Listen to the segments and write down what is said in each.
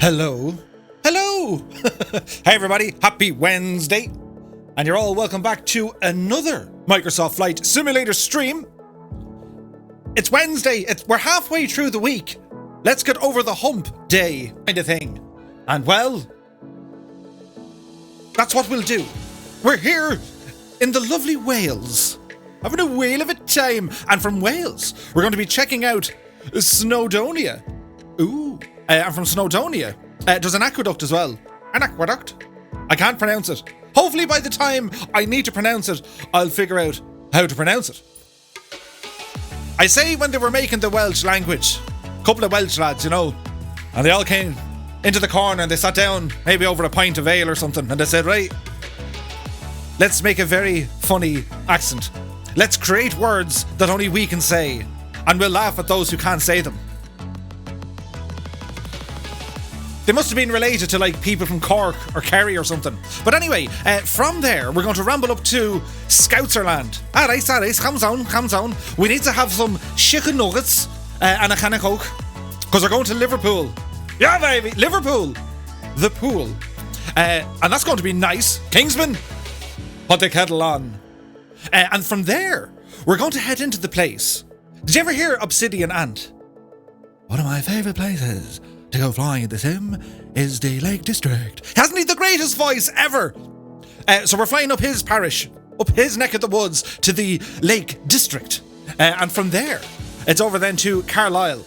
Hello. Hello. Hey everybody, happy Wednesday. And you're all welcome back to another Microsoft Flight Simulator stream. It's Wednesday. We're halfway through the week. Let's get over the hump day kind of thing. And well, that's what we'll do. We're here in the lovely Wales, having a whale of a time. And from Wales, we're going to be checking out Snowdonia. Ooh. And from Snowdonia, there's an aqueduct as well. An aqueduct? I can't pronounce it. Hopefully by the time I need to pronounce it, I'll figure out how to pronounce it. I say when they were making the Welsh language, a couple of Welsh lads, you know, and they all came into the corner and they sat down, maybe over a pint of ale or something, and they said, right, let's make a very funny accent. Let's create words that only we can say, and we'll laugh at those who can't say them. They must have been related to like people from Cork or Kerry or something. But anyway, from there, we're going to ramble up to Scoutserland. Alright, calm down. We need to have some chicken nuggets and a can of Coke, because we're going to Liverpool. Yeah, baby, Liverpool. The pool. And that's going to be nice. Kingsman, put the kettle on. And from there, we're going to head into the place. Did you ever hear Obsidian Ant? One of my favourite places to go flying in the sim is the Lake District. Hasn't he the greatest voice ever? So we're flying up his parish, up his neck of the woods to the Lake District. And from there, it's over then to Carlisle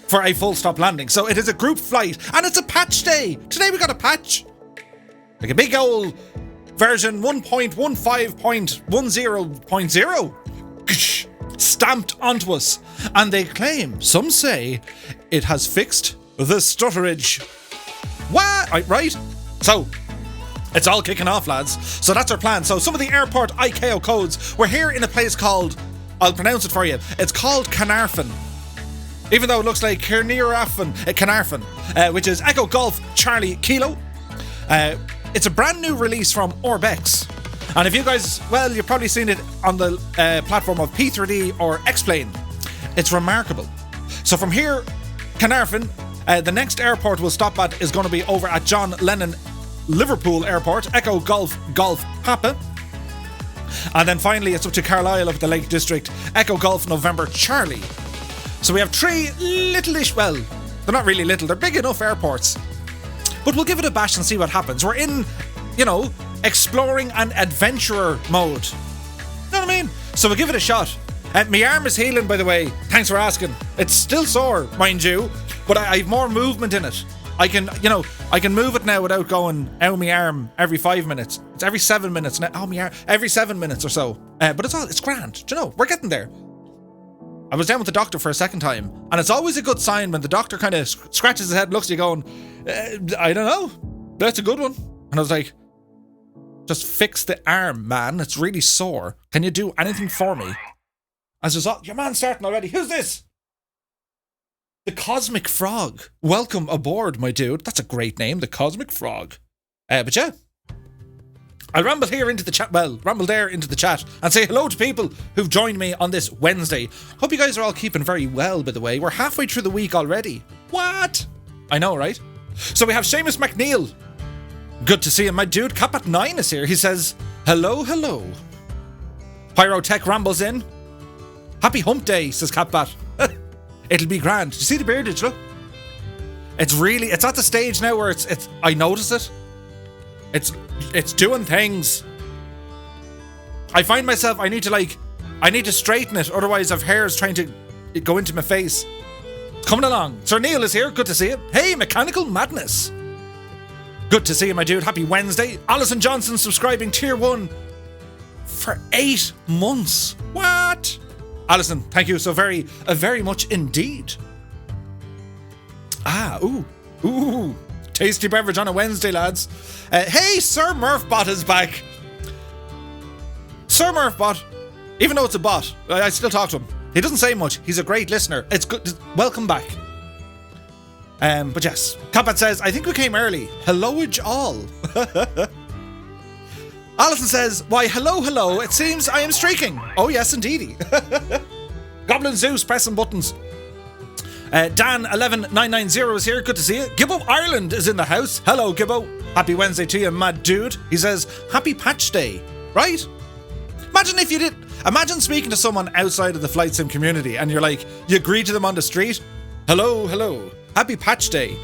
for a full stop landing. So it is a group flight and it's a patch day. Today we got a patch. Like a big old version 1.15.10.0 stamped onto us. And they claim, some say, it has fixed the stutterage. What? Right? So, it's all kicking off, lads. So that's our plan. So some of the airport Icao codes. We're here in a place called, I'll pronounce it for you. It's called Carnarvon. Even though it looks like Carnarvon, which is Echo Golf Charlie Kilo. It's a brand new release from Orbex. And if you guys, well, you've probably seen it on the platform of P3D or X-Plane. It's remarkable. So from here, Carnarvon, the next airport we'll stop at is going to be over at John Lennon Liverpool Airport, Echo Golf Papa. And then finally it's up to Carlisle of the Lake District, Echo Golf November Charlie. So we have three little-ish, well, they're not really little, they're big enough airports. But we'll give it a bash and see what happens. We're in, you know, exploring and adventurer mode. You know what I mean? So we'll give it a shot. My arm is healing, by the way. Thanks for asking. It's still sore, mind you, but I have more movement in it. I can move it now without going, ow, my arm, every 5 minutes. It's every 7 minutes now. Ow, my arm, every 7 minutes or so. But it's grand. Do you know, we're getting there. I was down with the doctor for a second time, and it's always a good sign when the doctor kind of scratches his head, looks at you going, I don't know. That's a good one. And I was like, just fix the arm, man. It's really sore. Can you do anything for me? As there's your man starting already. Who's this? The Cosmic Frog. Welcome aboard, my dude. That's a great name, the Cosmic Frog. But yeah, I'll ramble here into the chat. Well, ramble there into the chat and say hello to people who've joined me on this Wednesday. Hope you guys are all keeping very well, by the way. We're halfway through the week already. What? I know, right? So we have Seamus McNeil. Good to see him, my dude. Capat9 is here. He says, hello. Pyrotech rambles in. Happy hump day, says Catbat. It'll be grand. Do you see the beardage, look? It's at the stage now where it's I notice it. It's doing things. I find myself, I need to straighten it, otherwise I've hairs trying to go into my face. It's coming along. Sir Neil is here, good to see you. Hey, Mechanical Madness. Good to see you, my dude. Happy Wednesday. Alison Johnson subscribing tier 1 for 8 months. What? Alison, thank you so very much indeed. Ooh. Tasty beverage on a Wednesday, lads. Hey, Sir Murphbot is back. Sir Murphbot, even though it's a bot, I still talk to him. He doesn't say much. He's a great listener. It's good. Welcome back. But yes, Kapat says, I think we came early. Hello-age all. Alison says, why, hello, it seems I am streaking. Oh, yes, indeedy. Goblin Zeus pressing buttons. Dan11990 is here. Good to see you. Gibbo Ireland is in the house. Hello, Gibbo. Happy Wednesday to you, mad dude. He says, happy patch day. Right? Imagine if you did. Imagine speaking to someone outside of the flight sim community and you're like, you greet to them on the street. Hello, hello. Happy patch day.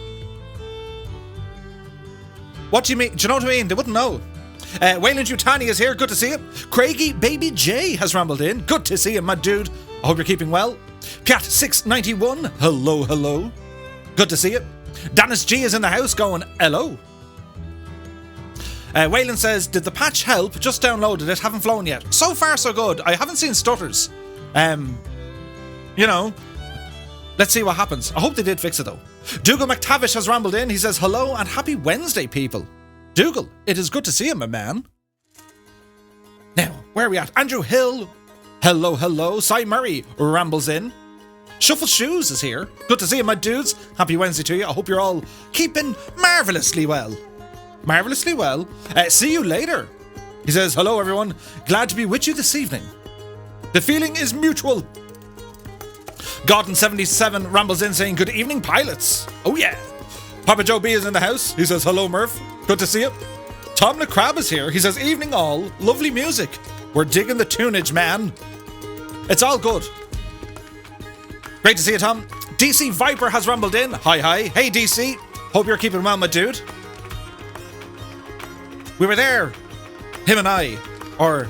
What do you mean? Do you know what I mean? They wouldn't know. Wayland Utani is here. Good to see you. Craigie Baby J has rambled in. Good to see you, mad dude. I hope you're keeping well. Piat691. Hello, hello. Good to see you. Dennis G is in the house going, hello. Wayland says, did the patch help? Just downloaded it. Haven't flown yet. So far, so good. I haven't seen stutters. You know, let's see what happens. I hope they did fix it though. Dougal McTavish has rambled in. He says, hello and happy Wednesday, people. Dougal, it is good to see you, my man. Now, where are we at? Andrew Hill. Hello, hello. Cy Murray rambles in. Shuffle Shoes is here. Good to see you, my dudes. Happy Wednesday to you. I hope you're all keeping marvellously well. Marvellously well. See you later. He says, hello, everyone. Glad to be with you this evening. The feeling is mutual. Gordon77 rambles in saying, good evening, pilots. Oh, yeah. Papa Joe B is in the house. He says, hello, Murph. Good to see you. Tom LeCrab is here. He says, evening all. Lovely music. We're digging the tunage, man. It's all good. Great to see you, Tom. DC Viper has rambled in. Hi, hi. Hey, DC. Hope you're keeping well, my dude. We were there, him and I, or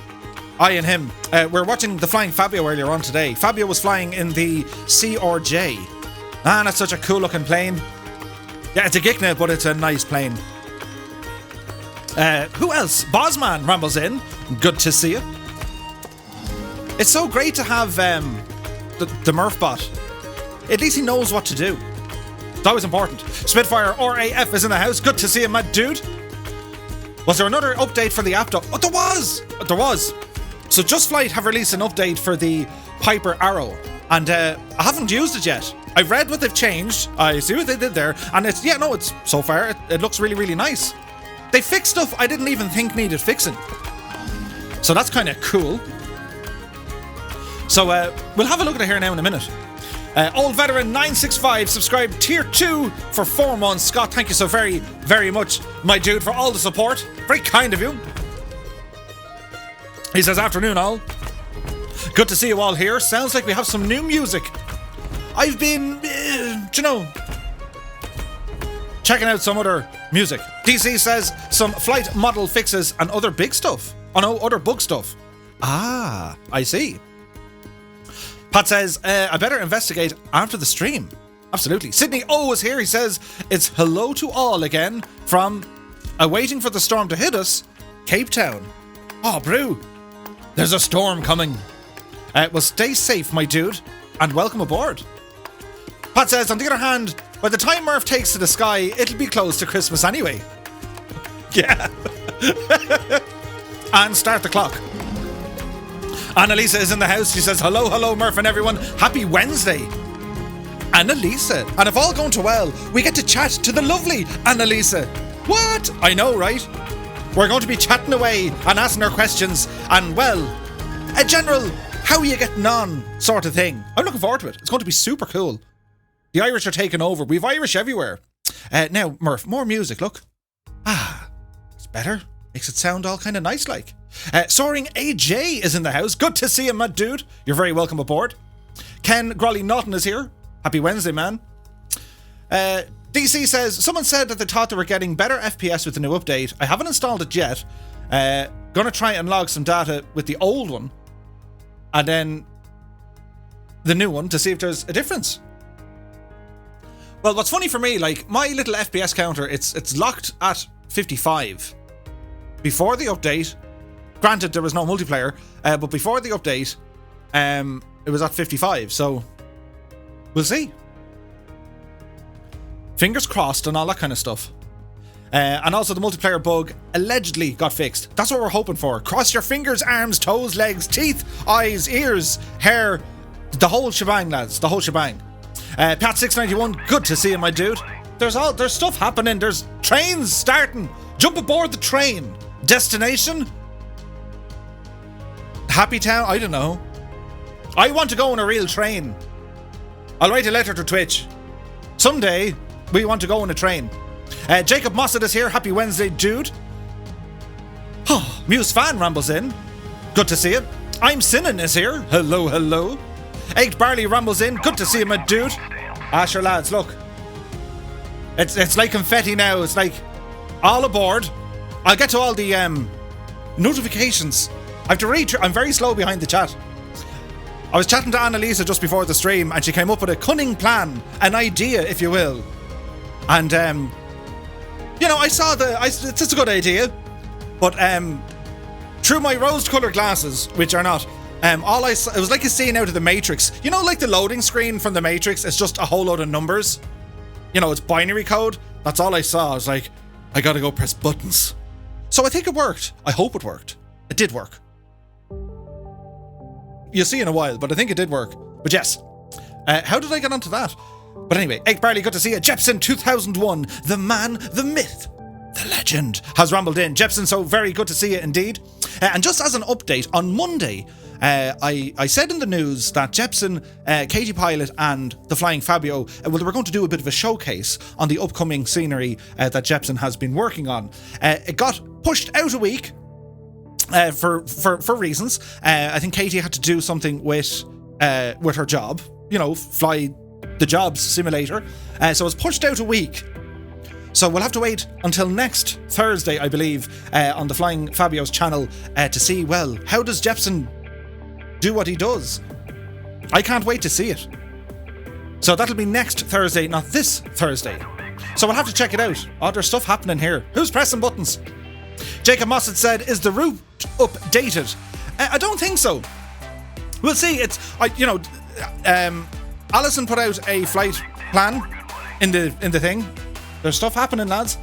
I and him. We're watching the Flying Fabio earlier on today. Fabio was flying in the CRJ. Man, that's such a cool looking plane. Yeah, it's a Gigna, but it's a nice plane. Who else? Bosman rambles in. Good to see you. It's so great to have the Murph bot. At least he knows what to do. It's always important. Spitfire RAF is in the house. Good to see you, my dude. Was there another update for the app? Oh, there was! There was. So Just Flight have released an update for the Piper Arrow. And I haven't used it yet. I've read what they've changed. I see what they did there. And it's, yeah, no, it's so far, it looks really, really nice. They fixed stuff I didn't even think needed fixing. So that's kind of cool. So we'll have a look at it here now in a minute. Old Veteran 965 subscribed tier 2 for 4 months. Scott, thank you so very, very much, my dude, for all the support. Very kind of you. He says, afternoon all. Good to see you all here. Sounds like we have some new music. I've been, you know, checking out some other music. DC says some flight model fixes and other big stuff. Oh no, other bug stuff. Ah, I see. Pat says, I better investigate after the stream. Absolutely. Sydney O is here. He says, it's hello to all again from waiting for the storm to hit us, Cape Town. Oh, brew. There's a storm coming. Well, stay safe, my dude, and welcome aboard. Pat says, on the other hand, by the time Murph takes to the sky, it'll be close to Christmas anyway. Yeah. And start the clock. Annalisa is in the house. She says, hello, hello, Murph and everyone. Happy Wednesday. Annalisa. And if all going to well, we get to chat to the lovely Annalisa. What? I know, right? We're going to be chatting away and asking her questions and, well, a general, how are you getting on sort of thing. I'm looking forward to it. It's going to be super cool. The Irish are taking over. We've Irish everywhere. Now, Murph, more music, look. Ah, it's better. Makes it sound all kind of nice like. Soaring AJ is in the house. Good to see you, my dude. You're very welcome aboard. Ken Grolly Naughton is here. Happy Wednesday, man. DC says, someone said that they thought they were getting better FPS with the new update. I haven't installed it yet. Gonna try and log some data with the old one and then the new one to see if there's a difference. Well, what's funny for me, like my little FPS counter, it's locked at 55. Before the update, granted there was no multiplayer, but before the update, it was at 55. So we'll see. Fingers crossed and all that kind of stuff. And also the multiplayer bug allegedly got fixed. That's what we're hoping for. Cross your fingers, arms, toes, legs, teeth, eyes, ears, hair, the whole shebang, lads, the whole shebang. Pat691, good to see you, my dude. There's stuff happening. There's trains starting. Jump aboard the train. Destination? Happy Town? I don't know. I want to go on a real train. I'll write a letter to Twitch. Someday, we want to go on a train. Jacob Mossad is here. Happy Wednesday, dude. Oh, Muse Fan rambles in. Good to see you. I'm Sinan is here. Hello, hello. Eight Barley rambles in. Good to see you, my dude. Sure, lads, look. It's like confetti now. It's like all aboard. I'll get to all the notifications. I have to read through. I'm very slow behind the chat. I was chatting to Annalisa just before the stream, and she came up with a cunning plan, an idea, if you will. And I saw it's a good idea, but through my rose-colored glasses, which are not, all I saw, it was like a scene out of the Matrix. You know, like the loading screen from the Matrix. It's just a whole load of numbers. You know, it's binary code. That's all I saw. I was like, I gotta go press buttons. So I think it worked. I hope it worked. It did work. You'll see in a while, but I think it did work. But yes, how did I get onto that? But anyway, Egg Barley, good to see you. Jepson 2001, the man, the myth, the legend, has rambled in. Jepson, so very good to see you indeed. And just as an update, on Monday, I said in the news that Jepson, Katie Pilot and the Flying Fabio, they were going to do a bit of a showcase on the upcoming scenery that Jepson has been working on. It got pushed out a week for reasons. I think Katie had to do something with her job, fly the jobs simulator. So it's pushed out a week. So we'll have to wait until next Thursday, I believe, on the Flying Fabio's channel to see, well, how does Jepson do what he does? I can't wait to see it. So that'll be next Thursday, not this Thursday. So we'll have to check it out. Oh, there's stuff happening here. Who's pressing buttons? Jacob Mossad said, is the route updated? I don't think so. We'll see. Alison put out a flight plan in the thing. There's stuff happening, lads.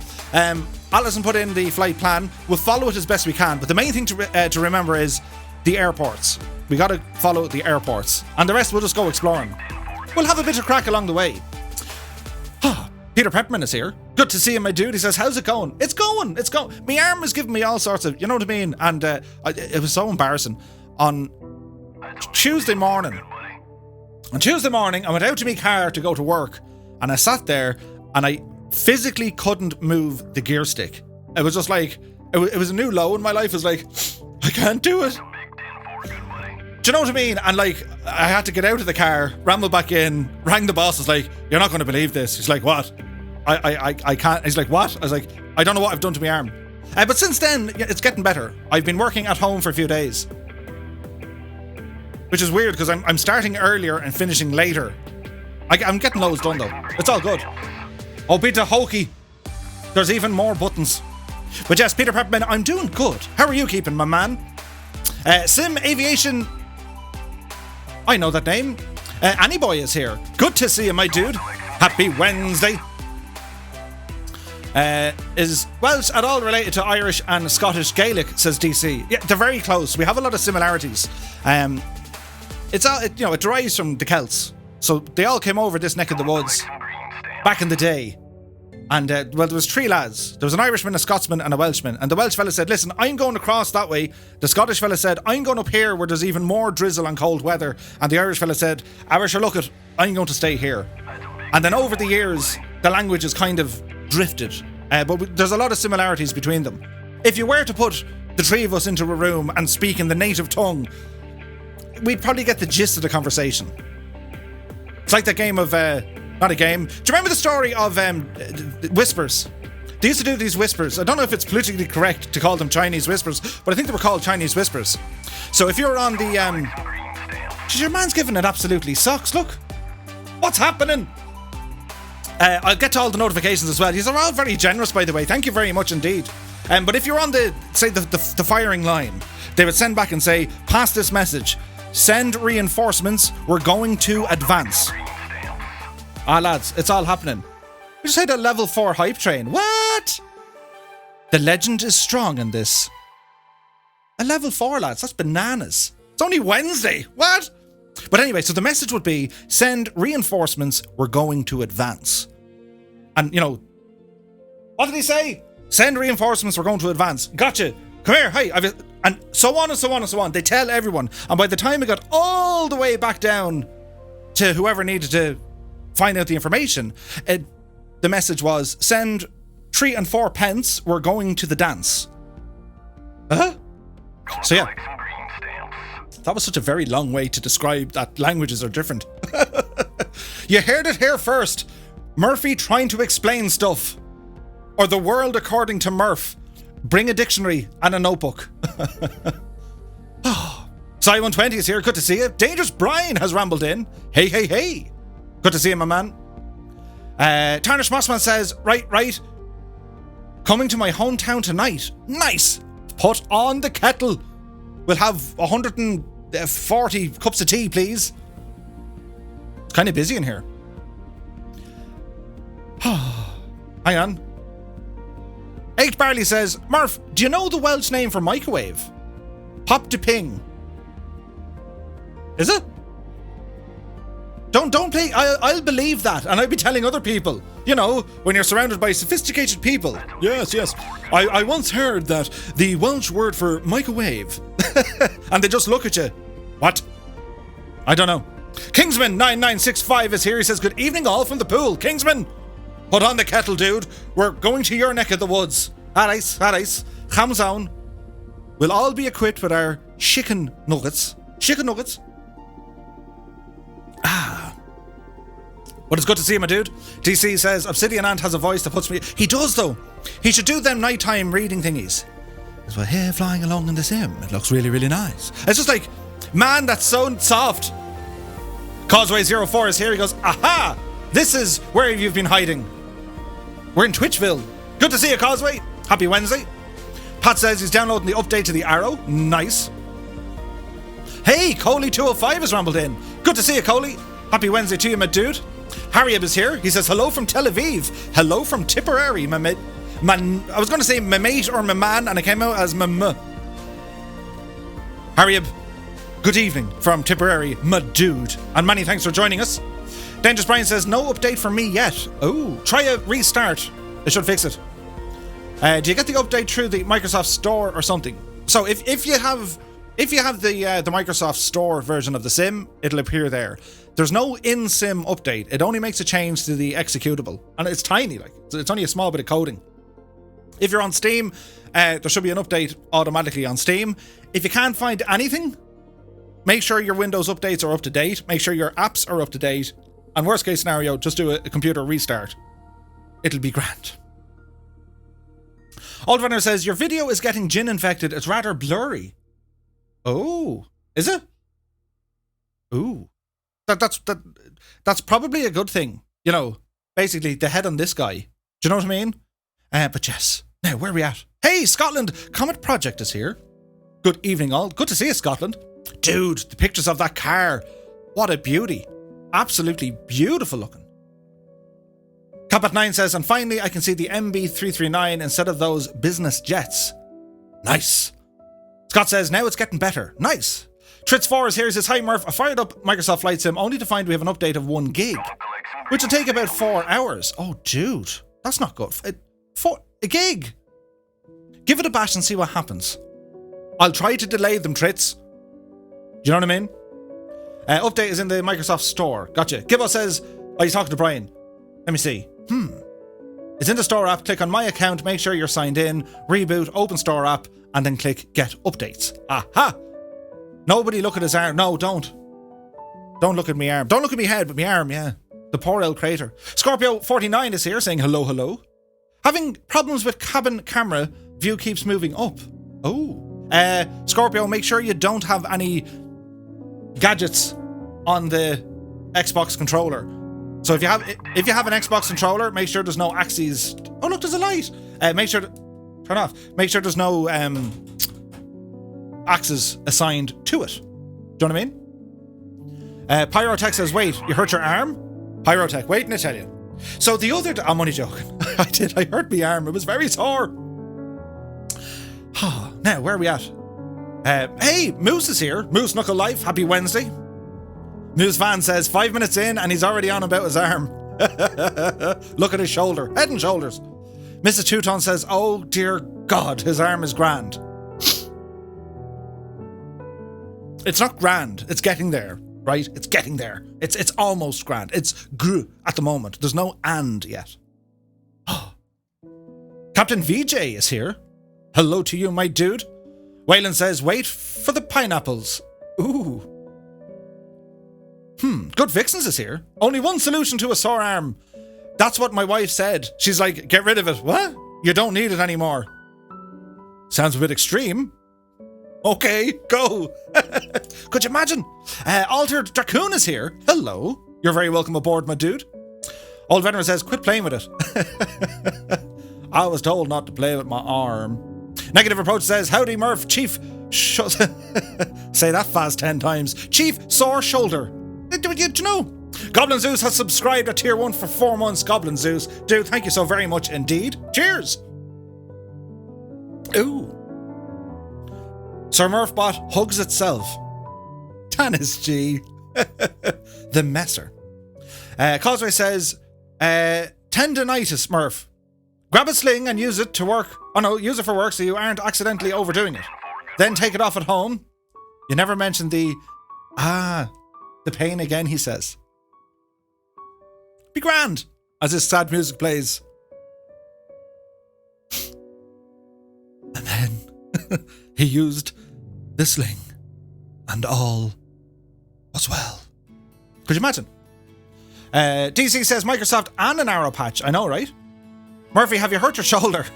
Alison put in the flight plan. We'll follow it as best we can. But the main thing to remember is the airports. We got to follow the airports. And the rest we'll just go exploring. We'll have a bit of crack along the way. Peter Pepperman is here. Good to see you, my dude. He says, how's it going? It's going. My arm is giving me all sorts of, you know what I mean? And it was so embarrassing. On Tuesday morning, I went out to my car to go to work. And I sat there and I physically couldn't move the gear stick. It was just like, it was a new low in my life. It was like, I can't do it. Do you know what I mean? And like, I had to get out of the car, ramble back in, rang the boss. I was like, you're not going to believe this. He's like, what? I can't. He's like, what? I was like, I don't know what I've done to my arm. But since then, it's getting better. I've been working at home for a few days. Which is weird because I'm starting earlier and finishing later. I'm getting those done though. It's all good. Oh, Peter Hokey. There's even more buttons. But yes, Peter Pepperman, I'm doing good. How are you keeping, my man? Sim Aviation. I know that name. Annie Boy is here. Good to see you, my dude. Happy Wednesday. Is Welsh at all related to Irish and Scottish Gaelic, says DC. Yeah, they're very close. We have a lot of similarities. It's all, it derives from the Celts. So they all came over this neck of the woods back in the day. And, there was three lads. There was an Irishman, a Scotsman, and a Welshman. And the Welsh fella said, listen, I'm going across that way. The Scottish fella said, I'm going up here where there's even more drizzle and cold weather. And the Irish fella said, sure, look it, I'm going to stay here. And then over the years, the language has kind of drifted. But there's a lot of similarities between them. If you were to put the three of us into a room and speak in the native tongue, we'd probably get the gist of the conversation. It's like that game of... not a game. Do you remember the story of whispers? They used to do these whispers. I don't know if it's politically correct to call them Chinese whispers, but I think they were called Chinese whispers. So if you're on the... your man's giving it absolutely sucks. Look. What's happening? I'll get to all the notifications as well. These are all very generous, by the way. Thank you very much indeed. But if you're on the firing line, they would send back and say, pass this message. Send reinforcements. We're going to advance. Lads, it's all happening. We just had a level 4 hype train. What? The legend is strong in this. A level 4, lads. That's bananas. It's only Wednesday. What? But anyway, so the message would be, send reinforcements. We're going to advance. And, what did he say? Send reinforcements. We're going to advance. Gotcha. Come here. Hey. And so on and so on and so on. They tell everyone. And by the time it got all the way back down to whoever needed to find out the information. The message was, send 3 and 4 pence, we're going to the dance. So yeah, that was such a very long way to describe that languages are different. You heard it here first. Murphy trying to explain stuff. Or the world according to Murph. Bring a dictionary and a notebook. Cy120 is here, good to see you. Dangerous Brian has rambled in. Hey, hey, hey. Good to see you, my man. Tarnish Mossman says, right. Coming to my hometown tonight. Nice. Put on the kettle. We'll have 140 cups of tea, please. It's kind of busy in here. Hang on. Eight Barley says, Murph, do you know the Welsh name for microwave? Pop de ping. Is it? Don't play. I'll believe that, and I'll be telling other people. You know, when you're surrounded by sophisticated people. Yes. I once heard that the Welsh word for microwave, and they just look at you. What? I don't know. Kingsman9965 is here. He says, good evening all from the pool. Kingsman, put on the kettle, dude. We're going to your neck of the woods. Alright. Calm down. We'll all be equipped with our chicken nuggets. But it's good to see you, my dude. DC says, Obsidian Ant has a voice that puts me... He does, though. He should do them nighttime reading thingies. As we're here flying along in the sim, it looks really, really nice. It's just like, man, that's so soft. Causeway04 is here. He goes, aha! This is where you've been hiding. We're in Twitchville. Good to see you, Causeway. Happy Wednesday. Pat says he's downloading the update to the Arrow. Nice. Hey, Coley205 has rambled in. Good to see you, Coley. Happy Wednesday to you, my dude. Harriab is here. He says, hello from Tel Aviv. Hello from Tipperary, I was going to say my mate or my man, and it came out as my Harriab, good evening from Tipperary, my dude. And many thanks for joining us. Dangerous Brian says, no update for me yet. Oh, try a restart. They should fix it. Do you get the update through the Microsoft Store or something? So if you have the Microsoft Store version of the sim, it'll appear there. There's no in-sim update. It only makes a change to the executable. And it's tiny, like. It's only a small bit of coding. If you're on Steam, there should be an update automatically on Steam. If you can't find anything, make sure your Windows updates are up to date. Make sure your apps are up to date. And worst case scenario, just do a computer restart. It'll be grand. Old Runner says, your video is getting gin infected. It's rather blurry. Oh, is it? Ooh. That's probably a good thing. You know, basically the head on this guy. Do you know what I mean? But yes. Now, where are we at? Hey, Scotland! Comet Project is here. Good evening, all. Good to see you, Scotland. Dude, the pictures of that car. What a beauty. Absolutely beautiful looking. Capat9 says, and finally I can see the MB339 instead of those business jets. Nice. Scott says, now it's getting better. Nice. Tritz4 is here. He says, hi Murph, I fired up Microsoft Flight Sim only to find we have an update of 1 gig, which will take about 4 hours. Oh, dude. That's not good. A gig. Give it a bash and see what happens. I'll try to delay them, Tritz. Do you know what I mean? Update is in the Microsoft Store. Gotcha. Gibbo says, oh, he's talking to Brian. Let me see. It's in the Store app. Click on my account. Make sure you're signed in. Reboot. Open Store app. And then click Get Updates. Aha! Nobody look at his arm. No, don't. Don't look at me arm. Don't look at me head, but me arm, yeah. The poor old crater. Scorpio49 is here saying hello. Having problems with cabin camera. View keeps moving up. Oh. Scorpio, make sure you don't have any gadgets on the Xbox controller. So if you have an Xbox controller, make sure there's no axes. Oh look, there's a light. Make sure turn off. Make sure there's no axes assigned to it. Do you know what I mean? Pyrotech says, wait, you hurt your arm? Pyrotech, wait and I tell you. So the other I'm only joking. I hurt my arm. It was very sore. Now, where are we at? Hey, Moose is here. Moose Knuckle Life, happy Wednesday. Moose Van says, 5 minutes in and he's already on about his arm. Look at his shoulder. Head and shoulders. Mrs. Teuton says, oh dear God, his arm is grand. It's not grand. It's getting there. right? It's getting there. It's almost grand. It's gr at the moment. There's no and yet. Captain VJ is here. Hello to you, my dude. Waylon says, wait for the pineapples. Ooh. Good Vixens is here. Only one solution to a sore arm. That's what my wife said. She's like, get rid of it. What? You don't need it anymore. Sounds a bit extreme. Okay, go. Could you imagine? Altered Dracoon is here. Hello. You're very welcome aboard, my dude. Old Veteran says, quit playing with it. I was told not to play with my arm. Negative Approach says, howdy Murph, Chief say that fast 10 times. Chief Sore Shoulder. Do you know? Goblin Zeus has subscribed at tier 1 for 4 months. Goblin Zeus, dude, thank you so very much indeed. Cheers. Ooh. Sir Murphbot hugs itself. Tanis G. The messer. Causeway says, tendinitis, Murph. Grab a sling and use it to work. Oh no, use it for work so you aren't accidentally overdoing it. Then take it off at home. You never mentioned the pain again, he says. Be grand, as his sad music plays. And then he used the sling, and all was well. Could you imagine? DC says Microsoft and an arrow patch. I know, right? Murphy, have you hurt your shoulder?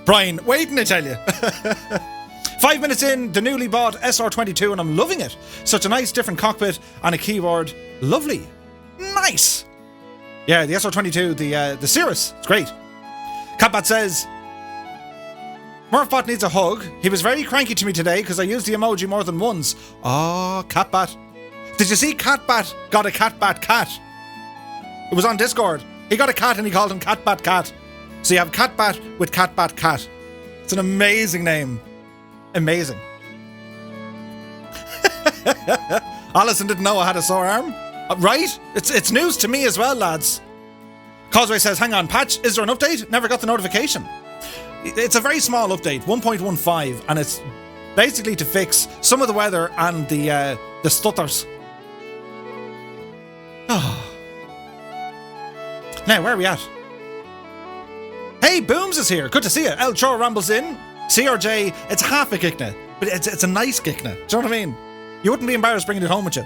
Brian, waiting to tell you. 5 minutes in, the newly bought SR22, and I'm loving it. Such a nice different cockpit and a keyboard. Lovely. Nice. Yeah, the SR22, the Cirrus. It's great. Catbat says, Murphbot needs a hug. He was very cranky to me today because I used the emoji more than once. Oh, Catbat. Did you see Catbat got a Catbat cat? It was on Discord. He got a cat and he called him Catbat Cat. So you have Catbat with Catbat Cat. It's an amazing name. Amazing. Alison didn't know I had a sore arm. Right? It's news to me as well, lads. Causeway says, hang on, patch, is there an update? Never got the notification. It's a very small update, 1.15, and it's basically to fix some of the weather and the stutters. Now, where are we at? Hey, Booms is here. Good to see you. El Chor rambles in. CRJ, it's half a Gigna, but it's a nice Gigna. Do you know what I mean? You wouldn't be embarrassed bringing it home with you.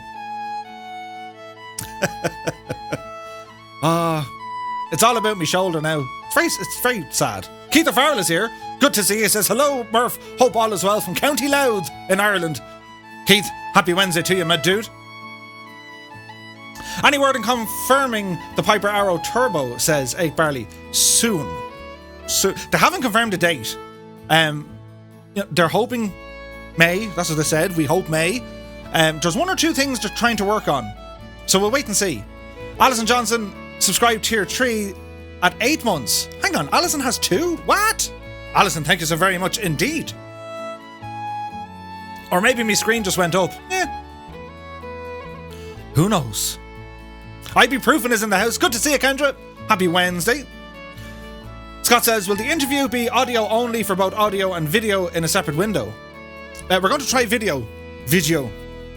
It's all about me shoulder now. It's very sad. Keith O'Farrell is here. Good to see you. Says, hello, Murph. Hope all is well from County Louth in Ireland. Keith, happy Wednesday to you, my dude. Any word in confirming the Piper Arrow Turbo, says Egg Barley. Soon. They haven't confirmed a date. They're hoping May. That's what they said. We hope May. There's one or two things they're trying to work on. So we'll wait and see. Alison Johnson subscribed tier 3 at 8 months. Hang on, Alison has 2? What? Alison, thank you so very much indeed. Or maybe my screen just went up. Who knows? Ibuprofen is in the house. Good to see you, Kendra. Happy Wednesday. Scott says, will the interview be audio only for both audio and video in a separate window? We're going to try video.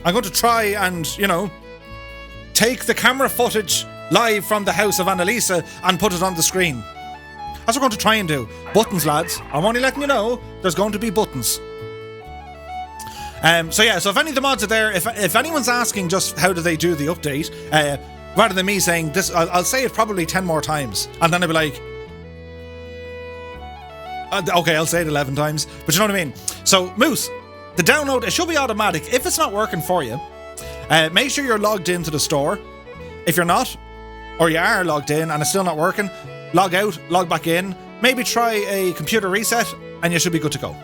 I'm going to try and, take the camera footage live from the house of Annalisa and put it on the screen. That's what we're going to try and do. Buttons, lads. I'm only letting you know there's going to be buttons. So if any of the mods are there, if anyone's asking just how do they do the update, rather than me saying this, I'll say it probably 10 more times. And then I'll be like, okay, I'll say it 11 times. But you know what I mean? So, Moose, the download, it should be automatic. If it's not working for you, make sure you're logged into the store. If you're not, or you are logged in and it's still not working, log out, log back in, maybe try a computer reset, and you should be good to go.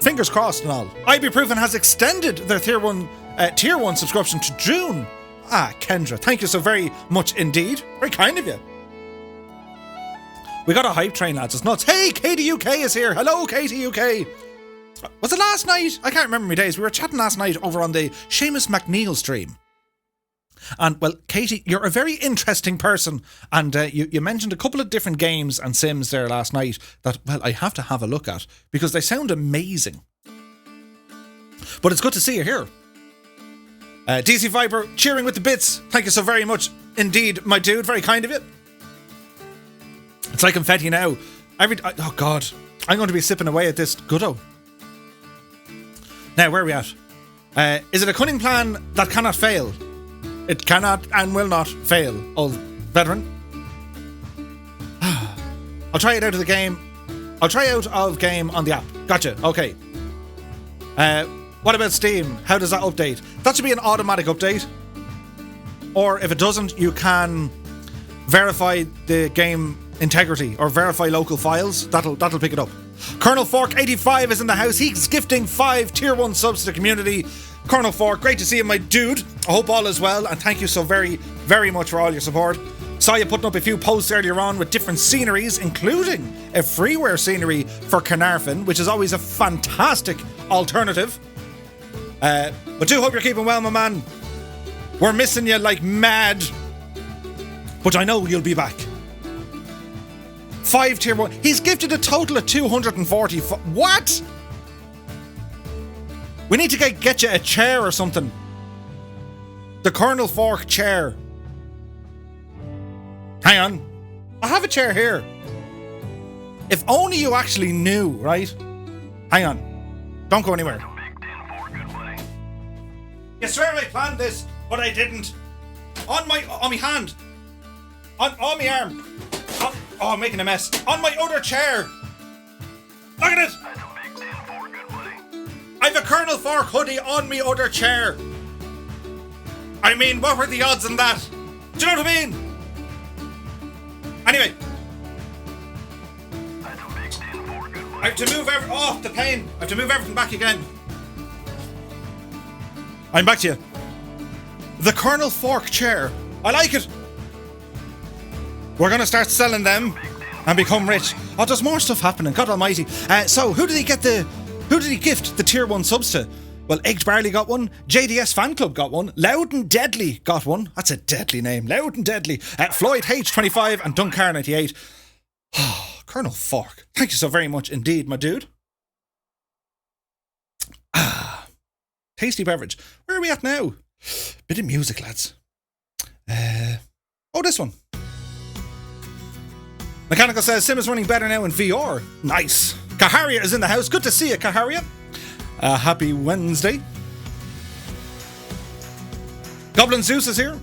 Fingers crossed and all. Ibuprofen has extended their tier 1 subscription to June. Kendra, thank you so very much indeed. Very kind of you. We got a hype train, lads. It's nuts. Hey, Katie UK is here. Hello, Katie UK. Was it last night? I can't remember my days. We were chatting last night over on the Seamus McNeil stream. And, well, Katie, you're a very interesting person. And you mentioned a couple of different games and sims there last night that, well, I have to have a look at because they sound amazing. But it's good to see you here. DC Viper cheering with the bits. Thank you so very much indeed, my dude. Very kind of you. It's like confetti now. Oh God, I'm going to be sipping away at this goodo. Now, where are we at? Is it a cunning plan that cannot fail? It cannot and will not fail, old veteran. I'll try it out of the game. I'll try out of game on the app. Gotcha. Okay. What about Steam? How does that update? That should be an automatic update. Or if it doesn't, you can verify the game integrity or verify local files. That'll pick it up. Colonel Fork 85 is in the house. He's gifting 5 tier 1 subs to the community. Colonel Fork, great to see you, my dude. I hope all is well, and thank you so very, very much for all your support. Saw you putting up a few posts earlier on with different sceneries, including a freeware scenery for Carnarvon, which is always a fantastic alternative. But do hope you're keeping well, my man. We're missing you like mad. But I know you'll be back. 5 tier 1. He's gifted a total of 240. What? We need to get you a chair or something. The Colonel Fork chair. Hang on. I have a chair here. If only you actually knew, right? Hang on. Don't go anywhere. You swear I planned this, but I didn't. On my hand. On my arm. Oh, I'm making a mess. On my other chair. Look at it. I've a Colonel Fork hoodie on me other chair. I mean, what were the odds in that? Do you know what I mean? Anyway. I have to move the pain. I have to move everything back again. I'm back to you. The Colonel Fork chair. I like it. We're going to start selling them and become rich. Oh, there's more stuff happening. God almighty. So, who did he gift the tier 1 subs to? Well, Egged Barley got one. JDS Fan Club got one. Loud and Deadly got one. That's a deadly name. Loud and Deadly. Floyd H25 and Dunkar98. Oh, Colonel Fork. Thank you so very much indeed, my dude. Tasty beverage. Where are we at now? Bit of music, lads. This one. Mechanical says Sim is running better now in VR. Nice. Kaharia is in the house. Good to see you, Kaharia. Happy Wednesday. Goblin Zeus is here.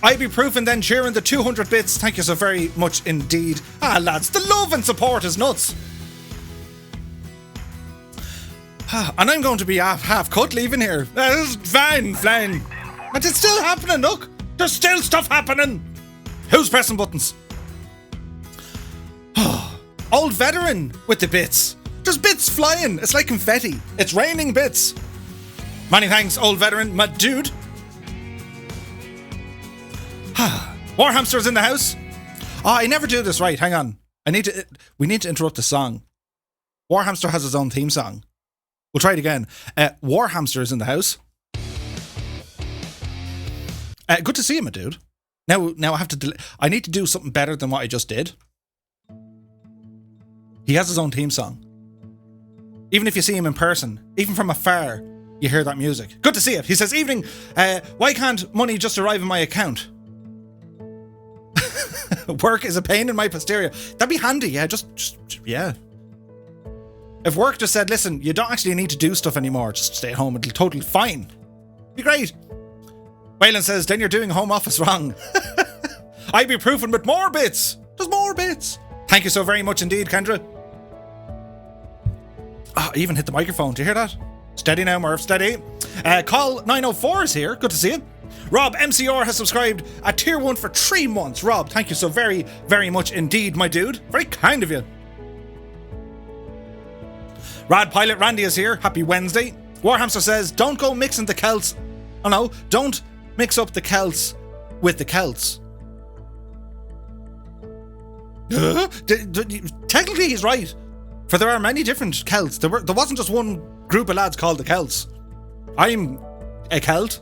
Ibuprofen then cheering the 200 bits. Thank you so very much indeed. Lads, the love and support is nuts. And I'm going to be half cut leaving here. That's fine. But it's still happening, look. There's still stuff happening. Who's pressing buttons? Old veteran with the bits. There's bits flying. It's like confetti. It's raining bits. Many thanks, old veteran, my dude. Warhamster's in the house. I never do this right. Hang on. We need to interrupt the song. Warhamster has his own theme song. We'll try it again. Warhamster is in the house. Good to see you, my dude. Now I have to. I need to do something better than what I just did. He has his own theme song. Even if you see him in person, even from afar, you hear that music. Good to see it. He says, evening, why can't money just arrive in my account? Work is a pain in my posterior. That'd be handy, yeah, just yeah. If work just said, listen, you don't actually need to do stuff anymore, just stay at home, it'll totally fine. Be great. Waylon says, then you're doing home office wrong. Ibuprofen with more bits. There's more bits. Thank you so very much indeed, Kendra. I even hit the microphone. Do you hear that? Steady now, Murph. Steady. Call 904 is here. Good to see you. Rob MCR has subscribed at tier 1 for 3 months. Rob, thank you so very, very much indeed, my dude. Very kind of you. Rad Pilot Randy is here. Happy Wednesday. Warhamster says, don't go mixing the Celts. Oh no, don't mix up the Celts with the Celts. Technically he's right. For there are many different Celts. There wasn't just one group of lads called the Celts. I'm a Celt.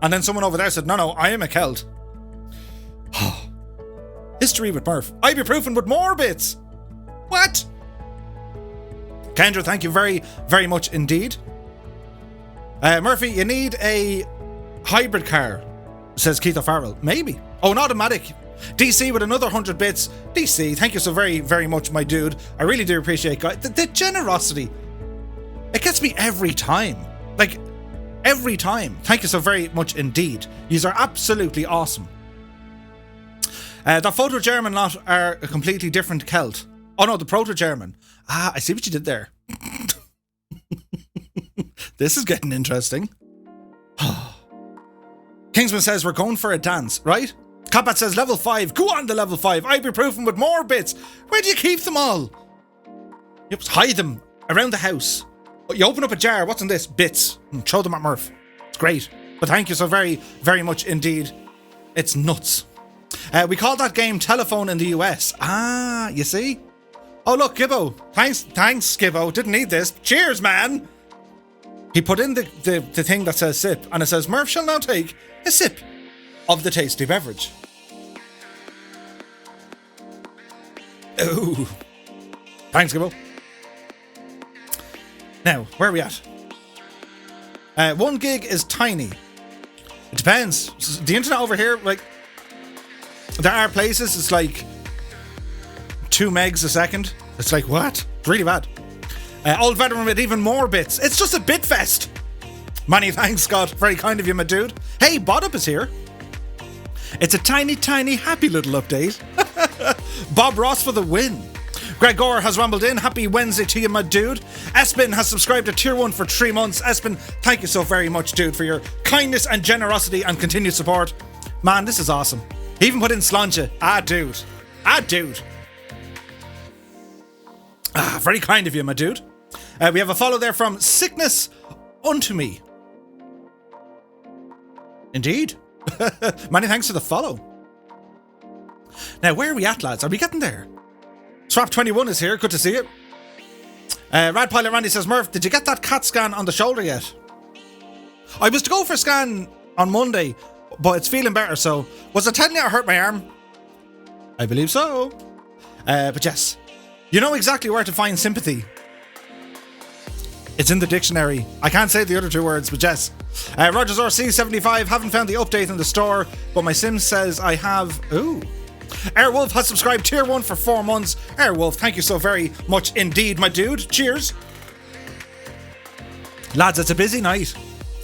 And then someone over there said, no, I am a Celt. History with Murph. Ibuprofen with more bits. What? Kendra, thank you very, very much indeed. Murphy, you need a hybrid car, says Keith O'Farrell. Maybe. Oh, an automatic. DC with another 100 bits. DC, thank you so very, very much, my dude. I really do appreciate guys. The generosity. It gets me every time. Like, every time. Thank you so very much indeed. These are absolutely awesome. The Proto-German lot are a completely different Celt. Oh no, the Proto-German. Ah, I see what you did there. This is getting interesting. Kingsman says we're going for a dance, right? Combat says level 5. Go on to level 5. Ibuprofen with more bits. Where do you keep them all? You just hide them around the house. You open up a jar. What's in this? Bits. And throw them at Murph. It's great. But thank you so very, very much indeed. It's nuts. We call that game Telephone in the US. Ah, you see? Oh, look, Gibbo. Thanks, Gibbo. Didn't need this. Cheers, man. He put in the thing that says sip, and it says, Murph shall now take a sip of the tasty beverage. Oh. Thanks, Gibbo. Now, where are we at? 1 gig is tiny. It depends. The internet over here, like, there are places it's like 2 megs a second. It's like, what? It's really bad. Old veteran with even more bits. It's just a bit fest. Many thanks, Scott. Very kind of you, my dude. Hey, Bodup is here. It's a tiny, tiny, happy little update. Bob Ross for the win. Greg Gore has rumbled in. Happy Wednesday to you, my dude. Espen has subscribed to Tier 1 for 3 months. Espen, thank you so very much, dude, for your kindness and generosity and continued support. Man, this is awesome. He even put in Slancha. Ah, dude. Very kind of you, my dude. We have a follow there from Sickness Unto Me. Indeed. Many thanks for the follow. Now, where are we at, lads? Are we getting there? Swap21 is here. Good to see you. Rad Pilot Randy says, Murph, did you get that CAT scan on the shoulder yet? I was to go for a scan on Monday, but it's feeling better, so... Was I telling you I hurt my arm? I believe so. But yes. You know exactly where to find sympathy. It's in the dictionary. I can't say the other 2 words, but yes. Rogers RC75, haven't found the update in the store, but my sim says I have... Ooh. Airwolf has subscribed Tier 1 for 4 months. Airwolf, thank you so very much indeed, my dude. Cheers. Lads, it's a busy night.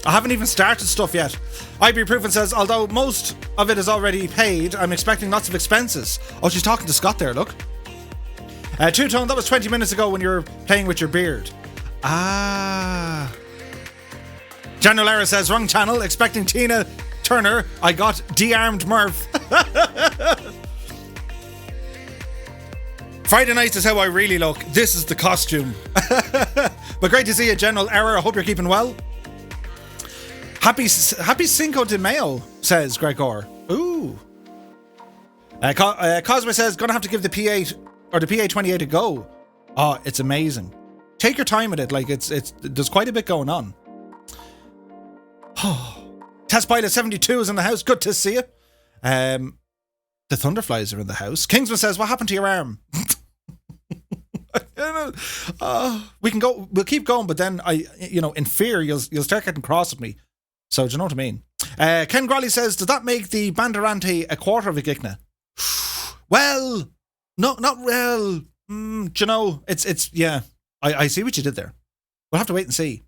I haven't even started stuff yet. Ibuprofen says, although most of it is already paid, I'm expecting lots of expenses. Oh, she's talking to Scott there, look. Two-Tone, that was 20 minutes ago when you were playing with your beard. Ah. General Lara says, wrong channel, expecting Tina Turner. I got de-armed Murph. Friday nights is how I really look. This is the costume. But great to see you, General Error. I hope you're keeping well. Happy Cinco de Mayo, says Gregor. Ooh. Cosmo says, gonna have to give the P8 or the PA28 a go. Oh, it's amazing. Take your time with it. Like, there's quite a bit going on. Test Pilot 72 is in the house. Good to see you. The Thunderflies are in the house. Kingsman says, what happened to your arm? We can go. We'll keep going, but then in fear, you'll start getting cross with me. So do you know what I mean? Ken Grolly says, does that make the Banderante a quarter of a Gigna? Well, not well. Do you know? It's yeah. I see what you did there. We'll have to wait and see.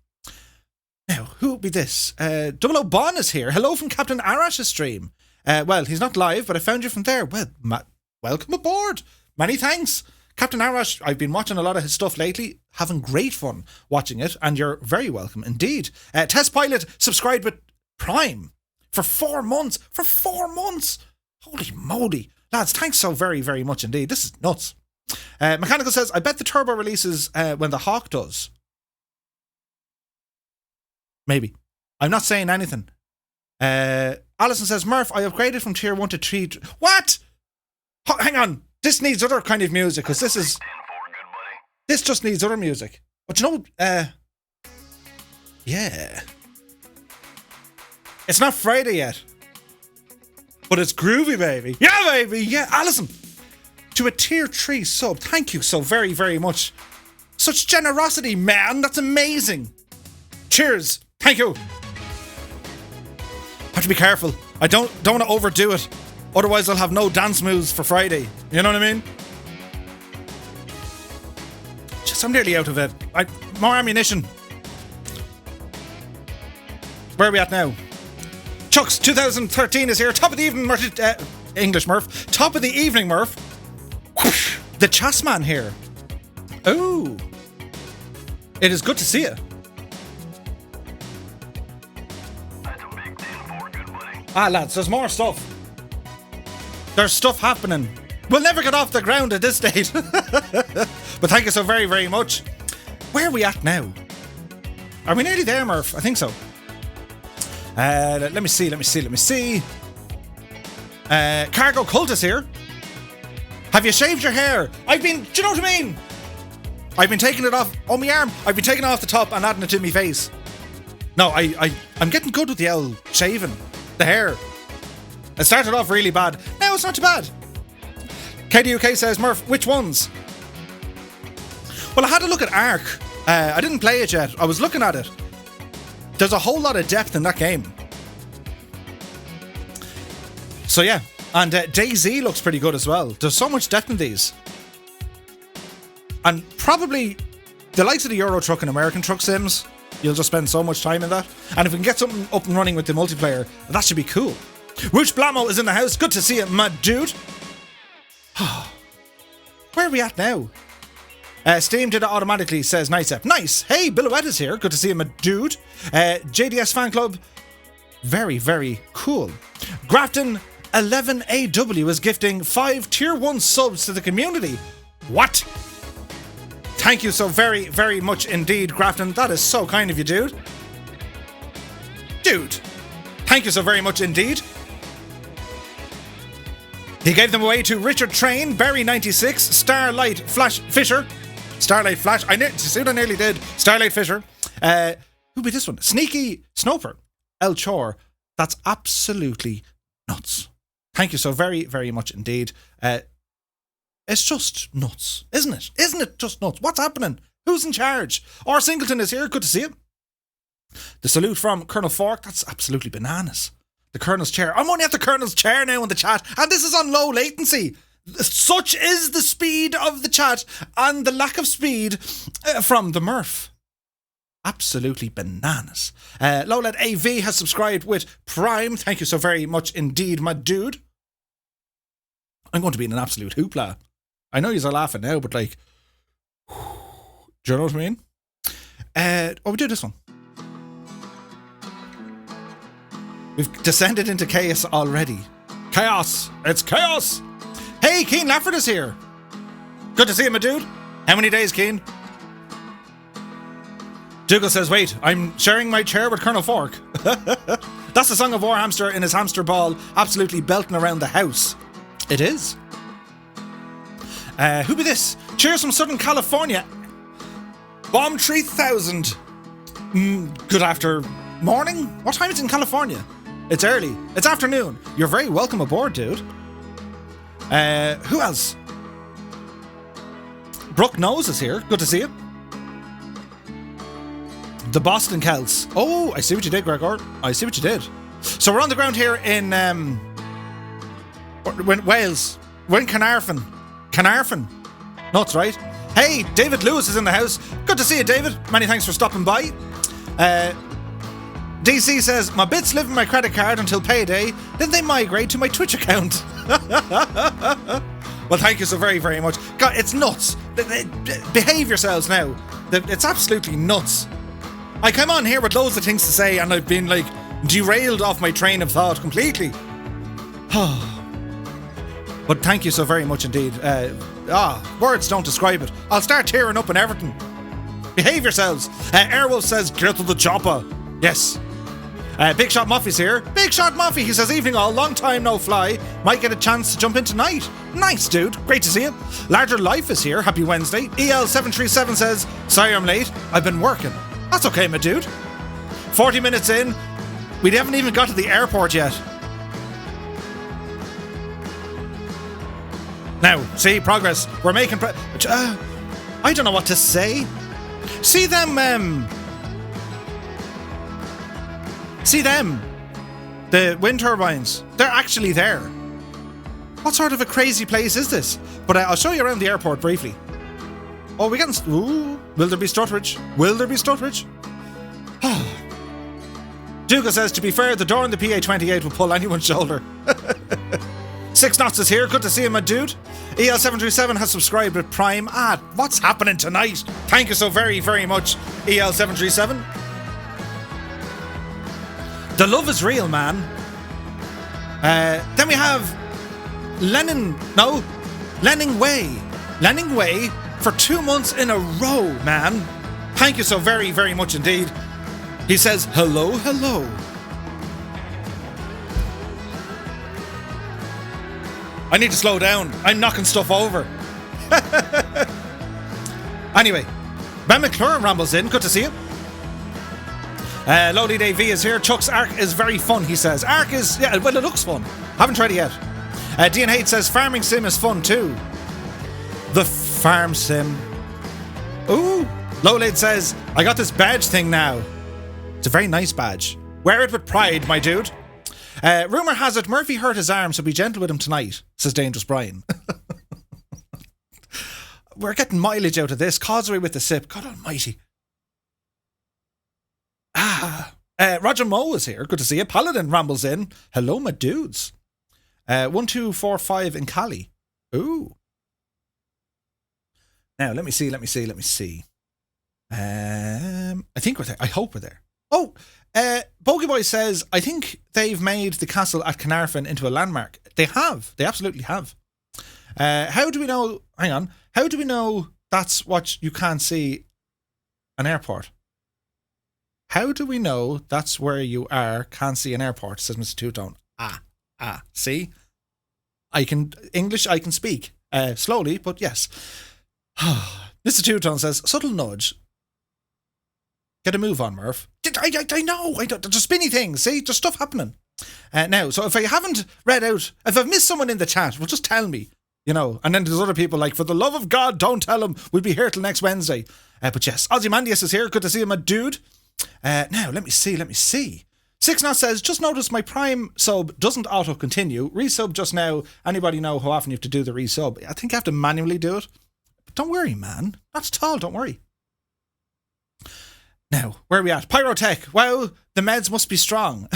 Now, who will be this? Double O Bon is here. Hello from Captain Arash's stream. Well, he's not live, but I found you from there. Well, welcome aboard. Many thanks. Captain Arash, I've been watching a lot of his stuff lately, having great fun watching it, and you're very welcome indeed. Test Pilot subscribed with Prime for 4 months. For 4 months! Holy moly. Lads, thanks so very, very much indeed. This is nuts. Mechanical says, I bet the turbo releases when the Hawk does. Maybe. I'm not saying anything. Alison says, Murph, I upgraded from tier 1 to 3. What? Hang on. This needs other kind of music, because this is... This just needs other music. But you know, yeah. It's not Friday yet. But it's groovy, baby. Yeah, baby. Yeah, Alison. To a tier 3 sub. Thank you so very, very much. Such generosity, man. That's amazing. Cheers. Thank you. Have to be careful. I don't want to overdo it. Otherwise, I'll have no dance moves for Friday. You know what I mean? Just, I'm nearly out of it. More ammunition. Where are we at now? Chucks 2013 is here. Top of the evening, English Murph. Top of the evening, Murph. Whoosh, the Chasman here. Oh. It is good to see you. Lads, there's more stuff. There's stuff happening. We'll never get off the ground at this stage. But thank you so very, very much. Where are we at now? Are we nearly there, Murph? I think so. Let me see. Icao Codes is here. Have you shaved your hair? Do you know what I mean? I've been taking it off on my arm. I've been taking it off the top and adding it to my face. No, I'm getting good with the old shaving. The hair. It started off really bad. Now it's not too bad. KDUK says, Murph, which ones? Well, I had a look at Ark. I didn't play it yet. I was looking at it. There's a whole lot of depth in that game. So yeah. And DayZ looks pretty good as well. There's so much depth in these. And probably the likes of the Euro Truck and American Truck Sims, you'll just spend so much time in that. And if we can get something up and running with the multiplayer, that should be cool. Wooch Blamo is in the house. Good to see you, my dude. Where are we at now? Steam did it automatically, says Nice Ep. Nice. Hey, Billowette is here. Good to see you, my dude. JDS Fan Club. Very, very cool. Grafton 11AW is gifting 5 tier 1 subs to the community. What? Thank you so very, very much indeed, Grafton. That is so kind of you, dude. Dude, thank you so very much indeed. He gave them away to Richard Train, Barry96, Starlight Flash Fisher. Starlight Flash. See what I nearly did? Starlight Fisher. Who'll be this one? Sneaky Snoper. El Chor. That's absolutely nuts. Thank you so very, very much indeed. It's just nuts, isn't it? Isn't it just nuts? What's happening? Who's in charge? R. Singleton is here. Good to see you. The salute from Colonel Fork. That's absolutely bananas. The Colonel's chair. I'm only at the Colonel's chair now in the chat, and this is on low latency. Such is the speed of the chat and the lack of speed from the Murph. Absolutely bananas. Lowlet AV has subscribed with Prime. Thank you so very much indeed, my dude. I'm going to be in an absolute hoopla. I know you're laughing now, but like, do you know what I mean? We do this one. We've descended into chaos already. Chaos! It's chaos! Hey, Keen Lafford is here. Good to see you, my dude. How many days, Keen? Dougal says, wait, I'm sharing my chair with Colonel Fork. That's the song of War Hamster in his hamster ball, absolutely belting around the house. It is. Who be this? Cheers from Southern California. Bomb 3000. Good after morning? What time is it in California? It's early. It's afternoon. You're very welcome aboard, dude. Who else? Brooke Nose is here. Good to see you. The Boston Celts. Oh, I see what you did, Gregor. I see what you did. So we're on the ground here in Wales. We're in Carnarvon. Carnarvon. No, that's right. Hey, David Lewis is in the house. Good to see you, David. Many thanks for stopping by. DC says, my bits live in my credit card until payday, then they migrate to my Twitch account. Well, thank you so very, very much. God, it's nuts. Behave yourselves now. It's absolutely nuts. I come on here with loads of things to say and I've been like derailed off my train of thought completely. But thank you so very much indeed. Words don't describe it. I'll start tearing up and everything. Behave yourselves. Airwolf says, get to the chopper. Yes. Big Shot Muffy's here. Big Shot Muffy, he says, evening all, long time no fly. Might get a chance to jump in tonight. Nice, dude. Great to see you. Larger Life is here. Happy Wednesday. EL737 says, sorry I'm late. I've been working. That's okay, my dude. 40 minutes in. We haven't even got to the airport yet. Now, see, progress. We're making I don't know what to say. See them, See them? The wind turbines. They're actually there. What sort of a crazy place is this? But I'll show you around the airport briefly. Oh, we're getting... Ooh, will there be stutterage? Will there be stutterage? Dougal says, to be fair, the door in the PA28 will pull anyone's shoulder. 6 Knots is here. Good to see you, my dude. EL737 has subscribed with Prime. What's happening tonight? Thank you so very, very much, EL737. The love is real, man. Then we have Lenning Way for 2 months in a row, man. Thank you so very, very much indeed. He says, hello, hello. I need to slow down. I'm knocking stuff over. Anyway, Ben McClure rambles in. Good to see you. Lowly Dave V is here. Chuck's Ark is very fun, he says. Ark is, yeah, well, it looks fun. Haven't tried it yet. Dean Haight says, farming sim is fun too. The farm sim. Ooh. Lowlade says, I got this badge thing now. It's a very nice badge. Wear it with pride, my dude. Rumour has it Murphy hurt his arm, so be gentle with him tonight, says Dangerous Brian. We're getting mileage out of this. Causeway with the sip. God almighty. Roger Moe is here. Good to see you. Paladin rambles in. Hello, my dudes. 1245 in Cali. Ooh. Now, let me see. I think we're there. I hope we're there. Oh, Bogey Boy says, I think they've made the castle at Carnarvon into a landmark. They have. They absolutely have. How do we know... Hang on. How do we know that's what you can't see an airport? How do we know that's where you can't see an airport, says Mr. Two-Tone. See? I can speak. Slowly, but yes. Mr. Two-Tone says, subtle nudge. Get a move on, Murph. I know. There's spinny things. See? There's stuff happening. Now, so if I haven't read out, if I've missed someone in the chat, well, just tell me. You know, and then there's other people like, for the love of God, don't tell him. We'll be here till next Wednesday. But yes, Ozymandias is here. Good to see him, my dude. Now, let me see. 6 Knots says, just noticed my Prime sub doesn't auto-continue. Resub just now. Anybody know how often you have to do the resub? I think you have to manually do it. But don't worry, man. Not at all, don't worry. Now, where are we at? Pyrotech. Wow, the meds must be strong.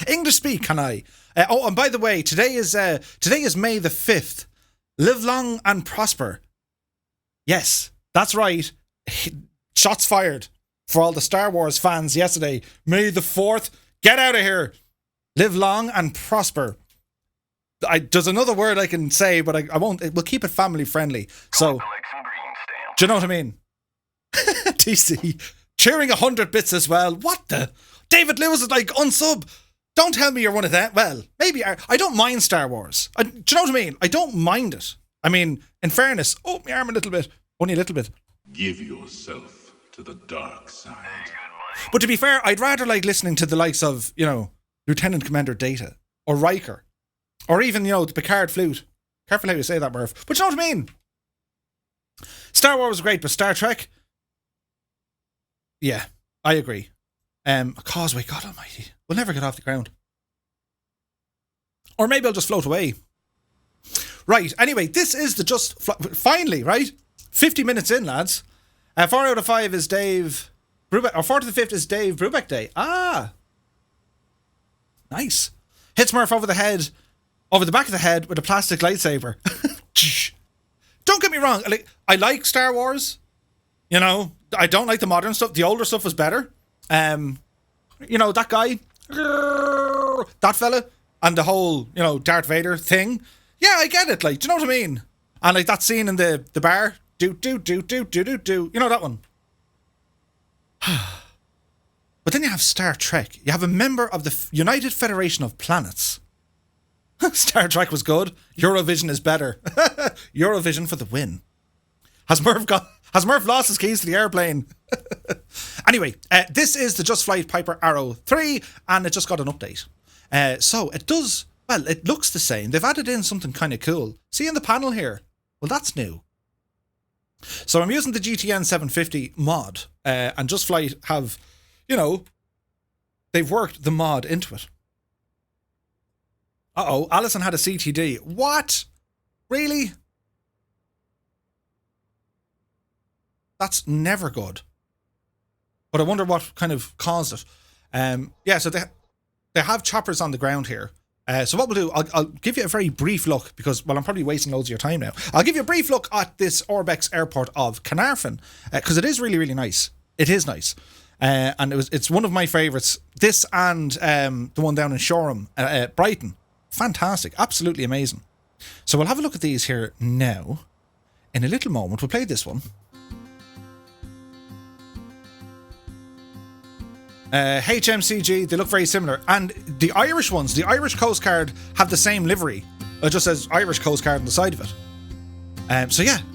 English speak, can I? Oh, and by the way, today is May the 5th. Live long and prosper. Yes, that's right. Shots fired for all the Star Wars fans yesterday. May the 4th. Get out of here. Live long and prosper. There's another word I can say, but I won't. We'll keep it family friendly. So, do you know what I mean? TC cheering 100 bits as well. What the? David Lewis is like, unsub. Don't tell me you're one of that. Well, maybe I don't mind Star Wars. Do you know what I mean? I don't mind it. I mean, in fairness, my arm a little bit. Only a little bit. Give yourself to the dark side. But to be fair, I'd rather like listening to the likes of, Lieutenant Commander Data or Riker or even, the Picard flute. Careful how you say that, Murph. But you know what I mean? Star Wars was great, but Star Trek... Yeah, I agree. Causeway, God almighty. We'll never get off the ground. Or maybe I'll just float away. Right, anyway, this is the finally, right? 50 minutes in, lads. 4 out of 5 is Dave Brubeck, or 4 to the 5th is Dave Brubeck Day. Nice. Hits Murph over the back of the head with a plastic lightsaber. Don't get me wrong, I like Star Wars. I don't like the modern stuff. The older stuff was better. That guy, that fella, and the whole, Darth Vader thing. Yeah, I get it. Like, do you know what I mean? And like that scene in the bar, do. You know that one. But then you have Star Trek. You have a member of the United Federation of Planets. Star Trek was good. Eurovision is better. Eurovision for the win. Has Murph lost his keys to the airplane? Anyway, this is the Just Flight Piper Arrow 3, and it just got an update. So it does, well, it looks the same. They've added in something kind of cool. See in the panel here? Well, that's new. So I'm using the GTN 750 mod, and Just Flight have, they've worked the mod into it. Uh-oh, Alison had a CTD. What? Really? That's never good. But I wonder what kind of caused it. So they have choppers on the ground here. So what we'll do, I'll give you a very brief look because, well, I'm probably wasting loads of your time now. I'll give you a brief look at this Orbex airport of Carnarvon because it is really, really nice. It is nice. And it's one of my favourites. This and the one down in Shoreham, Brighton. Fantastic. Absolutely amazing. So we'll have a look at these here now. In a little moment, we'll play this one. HMCG, they look very similar. And the Irish ones, the Irish Coast Guard have the same livery. It just says Irish Coast Guard on the side of it.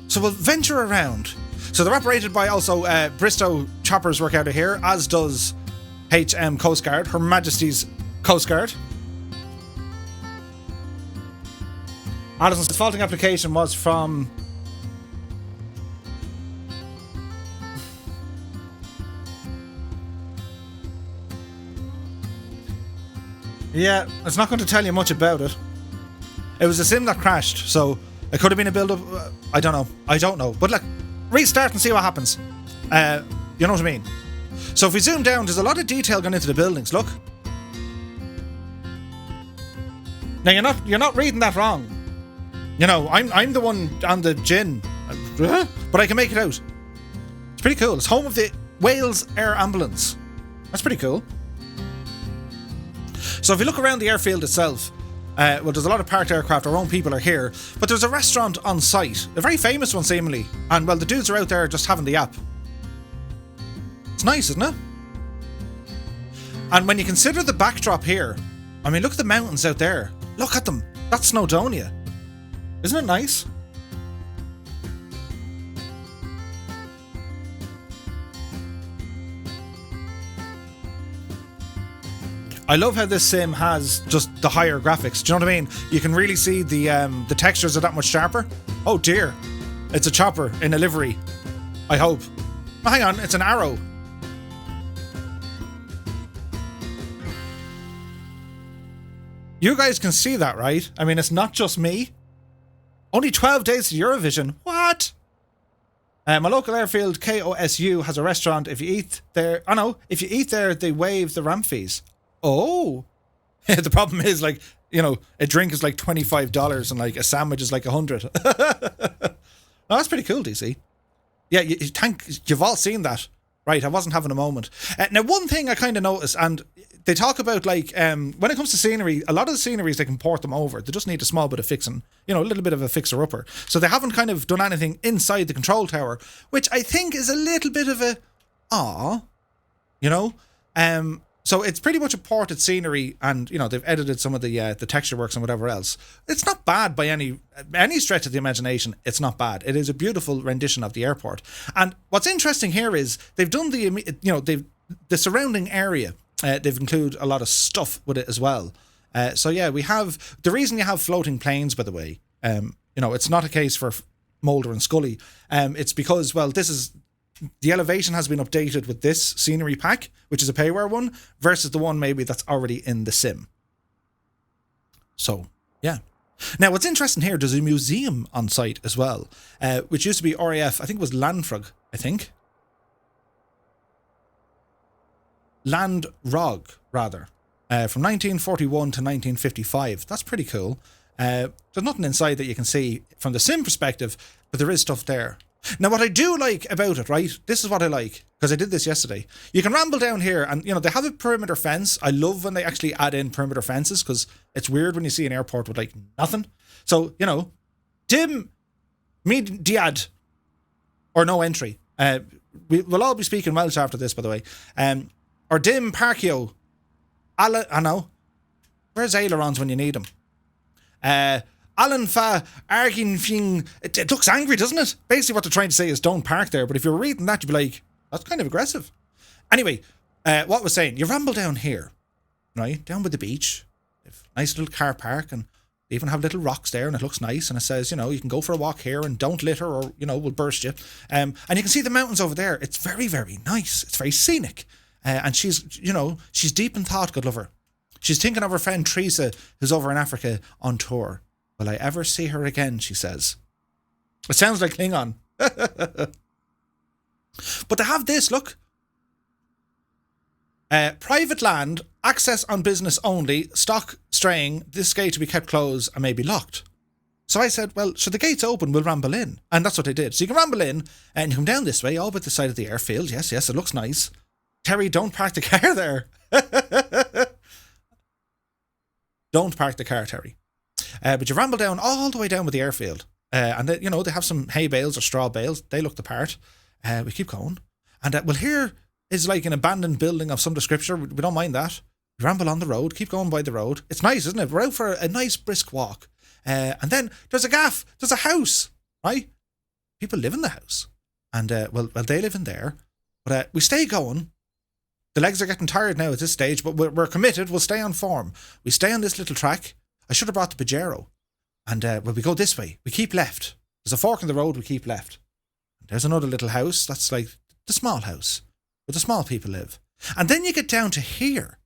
So we'll venture around. So they're operated by also Bristow choppers work out of here, as does HM Coast Guard, Her Majesty's Coast Guard. Alison's defaulting application was from... Yeah, it's not going to tell you much about it. It was a sim that crashed, so it could have been a build-up. I don't know. But look, restart and see what happens. You know what I mean? So if we zoom down, there's a lot of detail going into the buildings. Look. Now you're not reading that wrong. You know, I'm the one on the gin, but I can make it out. It's pretty cool. It's home of the Wales Air Ambulance. That's pretty cool. So if you look around the airfield itself, there's a lot of parked aircraft, our own people are here, but there's a restaurant on site, a very famous one seemingly, and well, the dudes are out there just having the app. It's nice, isn't it? And when you consider the backdrop here, I mean, look at the mountains out there. Look at them. That's Snowdonia. Isn't it nice? I love how this sim has just the higher graphics. Do you know what I mean? You can really see the textures are that much sharper. Oh dear. It's a chopper in a livery. I hope. Oh, hang on, it's an arrow. You guys can see that, right? I mean, it's not just me. Only 12 days to Eurovision. What? My local airfield, KOSU, has a restaurant. If you eat there... Oh no, if you eat there, they waive the ramp fees. Oh. The problem is, like, you know, a drink is like $25 and like a sandwich is like $100. Oh, that's pretty cool, DC. Yeah, you've all seen that. Right, I wasn't having a moment. Now, one thing I kind of noticed, and they talk about, like, when it comes to scenery, a lot of the sceneries, they can port them over. They just need a small bit of fixing, you know, a little bit of a fixer-upper. So they haven't kind of done anything inside the control tower, which I think is a little bit of a, you know? So it's pretty much a ported scenery, and, you know, they've edited some of the texture works and whatever else. It's not bad by any stretch of the imagination. It's not bad. It is a beautiful rendition of the airport. And what's interesting here is they've done the surrounding area. They've included a lot of stuff with it as well. So yeah, we have the reason you have floating planes, by the way. You know, it's not a case for Mulder and Scully. It's because, well, the elevation has been updated with this scenery pack, which is a payware one, versus the one maybe that's already in the sim. So, yeah. Now, what's interesting here, there's a museum on site as well, which used to be RAF, I think it was Landfrog, Landrog, rather, from 1941 to 1955. That's pretty cool. There's nothing inside that you can see from the sim perspective, but there is stuff there. Now, what I do like about it, right, this is what I like, because I did this yesterday. You can ramble down here, and, you know, they have a perimeter fence. I love when they actually add in perimeter fences, because it's weird when you see an airport with, like, nothing. So, you know, dim, mid diad, or no entry. We'll all be speaking Welsh after this, by the way. Or dim parkio. I know. Where's ailerons when you need them? Alan fa argin fing. It looks angry, doesn't it? Basically what they're trying to say is don't park there, but if you're reading that, you'd be like, that's kind of aggressive. Anyway, what was saying, you ramble down here, right, down by the beach, nice little car park, and they even have little rocks there, and it looks nice, and it says, you know, you can go for a walk here and don't litter, or, you know, we'll burst you. And you can see the mountains over there. It's very, very nice. It's very scenic. And she's, she's deep in thought, good lover. She's thinking of her friend Teresa, who's over in Africa on tour. Will I ever see her again, she says. It sounds like Klingon. But they have this, look. Private land, access on business only, stock straying, this gate to be kept closed and may be locked. So I said, well, should the gates open, we'll ramble in. And that's what they did. So you can ramble in and you come down this way, all but the side of the airfield. Yes, it looks nice. Terry, don't park the car there. Don't park the car, Terry. But you ramble down all the way down with the airfield. And they, they have some hay bales or straw bales. They look the part. We keep going. And well, here is like an abandoned building of some description. We don't mind that. We ramble on the road, keep going by the road. It's nice, isn't it? We're out for a nice brisk walk. And then there's a gaff. There's a house, right? People live in the house. And, well, they live in there. But we stay going. The legs are getting tired now at this stage, but we're committed. We'll stay on form. We stay on this little track. I should have brought the Pajero. And well, we go this way. We keep left. There's a fork in the road. We keep left. And there's another little house. That's like the small house where the small people live. And then you get down to here.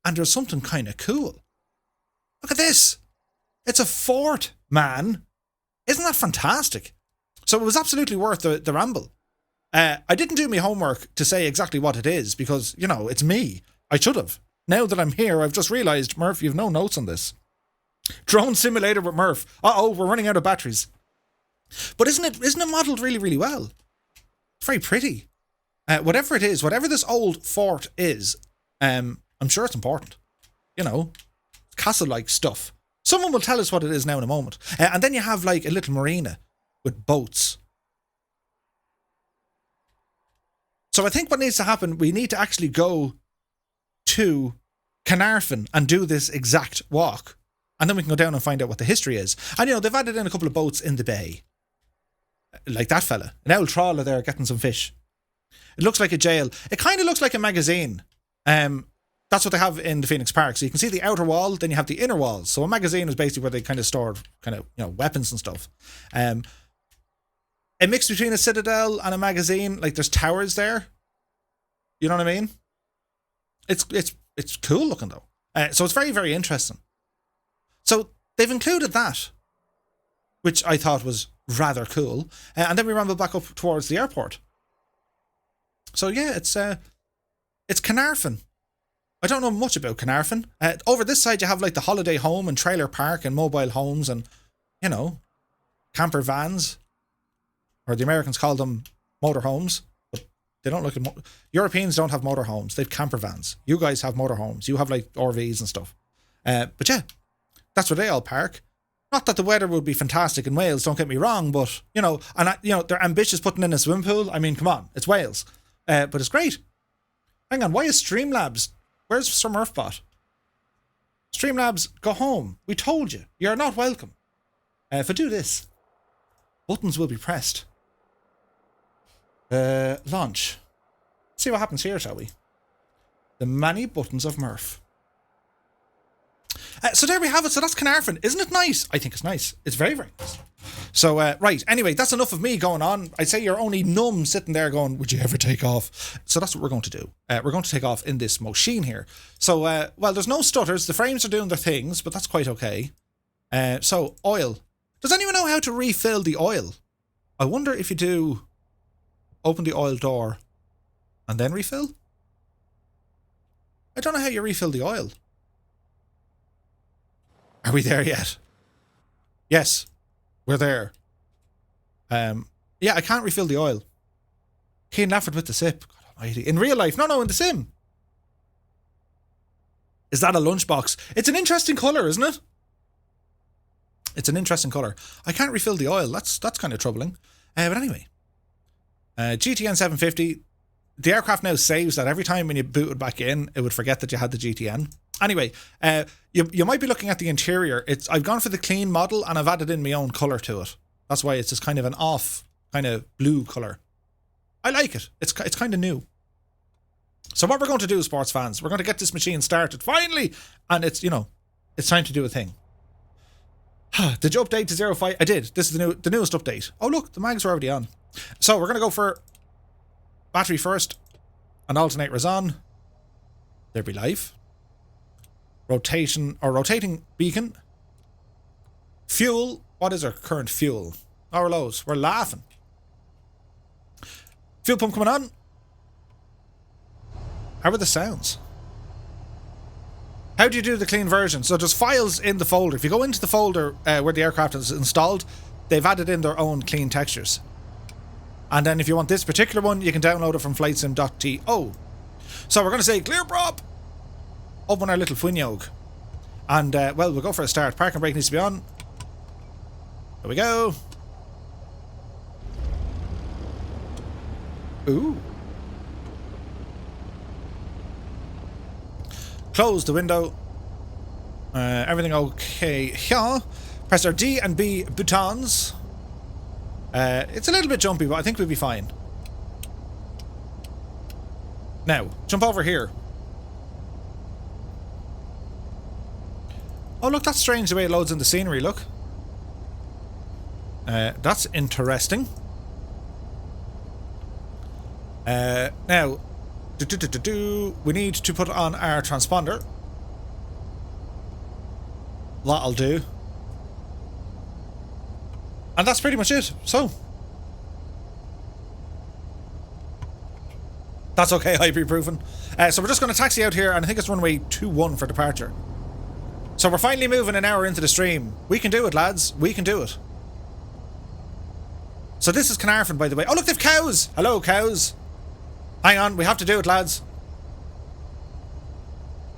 And there's something kind of cool. Look at this. It's a fort, man. Isn't that fantastic? So it was absolutely worth the ramble. I didn't do my homework to say exactly what it is because, it's me. I should have. Now that I'm here, I've just realised, Murph, you've no notes on this. Drone simulator with Murph. Uh-oh, we're running out of batteries. But isn't it modelled really, really well? It's very pretty. Whatever it is, whatever this old fort is, I'm sure it's important. Castle-like stuff. Someone will tell us what it is now in a moment. And then you have like a little marina with boats. So I think what needs to happen, we need to actually go to Carnarvon and do this exact walk. And then we can go down and find out what the history is. And, they've added in a couple of boats in the bay. Like that fella. An old trawler there getting some fish. It looks like a jail. It kind of looks like a magazine. That's what they have in the Phoenix Park. So you can see the outer wall, then you have the inner walls. So a magazine is basically where they kind of stored weapons and stuff. A mix between a citadel and a magazine. Like there's towers there. You know what I mean? It's cool looking though. So it's very, very interesting. So they've included that, which I thought was rather cool. And then we ramble back up towards the airport. So yeah, it's Carnarvon. I don't know much about Carnarvon. Over this side you have like the holiday home and trailer park and mobile homes and, camper vans. Or the Americans call them motorhomes. But they don't look at... Europeans don't have motorhomes. They have camper vans. You guys have motorhomes. You have like RVs and stuff. But yeah, that's where they all park. Not that the weather would be fantastic in Wales, don't get me wrong, but, they're ambitious putting in a swimming pool. I mean, come on, it's Wales. But it's great. Hang on, why is Streamlabs... Where's Sir Murphbot? Streamlabs, go home. We told you. You're not welcome. If I do this, buttons will be pressed. Launch. See what happens here, shall we? The many buttons of Murph. So there we have it. So that's Carnarvon. Isn't it nice? I think it's nice. It's very, very nice. So, right. Anyway, that's enough of me going on. I'd say you're only numb sitting there going, would you ever take off? So that's what we're going to do. We're going to take off in this machine here. So, well, there's no stutters. The frames are doing their things, but that's quite okay. So, oil. Does anyone know how to refill the oil? I wonder if you do open the oil door and then refill? I don't know how you refill the oil. Are we there yet? Yes, we're there. Yeah, I can't refill the oil. Keen Lafford with the sip. God almighty. In real life. No, in the sim. Is that a lunchbox? It's an interesting colour, isn't it? It's an interesting colour. I can't refill the oil. That's kind of troubling. But anyway. GTN 750. The aircraft now saves that every time when you boot it back in, it would forget that you had the GTN. Anyway, you might be looking at the interior. I've gone for the clean model and I've added in my own colour to it. That's why it's just kind of an off, kind of blue colour. I like it. It's kind of new. So what we're going to do, sports fans, we're going to get this machine started finally, and it's time to do a thing. Did you update to 05? I did. This is the newest update. Oh look, the mags are already on. So we're going to go for battery first, and and alternators on. There be life. Rotation or rotating beacon. Fuel. What is our current fuel? Our lows. We're laughing. Fuel pump coming on. How are the sounds? How do you do the clean version? So there's files in the folder. If you go into the folder where the aircraft is installed, they've added in their own clean textures. And then if you want this particular one, you can download it from flightsim.to. So we're going to say clear prop. Open our little Fwinyog. And, well, we'll go for a start. Parking brake needs to be on. There we go. Ooh. Close the window. Everything okay here. Press our D and B buttons. It's a little bit jumpy, but I think we'll be fine. Now, jump over here. Oh, look, that's strange the way it loads in the scenery, look. That's interesting. Now, we need to put on our transponder. That'll do. And that's pretty much it. So. That's okay, hyper-proven. So we're just going to taxi out here, and I think it's runway 21 for departure. So we're finally moving an hour into the stream. We can do it, lads. We can do it. So this is Carnarvon, by the way. Oh, look, they've cows. Hello, cows. Hang on, we have to do it, lads.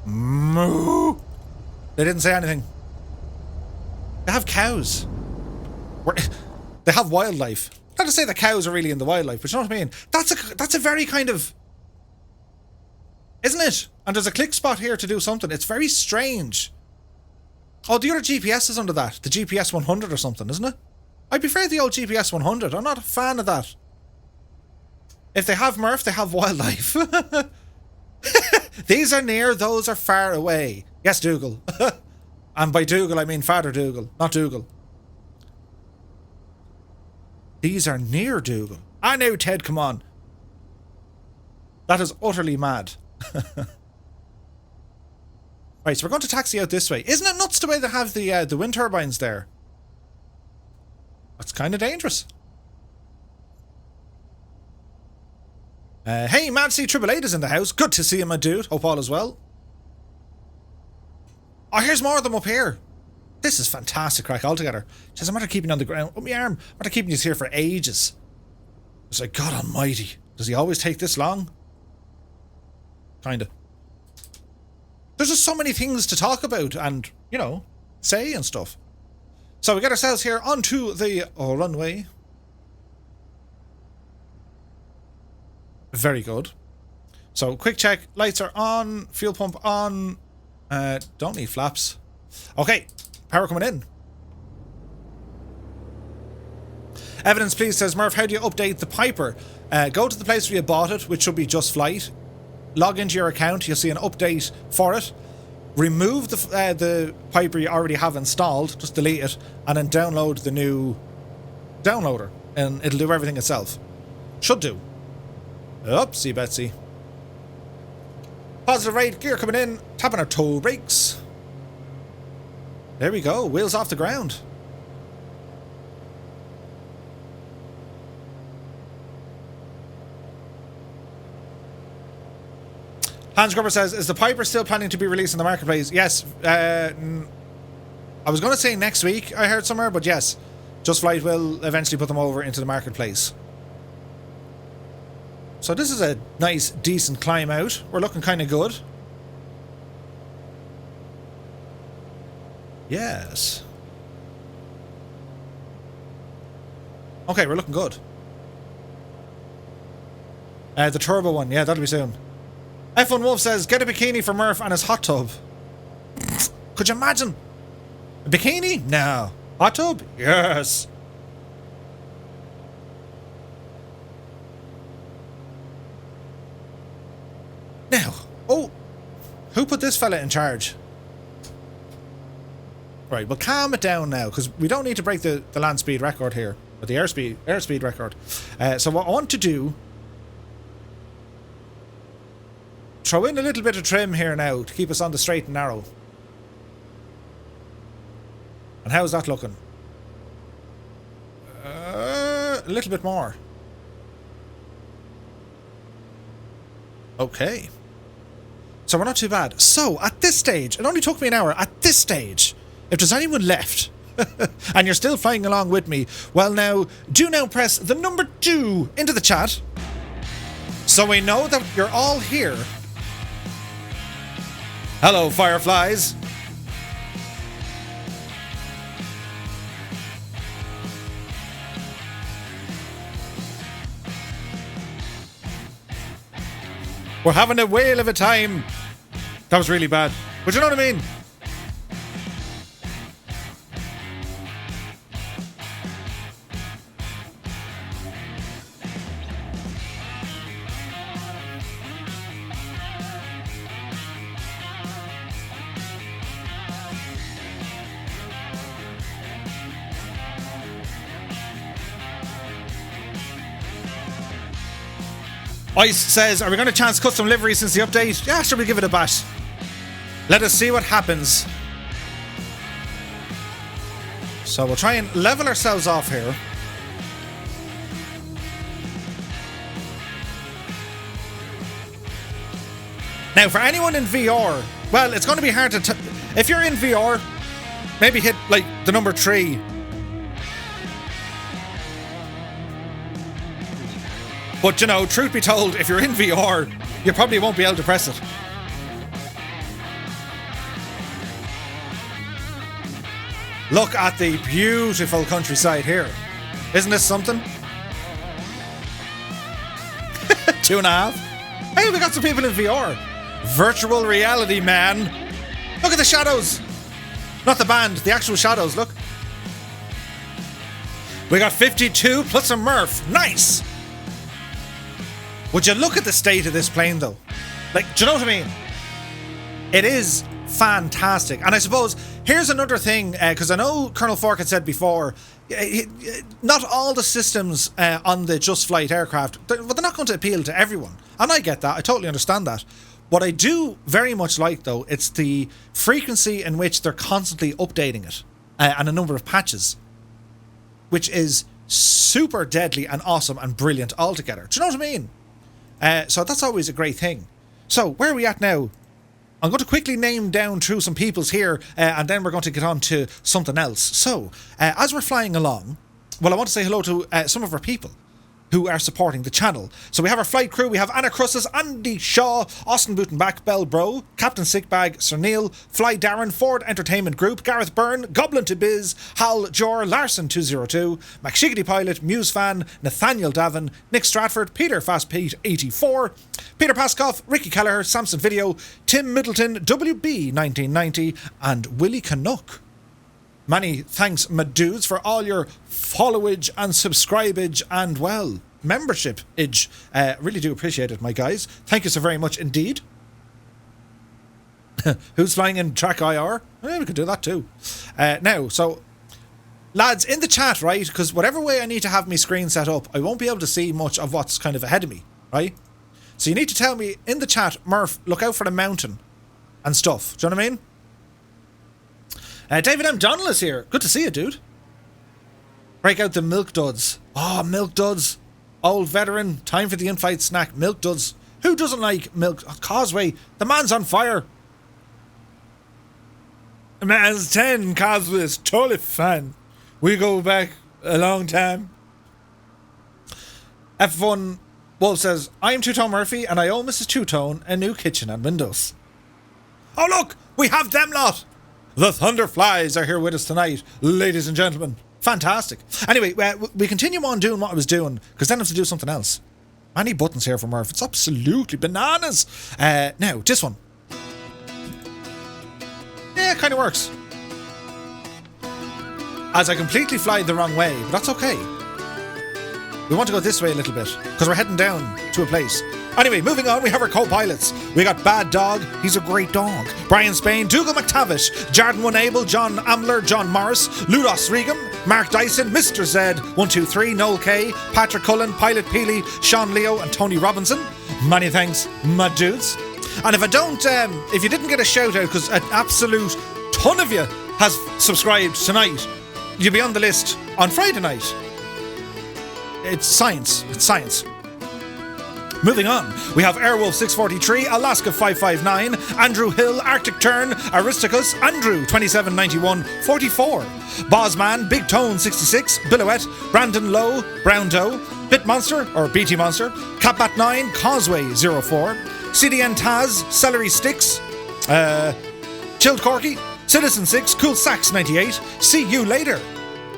Moo. They didn't say anything. They have cows. They have wildlife. Not to say that cows are really in the wildlife, but you know what I mean? That's a very kind of... Isn't it? And there's a click spot here to do something. It's very strange. Oh, the other GPS is under that. The GPS 100 or something, isn't it? I prefer the old GPS 100. I'm not a fan of that. If they have Murph, they have wildlife. These are near, those are far away. Yes, Dougal. And by Dougal, I mean Father Dougal, not Dougal. These are near Dougal. I know, Ted, come on. That is utterly mad. Right, so we're going to taxi out this way. Isn't it nuts the way they have the wind turbines there? That's kind of dangerous. Hey, Mad C888 is in the house. Good to see you, my dude. Hope all is well. Oh, here's more of them up here. This is fantastic crack altogether. Says, I'm after keeping you on the ground. Oh, my arm. I'm after keeping you here for ages. It's like, God almighty. Does he always take this long? Kinda. There's just so many things to talk about and, you know, say and stuff. So we get ourselves here onto the runway. Very good. So quick check. Lights are on. Fuel pump on. Don't need flaps. Okay. Power coming in. Evidence please, says Murph. How do you update the Piper? Go to the place where you bought it, which should be Just Flight. Log into your account. You'll see an update for it. Remove the Piper you already have installed. Just delete it. And then download the new downloader. And it'll do everything itself. Should do. Oopsie Betsy. Positive right, gear coming in, tapping our toe brakes. There we go, wheels off the ground. Hans Grubber says, is the Piper still planning to be released in the marketplace? Yes. I was going to say next week, I heard somewhere, but yes. Just Flight will eventually put them over into the marketplace. So this is a nice, decent climb out. We're looking kind of good. Yes. Okay, we're looking good. The turbo one, yeah, that'll be soon. F1 Wolf says, get a bikini for Murph and his hot tub. Could you imagine? A bikini? No. Hot tub? Yes. Now, oh, who put this fella in charge? Right, well, calm it down now, because we don't need to break the land speed record here, or the airspeed record. So what I want to do throw in a little bit of trim here now to keep us on the straight and narrow. And how's that looking? A little bit more. Okay. So we're not too bad. So, at this stage, it only took me an hour. At this stage, if there's anyone left, and you're still flying along with me, well now, do now press the number 2 into the chat, so we know that you're all here. Hello, Fireflies. We're having a whale of a time. That was really bad. But you know what I mean? Ice says, are we going to chance custom livery since the update? Yeah, sure, we'll give it a bash. Let us see what happens. So we'll try and level ourselves off here. Now, for anyone in VR, well, it's going to be hard to... if you're in VR, maybe hit, like, the number 3. But, you know, truth be told, if you're in VR, you probably won't be able to press it. Look at the beautiful countryside here. Isn't this something? 2.5. Hey, we got some people in VR. Virtual reality, man. Look at the shadows. Not the band, the actual shadows, look. We got 52 plus a Murph. Nice. Would you look at the state of this plane, though? Like, do you know what I mean? It is fantastic. And I suppose, here's another thing, because I know Colonel Fork had said before, not all the systems on the Just Flight aircraft, they're not going to appeal to everyone. And I get that. I totally understand that. What I do very much like, though, it's the frequency in which they're constantly updating it and a number of patches, which is super deadly and awesome and brilliant altogether. Do you know what I mean? So that's always a great thing. So, where are we at now? I'm going to quickly name down through some people's here, and then we're going to get on to something else. So, as we're flying along, well, I want to say hello to some of our people who are supporting the channel. So we have our flight crew. We have Anna Crusses, Andy Shaw, Austin Butenbach, Bell Bro, Captain Sickbag, Sir Neil, Fly Darren, Ford Entertainment Group, Gareth Byrne, Goblin to Biz, Hal Jor, Larson 202, McShiggity Pilot, Muse Fan, Nathaniel Davin, Nick Stratford, Peter Fast Pete 84, Peter Paskoff, Ricky Kelleher, Samson Video, Tim Middleton, WB 1990, and Willie Canuck. Many thanks, my dudes, for all your followage and subscribage and, well, membership-age. Really do appreciate it, my guys. Thank you so very much indeed. Who's flying in Track IR? We could do that too. Now, so, lads, in the chat, right, because whatever way I need to have my screen set up, I won't be able to see much of what's kind of ahead of me, right? So you need to tell me in the chat, Murph, look out for the mountain and stuff. Do you know what I mean? David M. Donnell is here. Good to see you, dude. Break out the milk duds. Oh, milk duds. Old veteran. Time for the in-flight snack. Milk duds. Who doesn't like milk? Oh, Causeway. The man's on fire. The man's 10. Causeway is totally fine. We go back a long time. F1 Wolf says, I'm Two-Tone Murphy and I owe Mrs. Two-Tone a new kitchen and windows. Oh, look. We have them lot. The Thunderflies are here with us tonight, ladies and gentlemen. Fantastic. Anyway, we continue on doing what I was doing, because then I have to do something else. Many buttons here for Murph. It's absolutely bananas. Now, this one. Yeah, it kind of works. As I completely fly the wrong way, but that's okay. We want to go this way a little bit, because we're heading down to a place. Anyway, moving on, we have our co-pilots. We got Bad Dog, he's a great dog. Brian Spain, Dougal McTavish, Jarden One-Able, John Ambler, John Morris, Ludos Regum, Mark Dyson, Mr. Z, 123, Noel K, Patrick Cullen, Pilot Peely, Sean Leo, and Tony Robinson. Many thanks, my dudes. And if you didn't get a shout out, because an absolute ton of you has subscribed tonight, you'll be on the list on Friday night. It's science. Moving on, we have Airwolf 643, Alaska 559, Andrew Hill, Arctic Tern, Aristicus, Andrew 2791 44, Bosman, Big Tone 66, Billowette, Brandon Lowe, Brown Doe, Bit Monster or BT Monster, Catbat 9, Causeway 04, CDN Taz, Celery Sticks, Chilled Corky, Citizen 6, Cool Sax 98, See You Later,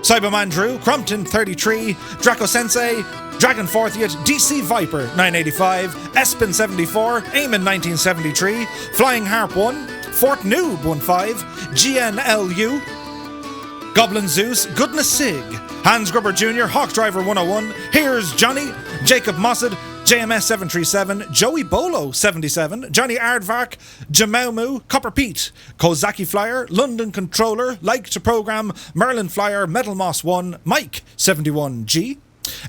Cyberman Drew, Crumpton 33, Draco Sensei, Dragon 40th, DC Viper 985, Espen 74, Eamon 1973, Flying Harp 1, Fort Noob 15, GNLU, Goblin Zeus, Goodness Sig, Hans Grubber Jr., Hawk Driver 101, Here's Johnny, Jacob Mossad, JMS 737, Joey Bolo 77, Johnny Aardvark, Jamaumu, Copper Pete, Kozaki Flyer, London Controller, Like to Program, Merlin Flyer, Metal Moss 1, Mike 71G,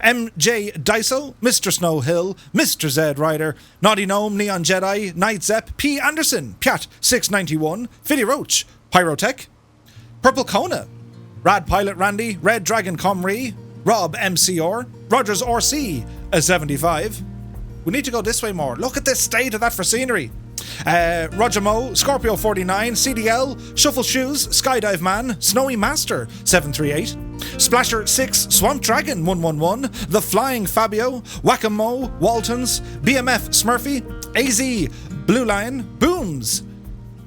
MJ Dysel, Mr. Snow Hill, Mr. Zed Rider, Naughty Gnome, Neon Jedi, Night Zepp, P. Anderson, Piat 691, Philly Roach, Pyrotech, Purple Kona, Rad Pilot Randy, Red Dragon Comrie, Rob MCR, Rogers RC, a 75. We need to go this way more. Look at this state of that for scenery. Roger Moe, Scorpio 49, CDL, Shuffle Shoes, Skydive Man, Snowy Master 738, Splasher 6, Swamp Dragon 111, The Flying Fabio, Whack-A-Mo, Waltons, BMF Smurfy, AZ, Blue Lion, Booms,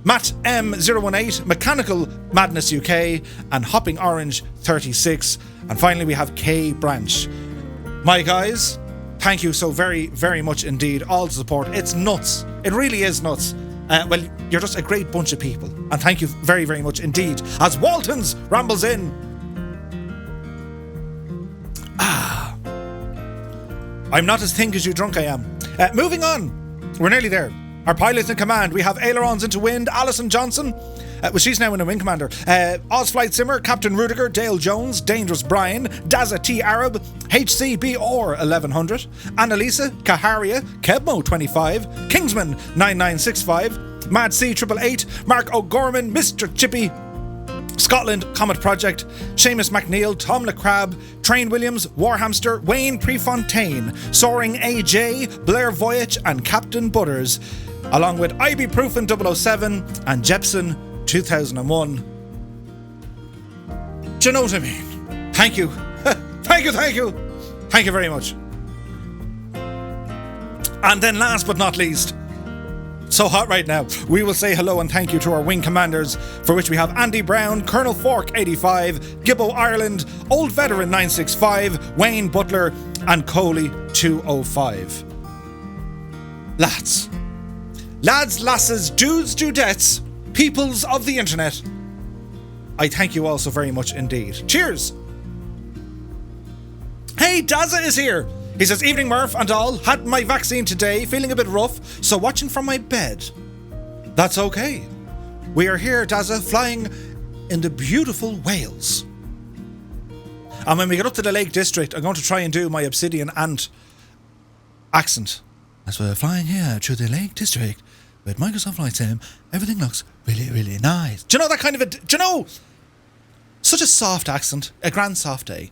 Matt M018, Mechanical Madness UK, and Hopping Orange 36. And finally we have K Branch. My guys, thank you so very, very much indeed. All the support. It's nuts. It really is nuts. Well, you're just a great bunch of people. And thank you very, very much indeed. As Waltons rambles in. I'm not as think as you drunk I am. Moving on. We're nearly there. Our pilots in command. We have ailerons into wind. Alison Johnson. Well, she's now in a wing commander. Ozflight Simmer, Captain Rudiger, Dale Jones, Dangerous Brian, Daza T Arab, HCB or 1100, Annalisa, Kaharia, Kebmo 25, Kingsman 9965, Mad C 888, Mark O'Gorman, Mr. Chippy, Scotland Comet Project, Seamus McNeil, Tom LeCrab, Train Williams, Warhamster, Wayne Prefontaine, Soaring AJ, Blair Voyage, and Captain Butters, along with Ibuprofen 007 and Jepson 2001. Do you know what I mean? Thank you. Thank you. Thank you very much. And then last but not least, so hot right now, we will say hello and thank you to our wing commanders, for which we have Andy Brown, Colonel Fork 85, Gibbo Ireland, Old Veteran 965, Wayne Butler, and Coley 205. Lads, lasses, dudes, dudettes, peoples of the internet, I thank you all so very much indeed. Cheers! Hey, Daza is here! He says, evening Murph and all, had my vaccine today, feeling a bit rough, so watching from my bed. That's okay. We are here, Daza, flying in the beautiful Wales. And when we get up to the Lake District, I'm going to try and do my Obsidian Ant accent. As we're flying here through the Lake District with Microsoft Flight Sim, everything looks really, really nice. Do you know that kind of do you know? Such a soft accent, a grand soft day.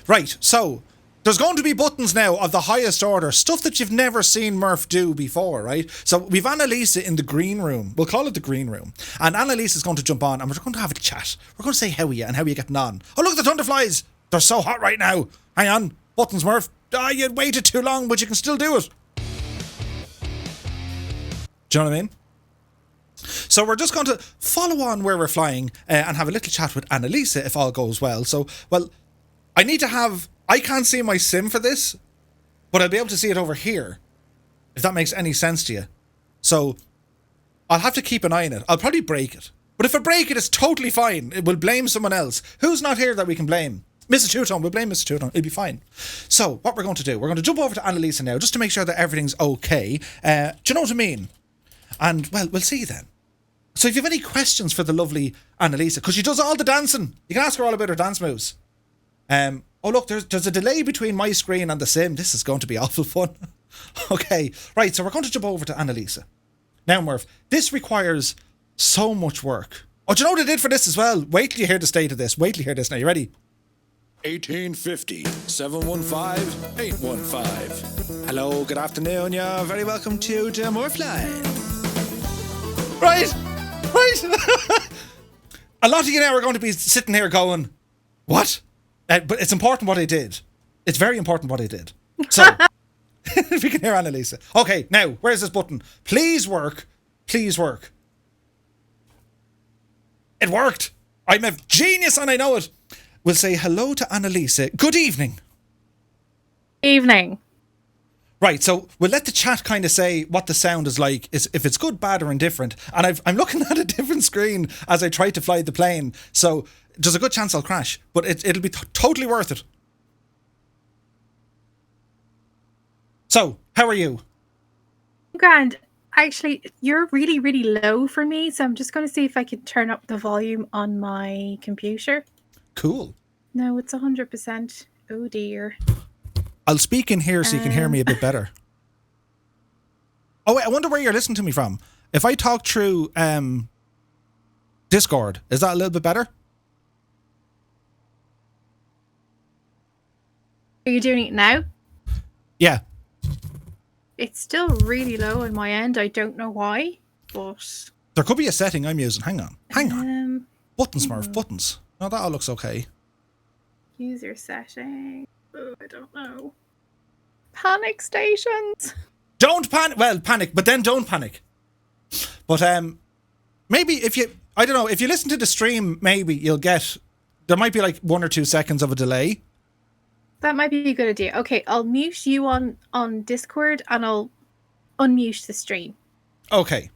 Right, so there's going to be buttons now of the highest order, stuff that you've never seen Murph do before, right? So we've Annalisa in the green room. We'll call it the green room. And Annalisa's going to jump on and we're going to have a chat. We're going to say how are you and how are you getting on. Oh, look, the thunderflies. They're so hot right now. Hang on. Buttons, Murph. You waited too long, but you can still do it. Do you know what I mean? So we're just going to follow on where we're flying and have a little chat with Annalisa if all goes well. So, well, I can't see my sim for this, but I'll be able to see it over here, if that makes any sense to you. So I'll have to keep an eye on it. I'll probably break it. But if I break it, it's totally fine. It will blame someone else. Who's not here that we can blame? Mr. Tooton. We'll blame Mr. Tooton. It'll be fine. So what we're going to do, we're going to jump over to Annalisa now, just to make sure that everything's okay. Do you know what I mean? And, well, we'll see then. So if you have any questions for the lovely Annalisa, because she does all the dancing, you can ask her all about her dance moves. Oh look, there's a delay between my screen and the sim. This is going to be awful fun. Okay, right, so we're going to jump over to Annalisa. Now, Murph, this requires so much work. Oh, do you know what I did for this as well? Wait till you hear the state of this. Wait till you hear this. Now, you ready? 1850 715 815. Hello, good afternoon. You're very welcome to the Morphline. Right. A lot of you now are going to be sitting here going, what? But it's important what I did. It's very important what I did. So, if you can hear Annalisa. Okay, now, where's this button? Please work. Please work. It worked. I'm a genius and I know it. We'll say hello to Annalisa. Good evening. Evening. Right, so we'll let the chat kind of say what the sound is like, is if it's good, bad, or indifferent. And I'm looking at a different screen as I try to fly the plane, so there's a good chance I'll crash, but it'll be totally worth it. So, how are you? Grand. Actually, you're really, really low for me, so I'm just going to see if I can turn up the volume on my computer. Cool. No, it's 100%. Oh dear. I'll speak in here so you can hear me a bit better. Oh, wait, I wonder where you're listening to me from. If I talk through Discord, is that a little bit better? Are you doing it now? Yeah. It's still really low on my end. I don't know why, but... There could be a setting I'm using. Hang on. Buttons, Murph, buttons. No, that all looks okay. User setting. Oh, I don't know. Panic stations. Don't panic. Well, panic, but then don't panic. But maybe if you, I don't know, if you listen to the stream, maybe you'll get, there might be like 1 or 2 seconds of a delay. That might be a good idea. Okay, I'll mute you on Discord and I'll unmute the stream. Okay.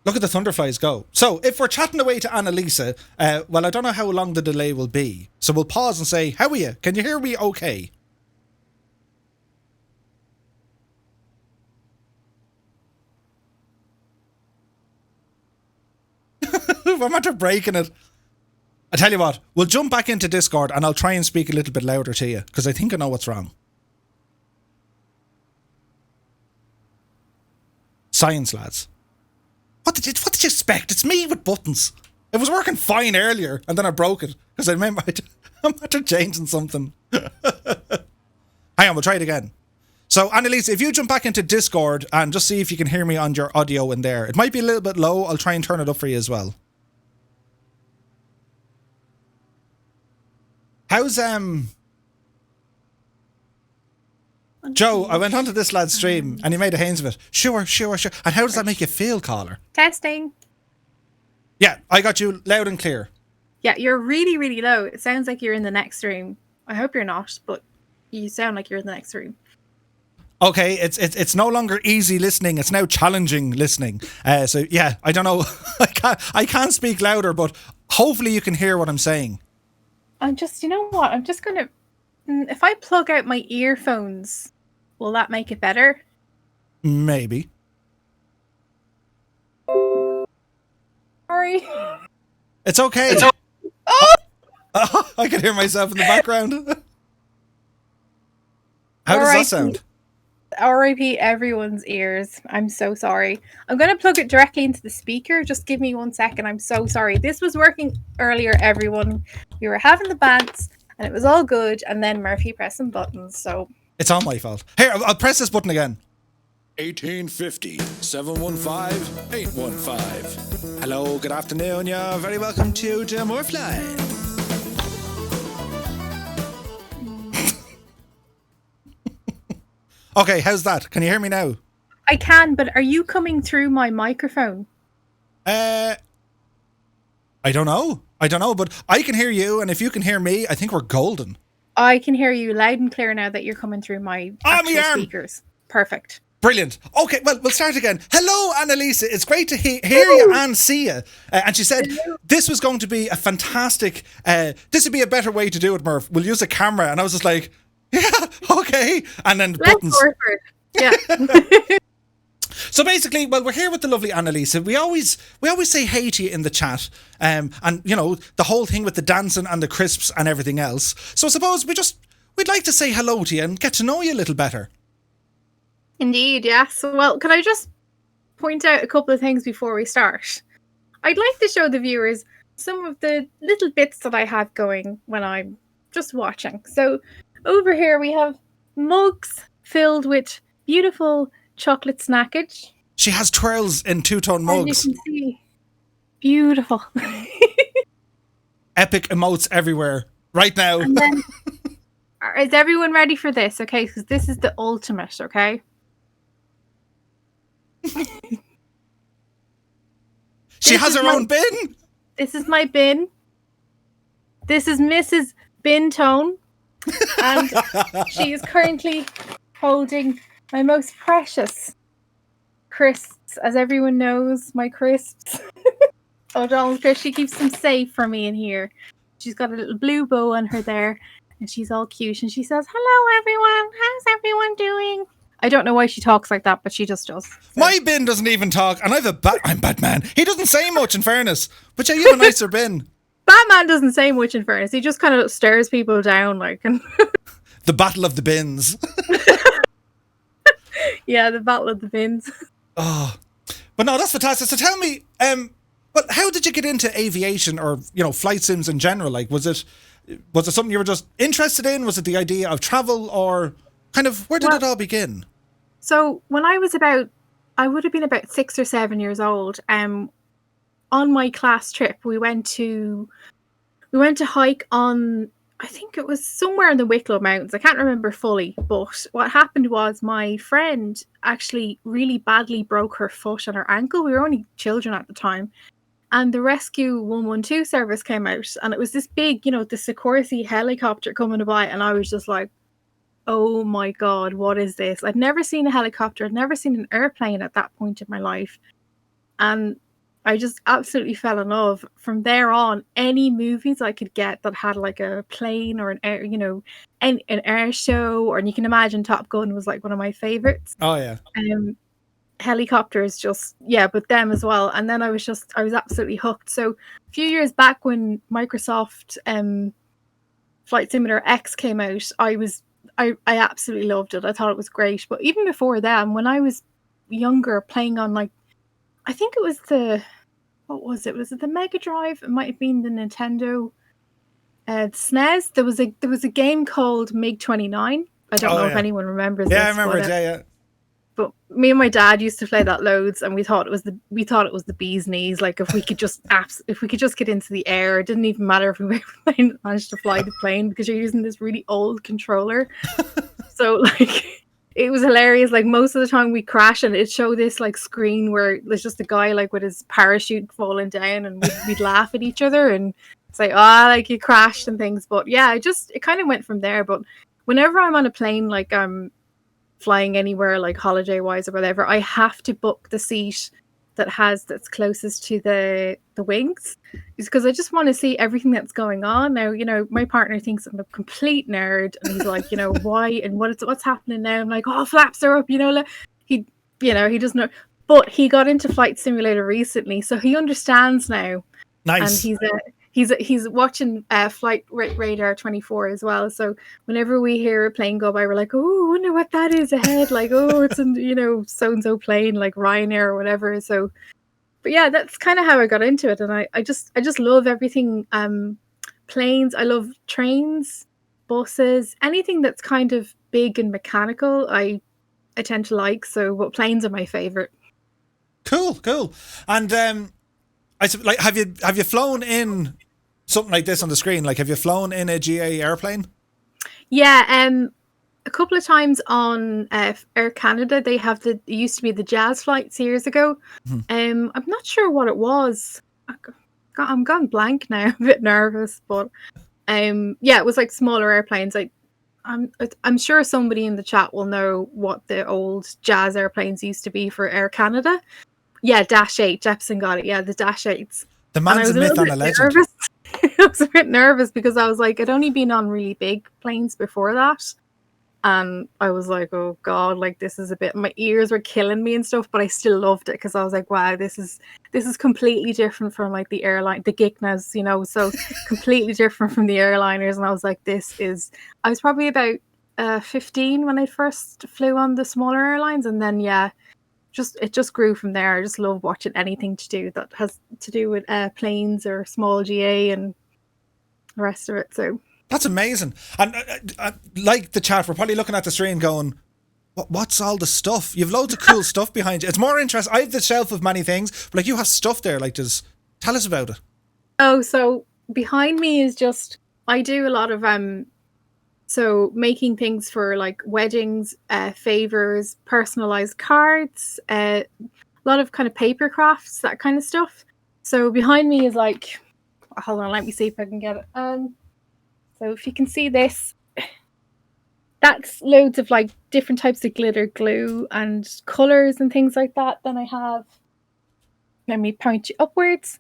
Look at the Thunderflies go. So, if we're chatting away to Annalisa, well, I don't know how long the delay will be. So we'll pause and say, how are you? Can you hear me okay? I'm after breaking it. I tell you what, we'll jump back into Discord and I'll try and speak a little bit louder to you, because I think I know what's wrong. Science, lads. What did you expect? It's me with buttons. It was working fine earlier, and then I broke it because I remember I'm after changing something. Hang on, we'll try it again. So, Annalisa, if you jump back into Discord and just see if you can hear me on your audio in there. It might be a little bit low. I'll try and turn it up for you as well. How's Joe, I went onto this lad's stream and he made a hanes of it. Sure. And how does that make you feel, caller? Testing. Yeah, I got you loud and clear. Yeah, you're really, really low. It sounds like you're in the next room. I hope you're not, but you sound like you're in the next room. Okay, it's no longer easy listening. It's now challenging listening. So yeah, I don't know. I can't speak louder, but hopefully you can hear what I'm saying. You know what? I'm just gonna. If I plug out my earphones, will that make it better? Maybe. Sorry. It's okay. Oh, I can hear myself in the background. How does that sound? RIP everyone's ears. I'm so sorry. I'm going to plug it directly into the speaker. Just give me 1 second. I'm so sorry. This was working earlier, everyone. We were having the bants and it was all good. And then Murphy pressed some buttons. So it's all my fault. Here, I'll press this button again. 1850 715 815. Hello, good afternoon. You're very welcome to the Morphline. Okay, how's that? Can you hear me now? I can, but are you coming through my microphone? I don't know, but I can hear you, and if you can hear me, I think we're golden. I can hear you loud and clear now that you're coming through my actual speakers. Perfect. Brilliant. Okay, well, we'll start again. Hello, Annalisa. It's great to hear you and see you. And she said this was going to be a fantastic, this would be a better way to do it, Murph. We'll use a camera. And I was just like, yeah, okay. And then the buttons. Yeah. So basically, well, we're here with the lovely Annalisa. We always say hey to you in the chat. And, you know, the whole thing with the dancing and the crisps and everything else. So I suppose we'd like to say hello to you and get to know you a little better. Indeed, yes. Well, can I just point out a couple of things before we start? I'd like to show the viewers some of the little bits that I have going when I'm just watching. So over here we have mugs filled with beautiful chocolate snackage. She has twirls in two-tone As you mugs. can see, beautiful. Epic emotes everywhere right now. And then, is everyone ready for this? Okay, because this is the ultimate, okay? She has her own bin. This is my bin. This is Mrs. Bin Tone. And she is currently holding my most precious crisps. As everyone knows, my crisps. O'Donnell's crisps. She keeps them safe for me in here. She's got a little blue bow on her there. And she's all cute. And she says, "Hello, everyone. How's everyone doing?" I don't know why she talks like that, but she just does. So. My bin doesn't even talk, and I'm Batman. He doesn't say much, in fairness. But yeah, you have a nicer bin. Batman doesn't say much, in fairness. He just kind of stares people down, like. And The battle of the bins. Yeah, the battle of the bins. Oh, but no, that's fantastic. So tell me, well, how did you get into aviation, or flight sims in general? Like, was it something you were just interested in? Was it the idea of travel, or kind of where did it all begin? So when I would have been about 6 or 7 years old. On my class trip, we went to hike on, I think it was somewhere in the Wicklow Mountains. I can't remember fully, but what happened was my friend actually really badly broke her foot and her ankle. We were only children at the time. And the Rescue 112 service came out, and it was this big, the Sikorsky helicopter coming by, and I was just like, oh my God, what is this? I'd never seen a helicopter. I'd never seen an airplane at that point in my life. And I just absolutely fell in love. From there on, any movies I could get that had like a plane or an air, an air show, or, and you can imagine Top Gun was like one of my favorites. Oh yeah. Helicopters, just, yeah, but them as well. And then I was absolutely hooked. So a few years back when Microsoft Flight Simulator X came out, I absolutely loved it. I thought it was great. But even before then, when I was younger, playing on, like, I think it was what was it? Was it the Mega Drive? It might have been the Nintendo SNES. There was a game called MiG-29. I don't know if anyone remembers. Yeah, this, I remember it. Yeah. But me and my dad used to play that loads, and we thought it was the bee's knees. Like, if we could just get into the air, it didn't even matter if we managed to fly the plane, because you're using this really old controller. So like, it was hilarious. Like, most of the time we crash, and it'd show this like screen where there's just a guy like with his parachute falling down, and we'd laugh at each other and say, like you crashed and things. But yeah, it kind of went from there. But whenever I'm on a plane, like I'm flying anywhere, like holiday wise or whatever, I have to book the seat that's closest to the wings, is because I just want to see everything that's going on. Now, my partner thinks I'm a complete nerd, and he's like, why and what's happening now? I'm like, oh, flaps are up, he doesn't know, but he got into Flight Simulator recently, so he understands now. Nice. And he's watching Flight Radar 24 as well. So whenever we hear a plane go by, we're like, oh, I wonder what that is ahead. Like, oh, it's in, so and so plane, like Ryanair or whatever. So, but yeah, that's kind of how I got into it, and I just love everything. Planes. I love trains, buses, anything that's kind of big and mechanical. I tend to like. So, but planes are my favorite. Cool. And like, have you flown in something like this on the screen? Like, have you flown in a GA airplane? Yeah, a couple of times on Air Canada. They have it used to be the Jazz flights years ago. I'm not sure what it was. I'm gone blank now. I'm a bit nervous, but yeah, it was like smaller airplanes. I'm sure somebody in the chat will know what the old Jazz airplanes used to be for Air Canada. Yeah, Dash 8. Jepson got it. Yeah, the Dash 8s. The man's a myth and a legend. I was a bit nervous because I was like, I'd only been on really big planes before that. And I was like, oh God, like this is a bit, my ears were killing me and stuff, but I still loved it because I was like, wow, this is completely different from like the airline, the Gignas, so completely different from the airliners. And I was like, I was probably about 15 when I first flew on the smaller airlines, and then it just grew from there. I just love watching anything to do that has to do with planes or small GA and the rest of it. So That's amazing. And like the chat, we're probably looking at the screen going, what's all the stuff? You've loads of cool stuff behind you. It's more interesting. I have the shelf of many things, but like you have stuff there. Like, just tell us about it. Oh, so behind me is just, I do a lot of so making things for like weddings, favors, personalized cards, a lot of kind of paper crafts, that kind of stuff. So behind me is like, hold on, let me see if I can get it. So if you can see this, that's loads of like different types of glitter glue and colors and things like that. Then I have, let me point you upwards.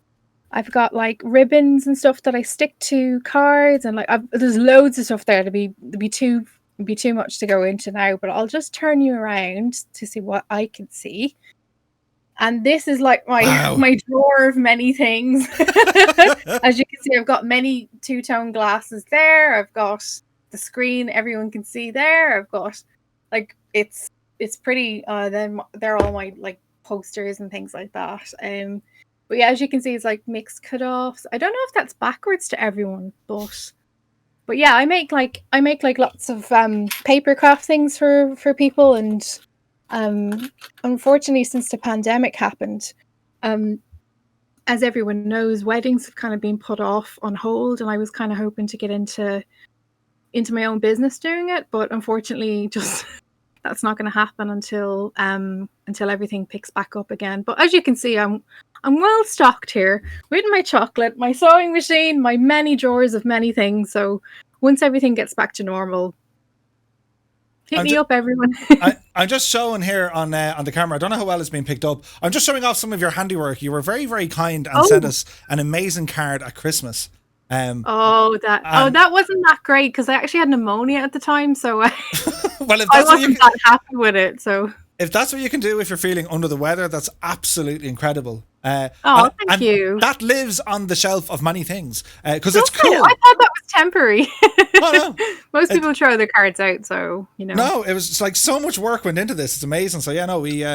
I've got like ribbons and stuff that I stick to cards, and like there's loads of stuff there to be too much to go into now. But I'll just turn you around to see what I can see. And this is like my drawer of many things. As you can see, I've got many two-tone glasses there. I've got the screen everyone can see there. I've got like it's pretty. Then they're all my like posters and things like that. But yeah, as you can see, it's like mixed cutoffs. I don't know if that's backwards to everyone, but yeah, I make like lots of paper craft things for people, and unfortunately, since the pandemic happened, as everyone knows, weddings have kind of been put off on hold, and I was kind of hoping to get into my own business doing it, but unfortunately, just that's not going to happen until everything picks back up again. But as you can see, I'm well stocked here with my chocolate, my sewing machine, my many drawers of many things. So once everything gets back to normal, hit me up, everyone. I'm just showing here on the camera. I don't know how well it's been picked up. I'm just showing off some of your handiwork. You were very, very kind and sent us an amazing card at Christmas. That wasn't that great because I actually had pneumonia at the time, so well, if I wasn't that happy with it. So if that's what you can do if you're feeling under the weather, that's absolutely incredible. Thank you. That lives on the shelf of many things because it's cool. I thought that was temporary. Oh, no. Most people throw their cards out, so you know. No, it was just like so much work went into this. It's amazing. So yeah, no, we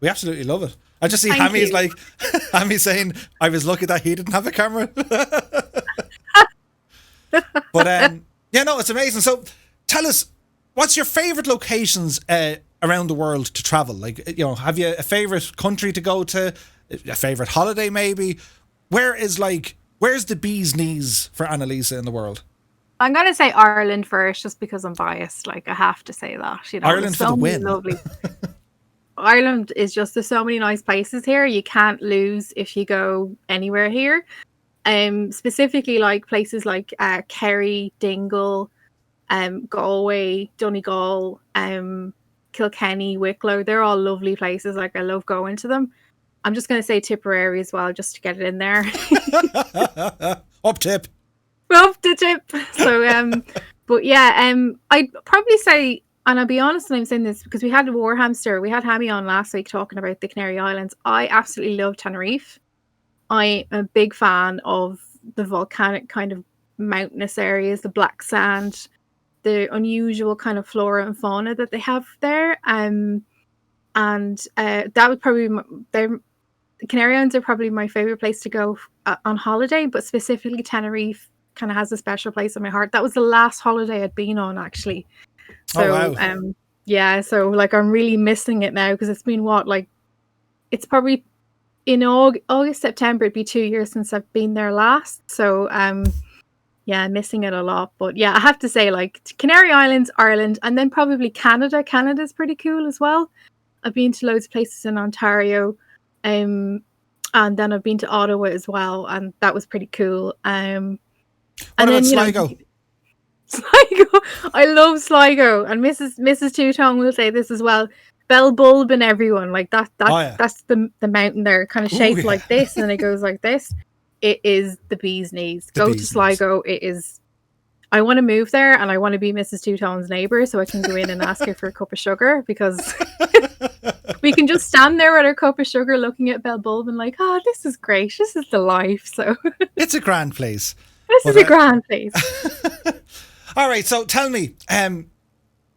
absolutely love it. I just see Hammy's like Hammy saying, "I was lucky that he didn't have a camera." But yeah, no, it's amazing. So tell us, what's your favorite locations around the world to travel? Like, you know, have you a favorite country to go to? A favorite holiday, maybe? Where's the bee's knees for Annalisa in the world? I'm gonna say Ireland first, just because I'm biased. Like, I have to say that. You know, Ireland for the win. Lovely. Ireland is just, there's so many nice places here. You can't lose if you go anywhere here. Specifically like places like Kerry, Dingle, Galway, Donegal, Kilkenny, Wicklow. They're all lovely places. Like, I love going to them. I'm just going to say Tipperary as well, just to get it in there. Up tip. Up the tip. So, but yeah, I'd probably say, and I'll be honest when I'm saying this, because we had Hammy on last week talking about the Canary Islands. I absolutely love Tenerife. I'm a big fan of the volcanic kind of mountainous areas, the black sand, the unusual kind of flora and fauna that they have there. And that would probably the Canary Islands are probably my favorite place to go on holiday, but specifically Tenerife kind of has a special place in my heart. That was the last holiday I'd been on, actually. So, yeah, so like I'm really missing it now because it's been it's probably in August, September, it'd be 2 years since I've been there last. So, yeah, I'm missing it a lot. But yeah, I have to say, like, Canary Islands, Ireland, and then probably Canada. Canada's pretty cool as well. I've been to loads of places in Ontario, and then I've been to Ottawa as well, and that was pretty cool. What about Sligo? Sligo, I love Sligo, and Mrs. Two-Tone will say this as well. Belbulbin, everyone, like that. That's the mountain there, kind of shaped like this, and it goes like this. It is the bee's knees. Go to Sligo. It is. I want to move there, and I want to be Mrs. Two-Tone's neighbour, so I can go in and ask her for a cup of sugar, because we can just stand there with our cup of sugar, looking at Belbulbin, like, oh, this is great. This is the life. So it's a grand place. This is a grand place. All right, so tell me,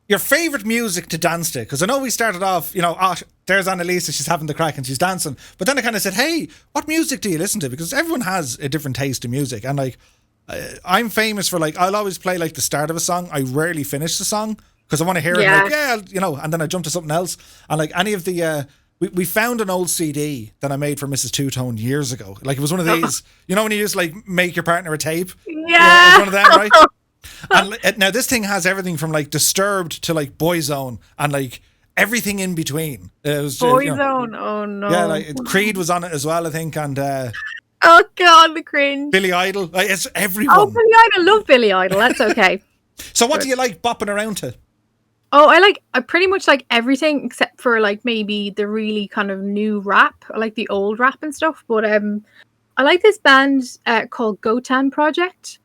your favorite music to dance to, because I know we started off, there's Annalisa, she's having the crack and she's dancing, but then I kind of said, hey, what music do you listen to? Because everyone has a different taste in music, and like I'm famous for like I'll always play like the start of a song. I rarely finish the song because I want to hear it. Like, and then I jump to something else. And like any of the we found an old CD that I made for Mrs. Two Tone years ago. Like it was one of these, when you just like make your partner a tape. Yeah, it was one of them, right? And now this thing has everything from like Disturbed to like Boyzone and like everything in between. It was Boyzone, oh no. Yeah, like Creed was on it as well, I think, and oh god, the cringe. Billy Idol, like it's everyone. Oh, Billy Idol, love Billy Idol. That's okay. So what do you like bopping around to? Oh, I pretty much like everything except for like maybe the really kind of new rap. I like the old rap and stuff, but I like this band called Gotan Project.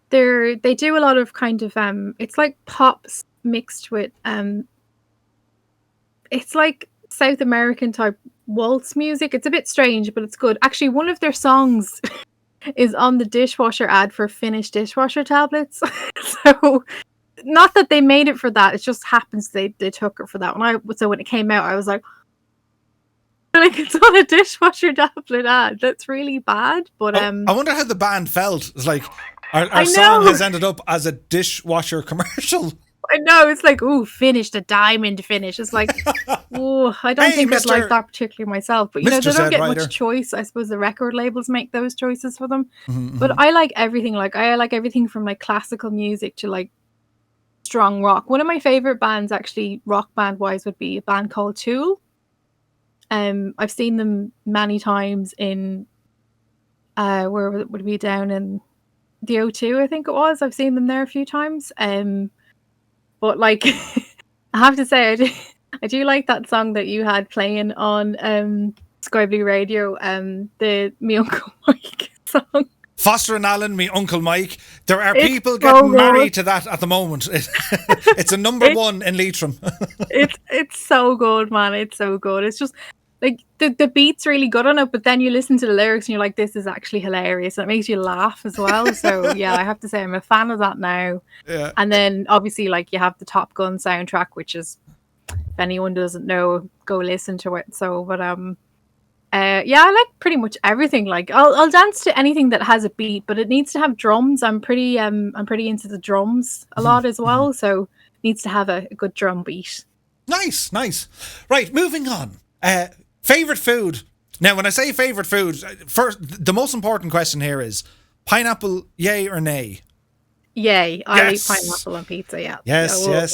They do a lot of kind of it's like pop mixed with it's like South American type waltz music. It's a bit strange, but it's good. Actually, one of their songs is on the dishwasher ad for Finnish dishwasher tablets. So not that they made it for that, it just happens they took it for that. So when it came out, I was like it's on a dishwasher tablet ad. That's really bad. But I wonder how the band felt. It's like our song has ended up as a dishwasher commercial. I know, it's like, ooh, Finnish, the diamond finish. It's like, ooh, I don't think I'd like that particularly myself. But, they don't get much choice. I suppose the record labels make those choices for them. Mm-hmm, but I like everything. Like, I like everything from, like, classical music to, like, strong rock. One of my favorite bands, actually, rock band-wise, would be a band called Tool. I've seen them many times in, where would it be, down in the O2, I think it was. I've seen them there a few times. But like, I have to say, I do like that song that you had playing on Sky Blue Radio, the Me Uncle Mike song. Foster and Alan, Me Uncle Mike. There are people getting married to that at the moment. It's a number one in Leitrim. it's so good, man. It's so good. It's just like the beat's really good on it, but then you listen to the lyrics and you're like, this is actually hilarious. It makes you laugh as well. So yeah, I have to say I'm a fan of that now. Yeah. And then obviously like you have the Top Gun soundtrack, which is, if anyone doesn't know, go listen to it. So but yeah, I like pretty much everything. Like I'll dance to anything that has a beat, but it needs to have drums. I'm pretty into the drums a lot as well. So it needs to have a good drum beat. Nice. Right, moving on. Favorite food. Now, when I say favorite food, first, the most important question here is pineapple, yay or nay? Yay. I eat pineapple on pizza, yeah. Yes. Yeah.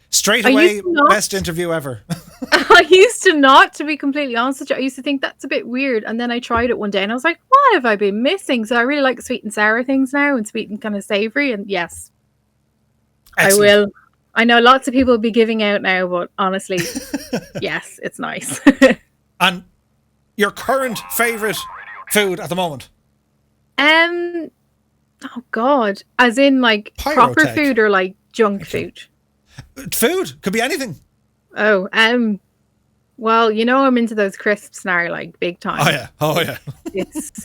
Straight away, best interview ever. I used to not, to be completely honest with you. I used to think that's a bit weird. And then I tried it one day and I was like, what have I been missing? So I really like sweet and sour things now, and sweet and kind of savoury. And yes, excellent. I will. I know lots of people will be giving out now, but honestly, yes, it's nice. And your current favourite food at the moment? Oh God. As in like proper food or like junk food? Food. Could be anything. Oh, well, I'm into those crisps now, like big time. Oh yeah. It's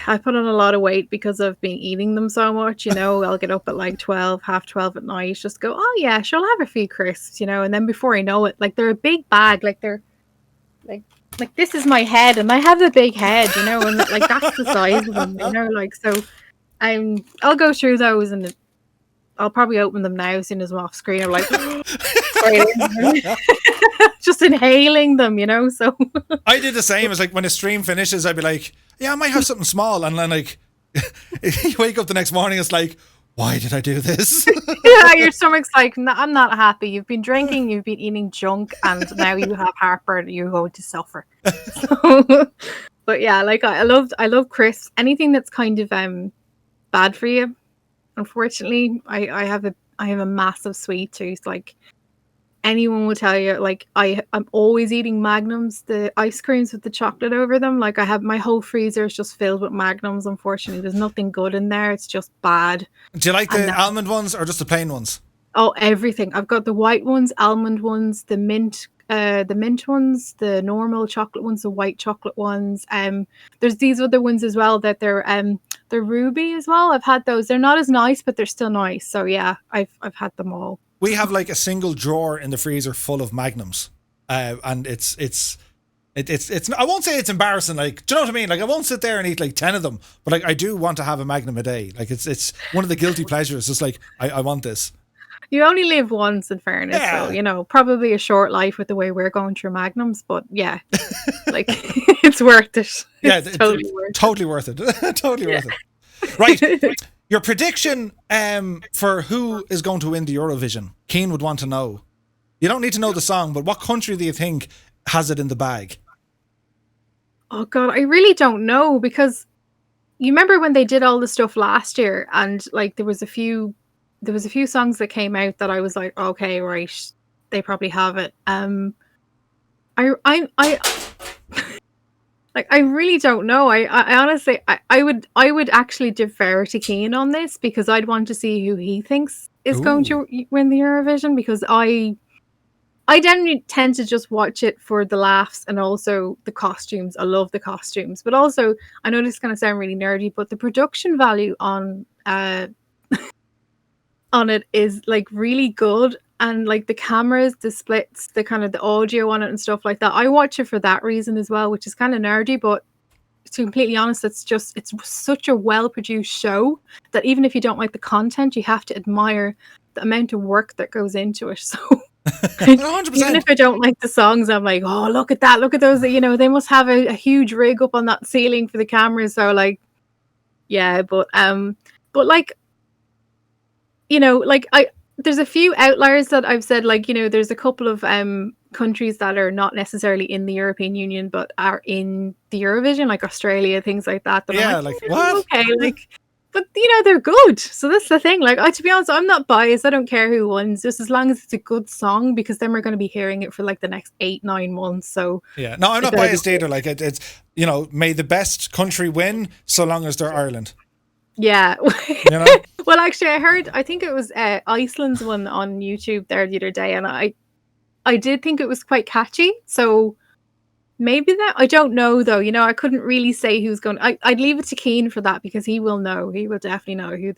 I put on a lot of weight because I've been eating them so much, I'll get up at like 12, half 12 at night, just go, oh yeah, she'll have a few crisps, and then before I know it, like they're a big bag, like they're like this is my head and I have a big head, and like that's the size of them, like, so I'll go through those and I'll probably open them now as soon as I'm off screen. I'm like, just inhaling them, so. I did the same. It's like when a stream finishes, I'd be like, yeah, I might have something small. And then like, you wake up the next morning, it's like, why did I do this? Yeah, your stomach's like, I'm not happy. You've been drinking, you've been eating junk, and now you have heartburn. You're going to suffer. So, but yeah, like I love crisps. Anything that's kind of bad for you. Unfortunately, I have a massive sweet tooth. Like anyone will tell you, like I'm always eating Magnums, the ice creams with the chocolate over them. Like I have my whole freezer is just filled with Magnums. Unfortunately, there's nothing good in there. It's just bad. Do you like the almond ones or just the plain ones? Oh, everything. I've got the white ones, almond ones, the mint ones, the normal chocolate ones, the white chocolate ones. There's these other ones as well that they're the ruby as well. I've had those. They're not as nice, but they're still nice. So yeah, I've had them all. We have like a single drawer in the freezer full of Magnums, and it's. I won't say it's embarrassing. Like, do you know what I mean? Like, I won't sit there and eat like 10 of them, but like, I do want to have a Magnum a day. Like, it's one of the guilty pleasures. It's like, I want this. You only live once, in fairness. Yeah. So, you know, probably a short life with the way we're going through Magnums, but yeah, like, it's worth it. Yeah, It's totally worth it. Totally worth it. Totally worth it. Right. Your prediction for who is going to win the Eurovision. Keane would want to know. You don't need to know the song, but what country do you think has it in the bag? Oh God, I really don't know, because you remember when they did all the stuff last year, and like there was a few songs that came out that I was like, okay, right, they probably have it. I like, I really don't know. I honestly, I would actually defer to Keane on this, because I'd want to see who he thinks is going to win the Eurovision, because I generally tend to just watch it for the laughs and also the costumes. I love the costumes, but also, I know this is going to sound really nerdy, but the production value on it is like really good, and like the cameras, the splits, the kind of the audio on it and stuff like that. I watch it for that reason as well, which is kind of nerdy, but to be completely honest, it's such a well-produced show that even if you don't like the content, you have to admire the amount of work that goes into it. So 100%. even if I don't like the songs, I'm like, oh, look at that, look at those, you know, they must have a huge rig up on that ceiling for the cameras. So like, yeah, but like, you know, like there's a few outliers that I've said, like, you know, there's a couple of countries that are not necessarily in the European Union but are in the Eurovision, like Australia, things like that. Yeah, I'm like what? Okay, like, but you know, they're good. So that's the thing. Like, to be honest, I'm not biased. I don't care who wins, just as long as it's a good song, because then we're going to be hearing it for like the next 8-9 months. So yeah, no, I'm not biased either. Like, it's, you know, may the best country win, so long as they're Ireland. Yeah. You know? Well, actually, I think it was Iceland's one on YouTube there the other day, and I did think it was quite catchy. So maybe that, I don't know though. You know, I couldn't really say who's going. I'd leave it to Keane for that, because he will know. He will definitely know who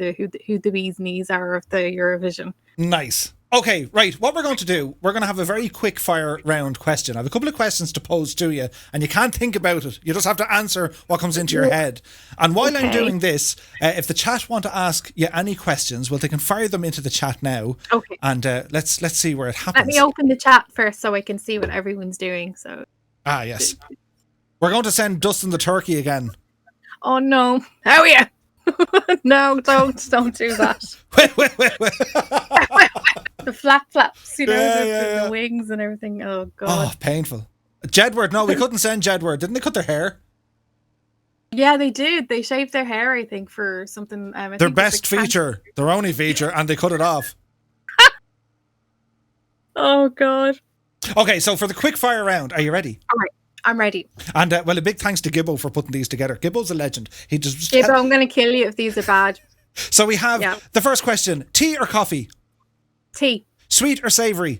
the bee's knees are of the Eurovision. Nice. Okay, right. What we're going to do, we're going to have a very quick fire round question. I have a couple of questions to pose to you, and you can't think about it. You just have to answer what comes into your head. And while I'm doing this, if the chat want to ask you any questions, well, they can fire them into the chat now. Okay. And let's see where it happens. Let me open the chat first so I can see what everyone's doing. So. Ah, yes. We're going to send Dustin the turkey again. Oh no! How are you? No, don't do that. Wait. The flaps, you know, Yeah. the wings and everything. Oh God. Oh, painful. Jedward, no, we couldn't send Jedward. Didn't they cut their hair? Yeah, they did. They shaved their hair, I think, for something. Their best feature, their only feature, and they cut it off. Oh God. Okay, so for the quick fire round, are you ready? All right, I'm ready. And well, a big thanks to Gibbo for putting these together. Gibbo's a legend. He just. Gibbo, I'm going to kill you if these are bad. So we have the first question: tea or coffee? Tea. Sweet or savoury?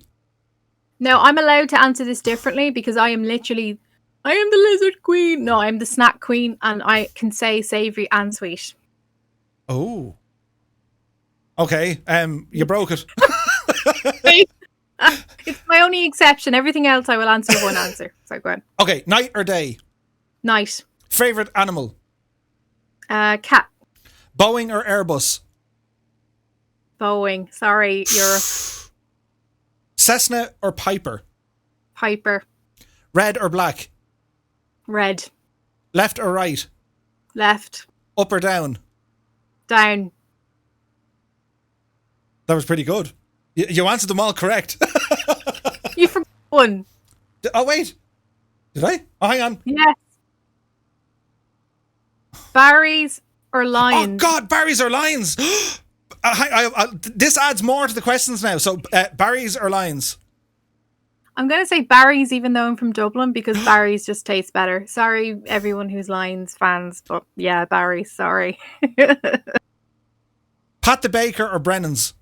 Now, I'm allowed to answer this differently, because I am the lizard queen. No, I'm the snack queen, and I can say savoury and sweet. Oh. Okay. You broke it. It's my only exception. Everything else I will answer one answer. So go on. Okay. Night or day? Night. Favourite animal? Cat. Boeing or Airbus? Boeing. Sorry, Europe. Cessna or Piper? Piper. Red or black? Red. Left or right? Left. Up or down? Down. That was pretty good. You answered them all correct. You forgot one. Oh, wait. Did I? Oh, hang on. Yes. Barry's or lions? Oh, God, Barry's or lions. This adds more to the questions now. So, Barry's or lions? I'm going to say Barry's, even though I'm from Dublin, because Barry's just tastes better. Sorry, everyone who's Lions fans, but yeah, Barry's, sorry. Pat the Baker or Brennan's?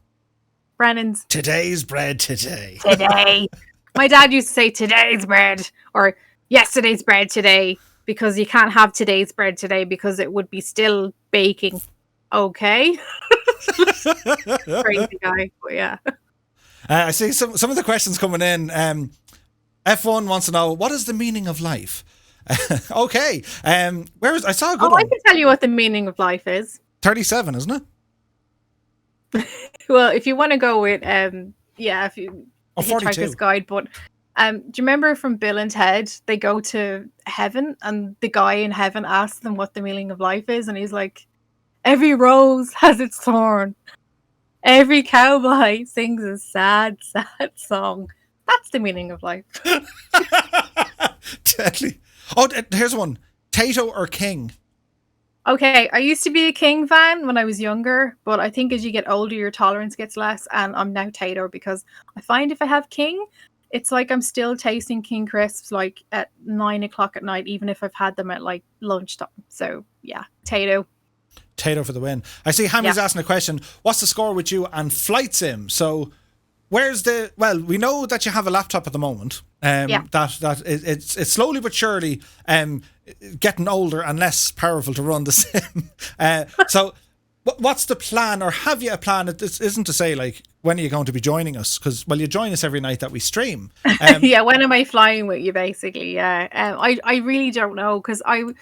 Brennan's. Today's bread today. Today. My dad used to say today's bread, or yesterday's bread today. because you can't have today's bread today because it would be still baking. Okay. Crazy guy, but yeah. I see some of the questions coming in. F1 wants to know, what is the meaning of life? Okay. I saw a good I one. can tell you what the meaning of life is. 37, isn't it? Well, if you want to go with if you Hitchhiker's 42. Guide, but do you remember from Bill and Ted, they go to heaven and the guy in heaven asks them what the meaning of life is, and he's like, every rose has its thorn. Every cowboy sings a sad, sad song. That's the meaning of life. Deadly. Oh, here's one. Tato or King? Okay, I used to be a King fan when I was younger, but I think as you get older, your tolerance gets less, and I'm now Tato because I find if I have King, it's like I'm still tasting King crisps like at 9 o'clock at night, even if I've had them at like lunchtime. So yeah, Tato. Tato for the win. I see Hammy's asking a question. What's the score with you and Flight Sim? So we know that you have a laptop at the moment. That it's slowly but surely getting older and less powerful to run the sim. So what's the plan, or have you a plan? It isn't to say like when are you going to be joining us, because you join us every night that we stream. Yeah, when am I flying with you basically? Yeah. I really don't know, because I'd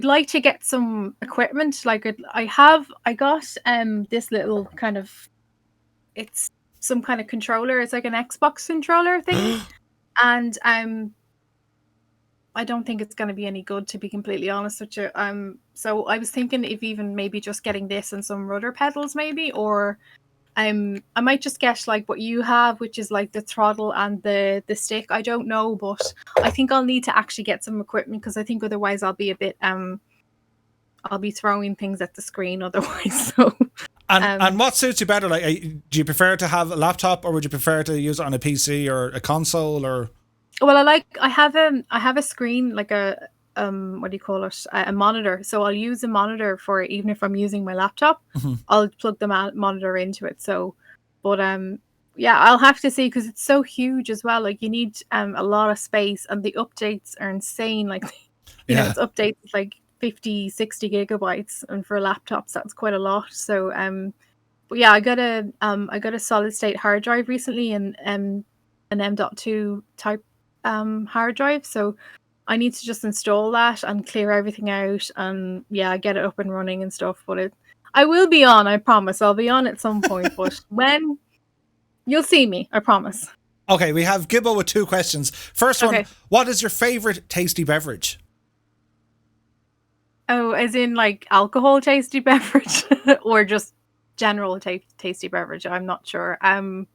like to get some equipment. Like I got this little kind of, it's some kind of controller. It's like an Xbox controller thing. And I don't think it's going to be any good, to be completely honest with you. So I was thinking if even maybe just getting this and some rudder pedals maybe, or I might just get like what you have, which is like the throttle and the stick. I don't know, but I think I'll need to actually get some equipment, because I think otherwise I'll be a bit I'll be throwing things at the screen otherwise. So and what suits you better? Like, do you prefer to have a laptop, or would you prefer to use it on a PC or a console? Or well, I have a screen, like a what do you call it, a monitor. So I'll use a monitor for it, even if I'm using my laptop. I'll plug the monitor into it. So, but yeah, I'll have to see, because it's so huge as well. Like you need a lot of space, and the updates are insane. Like you know, it's updates like 50-60 gigabytes, and for laptops that's quite a lot. So but yeah, I got a solid state hard drive recently, and an M.2 type hard drive. So I need to just install that and clear everything out, and yeah, get it up and running and stuff. But I will be on, I promise. I'll be on at some point, but when, you'll see me, I promise. Okay, we have Gibbo with 2 questions. First one, what is your favorite tasty beverage? Oh, as in like alcohol tasty beverage or just general tasty beverage? I'm not sure. No.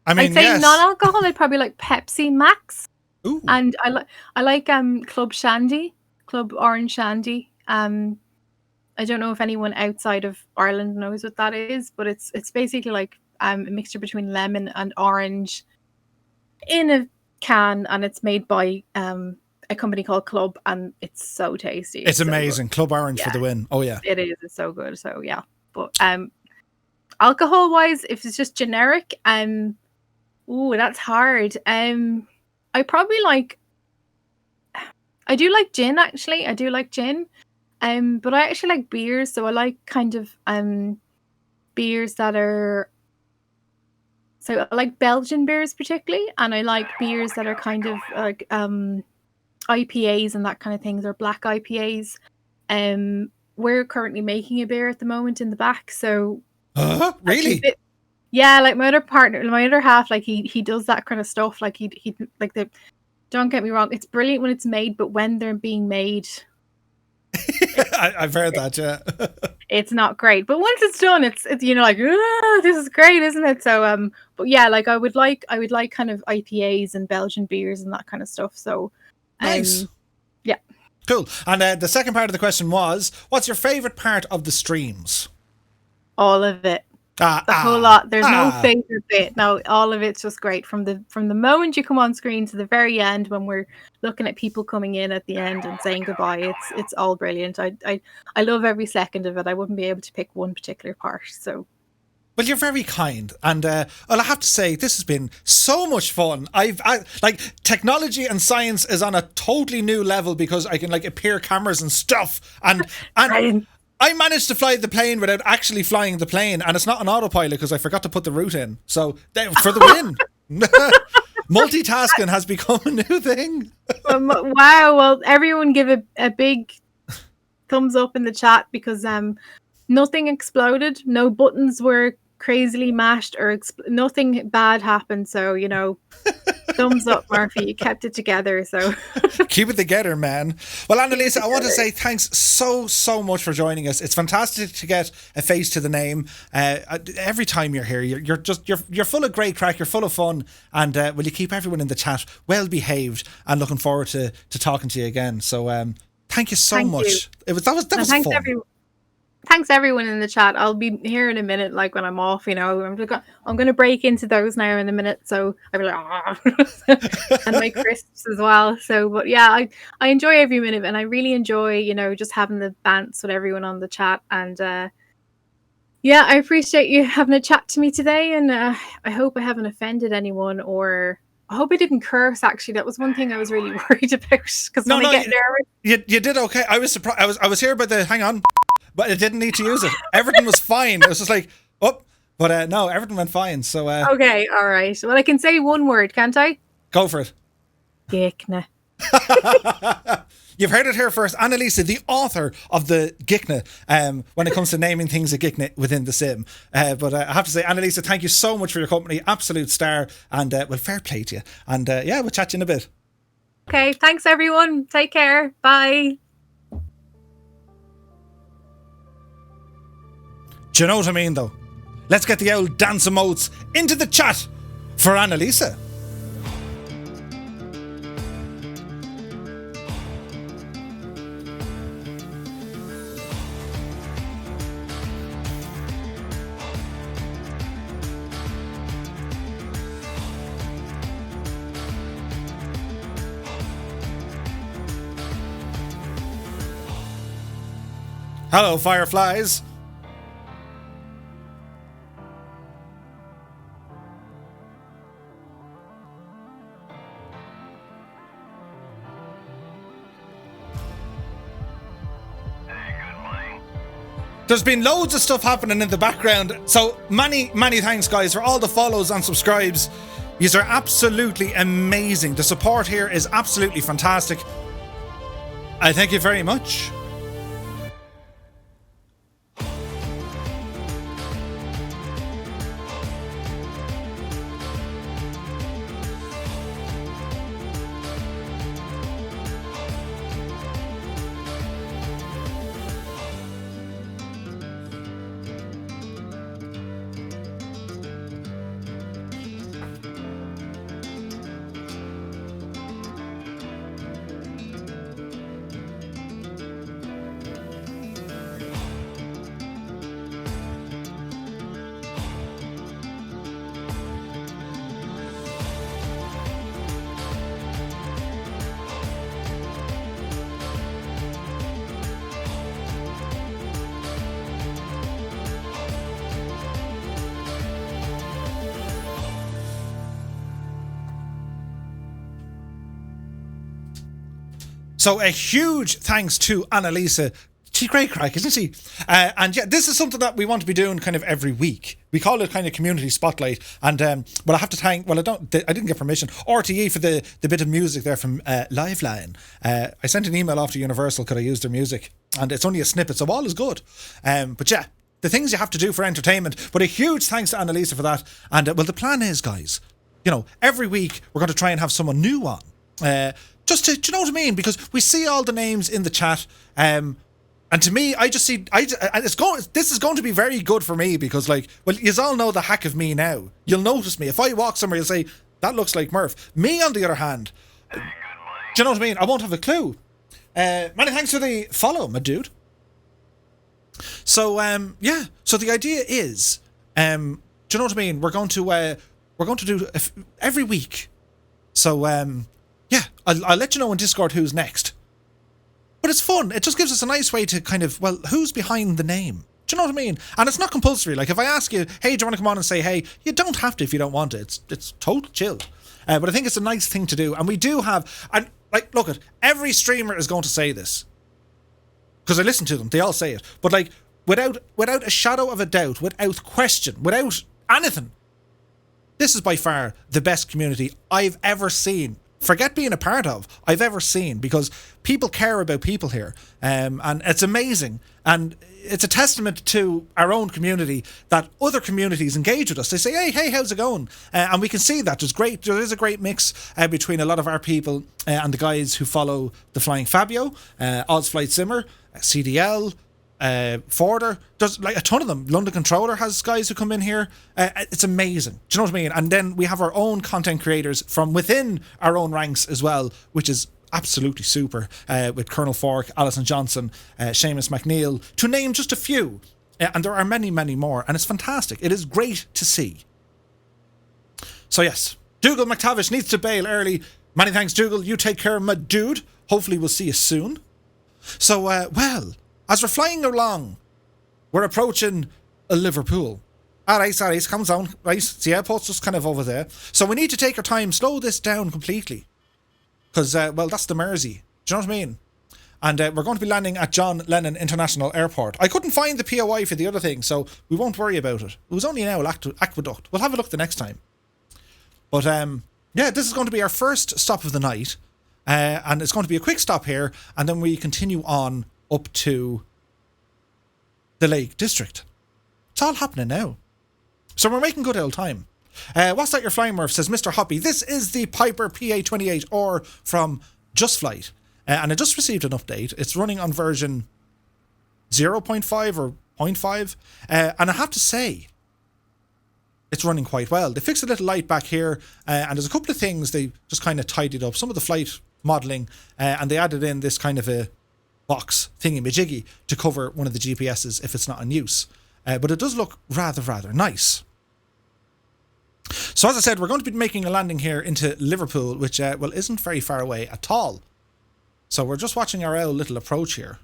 I mean, I'd say yes. non-alcohol. I'd probably like Pepsi Max. Ooh. And I like Club Shandy, Club Orange Shandy. I don't know if anyone outside of Ireland knows what that is, but it's basically like a mixture between lemon and orange in a can, and it's made by a company called Club, and it's so tasty. It's amazing. Club Orange for the win. Oh yeah, it is. It's so good. So yeah, but alcohol wise, if it's just generic, ooh, that's hard. I probably I do like gin, actually. I do like gin. But I actually like beers, so I like kind of beers that are, so I like Belgian beers particularly, and I like beers that are kind of like IPAs and that kind of things, or black IPAs. We're currently making a beer at the moment in the back, so really? Yeah, like my other half, like he does that kind of stuff. Like he like the. Don't get me wrong, it's brilliant when it's made, but when they're being made, I've heard that. Yeah, it's not great. But once it's done, it's like, this is great, isn't it? So but yeah, like I would like kind of IPAs and Belgian beers and that kind of stuff. So nice. Yeah, cool. And the second part of the question was, what's your favorite part of the streams? All of it. The whole lot. There's no favorite bit. No, all of it's just great from the moment you come on screen to the very end, when we're looking at people coming in at the end and saying goodbye. It's all brilliant. I love every second of it. I wouldn't be able to pick one particular part. So Well, you're very kind, and well, I have to say this has been so much fun. Like technology and science is on a totally new level because I can like appear cameras and stuff, and I managed to fly the plane without actually flying the plane, and it's not an autopilot because I forgot to put the route in. So for the win. Multitasking has become a new thing. Wow! Well, everyone give a big thumbs up in the chat because nothing exploded, no buttons were crazily mashed or nothing bad happened. So thumbs up, Murphy. You kept it together. So keep it together, man. Well, Annalisa, I want to say thanks so much for joining us. It's fantastic to get a face to the name. Every time you're here, you're full of great crack. You're full of fun, and will you keep everyone in the chat well behaved? And looking forward to talking to you again. So thank you so much. You. That was fun. Thanks everyone in the chat. I'll be here in a minute, like when I'm off. I'm going to break into those now in a minute. So I'll be like, and my crisps as well. So, but yeah, I enjoy every minute, and I really enjoy, just having the bants with everyone on the chat. And yeah, I appreciate you having a chat to me today. And I hope I haven't offended anyone, or I hope I didn't curse. Actually, that was one thing I was really worried about because when I get nervous, you did okay. I was surprised. I was here by the hang on. But it didn't need to use it. Everything was fine. It was just like, oh, but no, everything went fine. So okay, all right. Well, I can say one word, can't I? Go for it. Gikna. You've heard it here first. Annalisa, the author of the Gikna, when it comes to naming things a Gikna within the sim. But I have to say, Annalisa, thank you so much for your company. Absolute star. And well, fair play to you. And yeah, we'll chat to you in a bit. Okay, thanks everyone. Take care. Bye. Do you know what I mean, though? Let's get the old dance emotes into the chat for Annalisa. Hello, Fireflies. There's been loads of stuff happening in the background, so many thanks, guys, for all the follows and subscribes. These are absolutely amazing. The support here is absolutely fantastic. I thank you very much. So a huge thanks to Annalisa. She's great crack, isn't she? And yeah, this is something that we want to be doing kind of every week. We call it kind of community spotlight. And well, I have to thank. Well, I didn't get permission. RTE for the bit of music there from Liveline. I sent an email off to Universal. Could I use their music? And it's only a snippet, so all is good. But yeah, the things you have to do for entertainment. But a huge thanks to Annalisa for that. And well, the plan is, guys, every week we're going to try and have someone new on. Just to, do you know what I mean? Because we see all the names in the chat, and to me, I just see, this is going to be very good for me because, like, well, you all know the hack of me now. You'll notice me. If I walk somewhere, you'll say, that looks like Murph. Me, on the other hand, do you know what I mean? I won't have a clue. Many thanks for the follow, my dude. So, yeah. So the idea is, do you know what I mean? We're going to do every week. So, yeah, I'll let you know on Discord who's next. But it's fun. It just gives us a nice way to kind of, well, who's behind the name? Do you know what I mean? And it's not compulsory. Like, if I ask you, hey, do you want to come on and say hey, you don't have to if you don't want it. It's total chill. But I think it's a nice thing to do. And we do have, and like, look at, every streamer is going to say this. Because I listen to them, they all say it. But like, without a shadow of a doubt, without question, without anything, this is by far the best community I've ever seen. Forget being a part of, I've ever seen, because people care about people here. And it's amazing. And it's a testament to our own community that other communities engage with us. They say, hey, how's it going? And we can see that. There is a great mix between a lot of our people and the guys who follow the Flying Fabio, Oz Flight Simmer, CDL, Forder. There's like a ton of them. London Controller has guys who come in here. It's amazing. Do you know what I mean? And then we have our own content creators from within our own ranks as well, which is absolutely super, with Colonel Fork, Alison Johnson, Seamus McNeil, to name just a few. And there are many, many more. And it's fantastic. It is great to see. So yes, Dougal McTavish needs to bail early. Many thanks, Dougal. You take care, my dude. Hopefully we'll see you soon. So, well, as we're flying along, we're approaching Liverpool. Alright, comes down. Right, the airport's just kind of over there. So we need to take our time, slow this down completely. Because, well, that's the Mersey. Do you know what I mean? And we're going to be landing at John Lennon International Airport. I couldn't find the POI for the other thing, so we won't worry about it. It was only now Aqueduct. We'll have a look the next time. But, yeah, this is going to be our first stop of the night. And it's going to be a quick stop here. And then we continue on up to the Lake District. It's all happening now. So we're making good old time. What's that you're flying, Murph? Says Mr. Hoppy. This is the Piper PA28 or from Just Flight. And I just received an update. It's running on version 0.5 or 0.5. And I have to say, it's running quite well. They fixed a little light back here. And there's a couple of things they just kind of tidied up. Some of the flight modelling. And they added in this kind of a box thingy-majiggy to cover one of the GPSs if it's not in use. But it does look rather nice. So as I said, we're going to be making a landing here into Liverpool, which, well, isn't very far away at all. So we're just watching our own little approach here.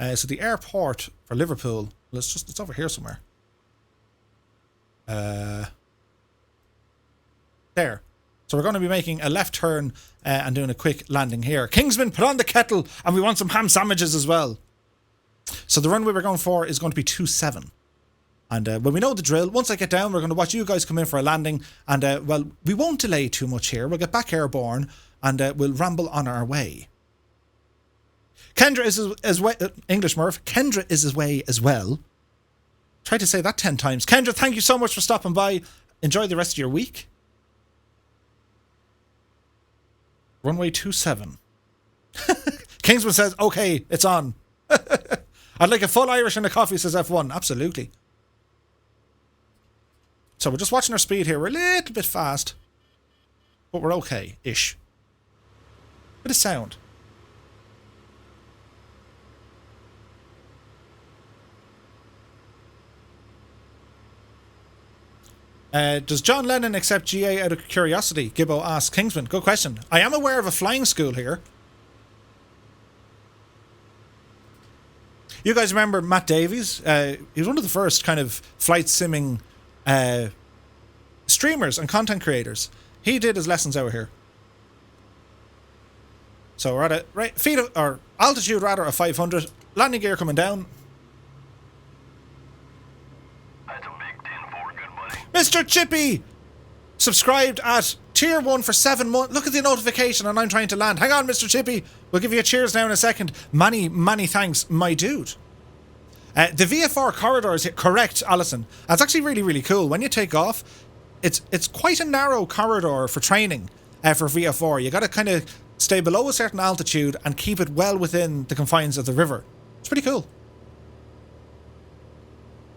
So the airport for Liverpool, well, it's over here somewhere. There. So we're going to be making a left turn and doing a quick landing here. Kingsman, put on the kettle, and we want some ham sandwiches as well. So the runway we're going for is going to be 27. And when we know the drill, once I get down, we're going to watch you guys come in for a landing. And, well, we won't delay too much here. We'll get back airborne and we'll ramble on our way. Kendra is his way. English Murph. Kendra is his way as well. Try to say that 10 times. Kendra, thank you so much for stopping by. Enjoy the rest of your week. Runway 27. Kingsman says, okay, it's on. I'd like a full Irish and a coffee, says F1. Absolutely. So we're just watching our speed here. We're a little bit fast. But we're okay-ish. Bit of sound. Does John Lennon accept GA out of curiosity? Gibbo asks. Kingsman, good question. I am aware of a flying school here. You guys remember Matt Davies? He was one of the first kind of flight simming streamers and content creators. He did his lessons out here. So we're at a altitude rather of 500. Landing gear coming down. Mr. Chippy subscribed at tier 1 for 7 months. Look at the notification and I'm trying to land. Hang on, Mr. Chippy. We'll give you a cheers now in a second. Many thanks, my dude. The VFR corridor is correct, Alison. That's actually really cool. When you take off, it's quite a narrow corridor for training for VFR. You got to kind of stay below a certain altitude and keep it well within the confines of the river. It's pretty cool.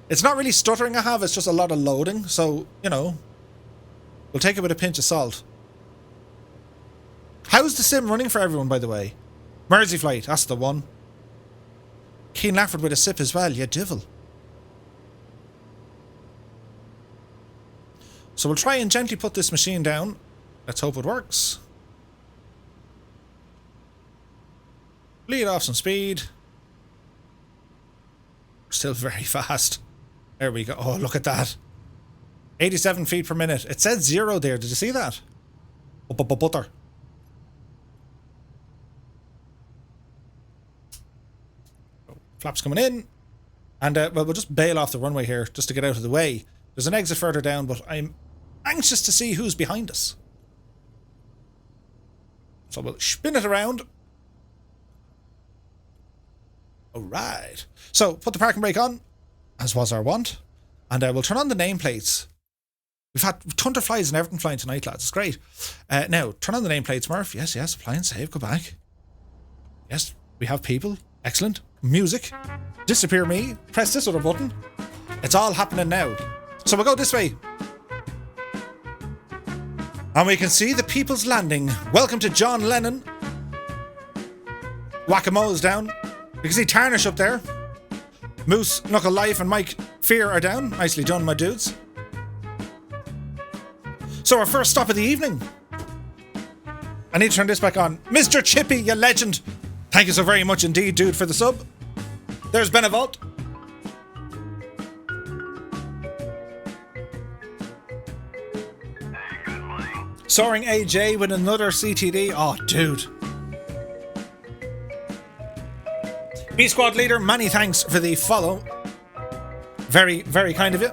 It's not really stuttering I have, it's just a lot of loading, so, you know, we'll take it with a pinch of salt. How's the sim running for everyone, by the way? Mersey Flight, that's the one. Keen Lafford with a sip as well, you divil. So we'll try and gently put this machine down. Let's hope it works. Bleed off some speed. Still very fast. There we go. Oh, look at that. 87 feet per minute. It said 0 there. Did you see that? Butter. Flaps coming in. And well, we'll just bail off the runway here just to get out of the way. There's an exit further down, but I'm anxious to see who's behind us. So we'll spin it around. Alright. So, put the parking brake on, as was our wont. And we'll turn on the nameplates. We've had Thunderflies and everything flying tonight, lads. It's great. Now, turn on the nameplates, Murph. Yes, yes. Apply and save. Go back. Yes, we have people. Excellent. Music. Disappear me. Press this other button. It's all happening now. So we'll go this way. And we can see the People's Landing. Welcome to John Lennon. Whack-a-mole's down. We can see Tarnish up there. Moose, Knuckle Life and Mike Fear are down. Nicely done, my dudes. So our first stop of the evening. I need to turn this back on. Mr. Chippy, you legend. Thank you so very much indeed, dude, for the sub. There's Benevalt. Soaring AJ with another CTD. Oh, dude. B-Squad leader, many thanks for the follow. Very, very kind of you.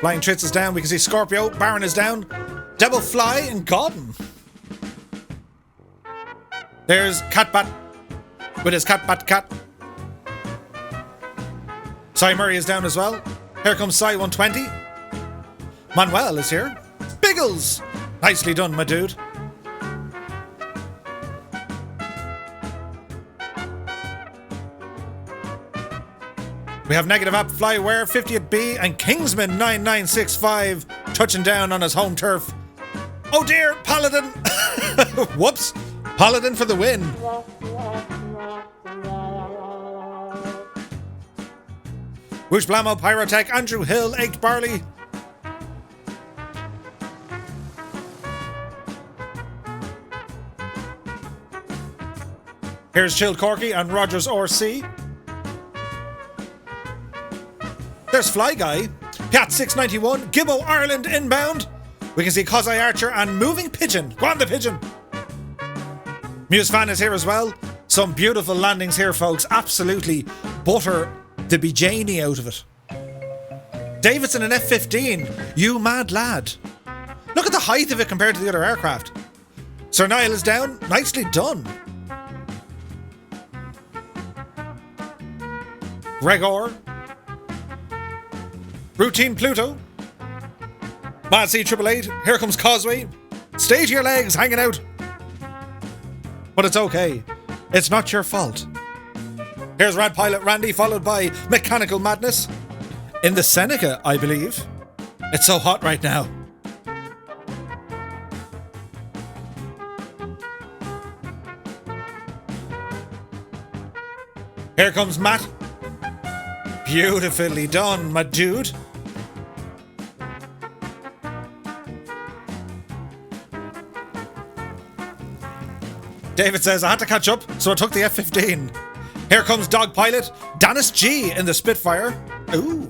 Flying Tritz is down. We can see Scorpio. Baron is down. Devil Fly and Godden. There's Catbat with his Catbat cat. Cy Murray is down as well. Here comes Cy 120. Manuel is here. Biggles! Nicely done, my dude. We have Negative App Flyware 50 at B and Kingsman 9965 touching down on his home turf. Oh dear, Paladin! Whoops! Paladin for the win. Whoosh Blamo, Pyrotech, Andrew Hill, Egged Barley. Here's Chill Corky and Rogers RC. There's Fly Guy, Piat 691, Gibbo Ireland inbound. We can see Kozai Archer and Moving Pigeon. Go on the pigeon. Muse Fan is here as well. Some beautiful landings here, folks. Absolutely butter the bejanie out of it. Davidson an F-15. You mad lad. Look at the height of it compared to the other aircraft. Sir Niall is down. Nicely done. Gregor. Routine Pluto. Mad C888. Here comes Causeway. Stay to your legs, hanging out. But it's okay. It's not your fault. Here's Rad Pilot Randy, followed by Mechanical Madness. In the Seneca, I believe. It's so hot right now. Here comes Matt. Beautifully done, my dude. David says, I had to catch up, so I took the F-15. Here comes Dog Pilot, Dennis G in the Spitfire. Ooh.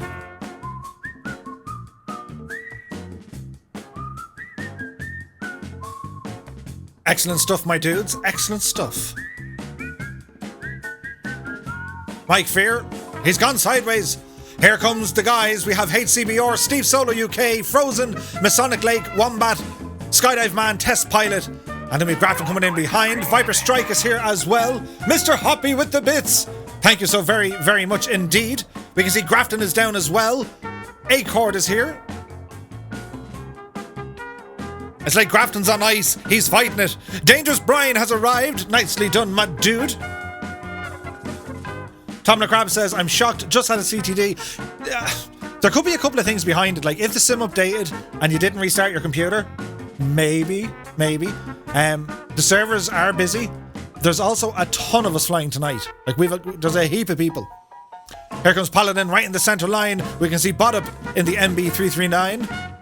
Excellent stuff, my dudes. Excellent stuff. Mike Fear, he's gone sideways. Here comes the guys. We have HCBR, Steve Solo UK, Frozen, Masonic Lake, Wombat, Skydive Man, Test Pilot, and then we've Grafton coming in behind. Viper Strike is here as well. Mr. Hoppy with the bits. Thank you so very, very much indeed. We can see Grafton is down as well. Acord is here. It's like Grafton's on ice. He's fighting it. Dangerous Brian has arrived. Nicely done, my dude. Tom LeCrab says, I'm shocked, just had a CTD. There could be a couple of things behind it, like if the sim updated and you didn't restart your computer, maybe. The servers are busy. There's also a ton of us flying tonight. Like there's a heap of people. Here comes Paladin right in the center line. We can see Bodup in the MB339.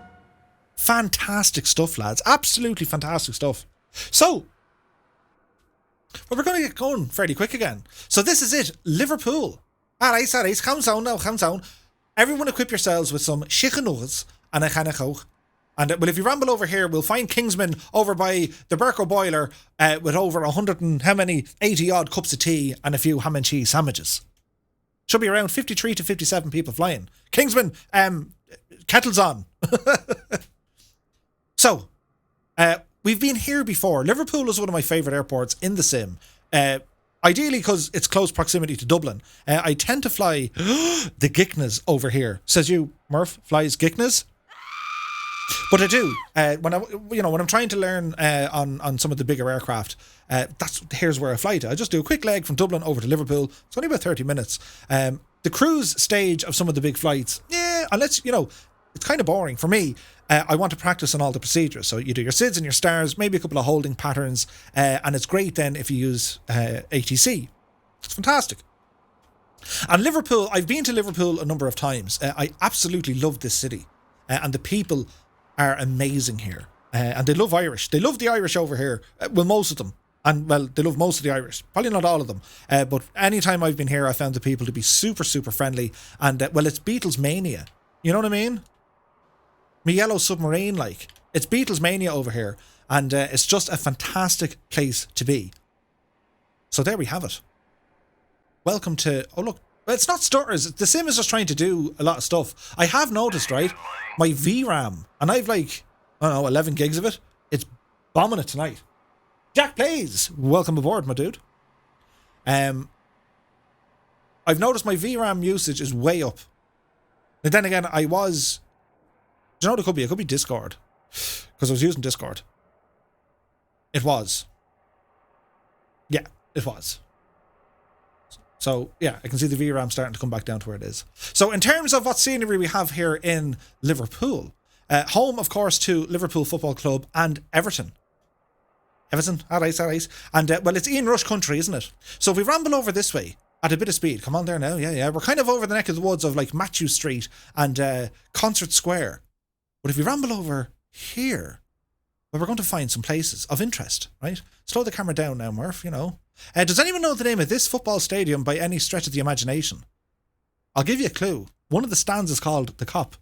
Fantastic stuff, lads. Absolutely fantastic stuff. So, Well, we're going to get going fairly quick again. So this is it, Liverpool. All right, calm down now, calm down. Everyone equip yourselves with some chicken and a Coke. And well, if you ramble over here, we'll find Kingsman over by the Berko boiler with over 100 and how many 80 odd cups of tea and a few ham and cheese sandwiches. Should be around 53 to 57 people flying. Kingsman, kettle's on. So, we've been here before. Liverpool is one of my favourite airports in the sim. Ideally because it's close proximity to Dublin. I tend to fly the Gicknas over here. Says you, Murph, flies Gicknas. But I do. When I'm trying to learn on some of the bigger aircraft, here's where I fly to. I just do a quick leg from Dublin over to Liverpool. It's only about 30 minutes. The cruise stage of some of the big flights, unless, it's kind of boring. For me, I want to practice on all the procedures. So you do your SIDS and your stars, maybe a couple of holding patterns, and it's great then if you use ATC. It's fantastic. And Liverpool, I've been to Liverpool a number of times. I absolutely love this city. And the people are amazing here. And they love Irish. They love the Irish over here. Well, most of them. And, well, they love most of the Irish. Probably not all of them. But anytime I've been here, I found the people to be super, super friendly. And, it's Beatles mania. You know what I mean? Me Yellow Submarine, like. It's Beatles mania over here. And it's just a fantastic place to be. So there we have it. Welcome to... Oh, look. It's not stutters. The sim is just trying to do a lot of stuff. I have noticed, right? My VRAM, and I've 11 gigs of it. It's bombing it tonight. Jack Plays, welcome aboard, my dude. I've noticed my VRAM usage is way up. And then again, do you know what it could be? It could be Discord. Because I was using Discord. It was. Yeah, it was. So, yeah, I can see the VRAM starting to come back down to where it is. So, in terms of what scenery we have here in Liverpool, home, of course, to Liverpool Football Club and Everton. Everton, all right. And, it's Ian Rush country, isn't it? So, if we ramble over this way at a bit of speed, come on there now, yeah. We're kind of over the neck of the woods of, Matthew Street and Concert Square. But if we ramble over here, we're going to find some places of interest, right? Slow the camera down now, Murph, does anyone know the name of this football stadium by any stretch of the imagination? I'll give you a clue. One of the stands is called the Cop.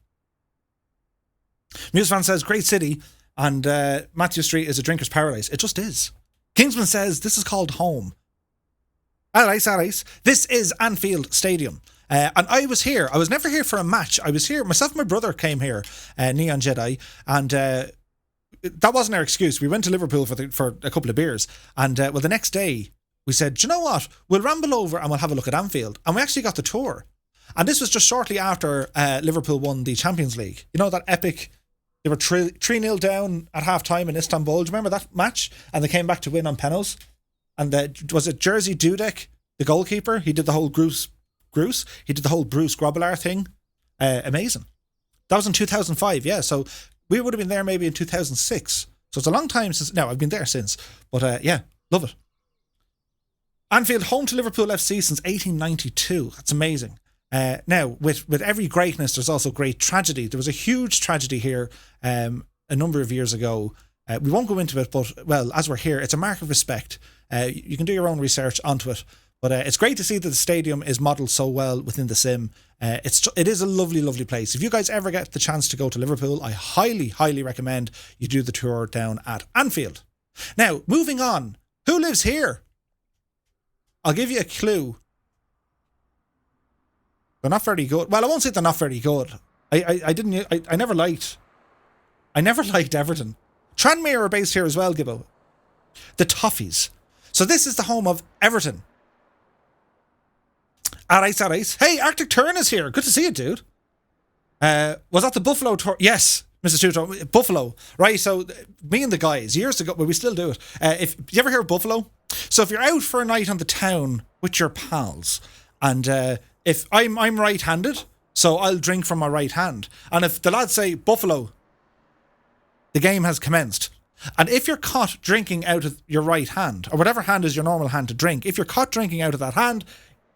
Musefan says, great city, and Matthew Street is a drinker's paradise. It just is. Kingsman says, this is called home. All right. This is Anfield Stadium. And I was here. I was never here for a match. I was here. Myself and my brother came here, Neon Jedi, and that wasn't our excuse. We went to Liverpool for a couple of beers, and the next day, we said, do you know what? We'll ramble over and we'll have a look at Anfield. And we actually got the tour. And this was just shortly after Liverpool won the Champions League. You know, that epic, they were 3-0 down at half-time in Istanbul. Do you remember that match? And they came back to win on penalties. And was it Jerzy Dudek, the goalkeeper? He did the whole Bruce. He did the whole Bruce Grobbelaar thing. Amazing. That was in 2005, yeah. So we would have been there maybe in 2006. So it's a long time since... No, I've been there since. But yeah, love it. Anfield, home to Liverpool FC since 1892. That's amazing. Now, with every greatness, there's also great tragedy. There was a huge tragedy here a number of years ago. We won't go into it, but, well, as we're here, it's a mark of respect. You can do your own research onto it. But it's great to see that the stadium is modelled so well within the sim. It is a lovely, lovely place. If you guys ever get the chance to go to Liverpool, I highly, highly recommend you do the tour down at Anfield. Now, moving on. Who lives here? I'll give you a clue. They're not very good. Well, I won't say they're not very good. I never liked Everton. Tranmere are based here as well, Gibbo. The Toffees. So this is the home of Everton. Alright. Hey, Arctic Tern is here. Good to see you, dude. Was that the Buffalo tour? Yes, Mrs. Tuto. Buffalo. Right, so me and the guys, years ago, well, we still do it. If you ever hear of Buffalo? So if you're out for a night on the town with your pals, and if I'm right-handed, so I'll drink from my right hand. And if the lads say Buffalo, the game has commenced. And if you're caught drinking out of your right hand, or whatever hand is your normal hand to drink, if you're caught drinking out of that hand,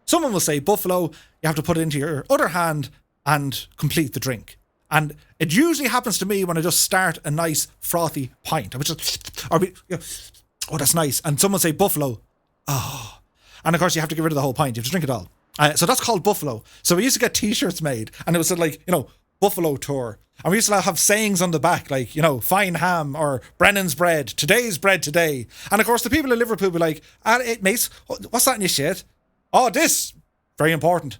someone will say Buffalo, you have to put it into your other hand and complete the drink. And it usually happens to me when I just start a nice frothy pint. I would just, oh, that's nice. And someone say Buffalo, Oh. And of course, you have to get rid of the whole pint. You have to drink it all. So that's called Buffalo. So we used to get t-shirts made, and it was like, Buffalo Tour. And we used to have sayings on the back, like, fine ham, or Brennan's bread, today's bread today. And of course, the people in Liverpool were like, mates, what's that in your shit? Oh, this, very important.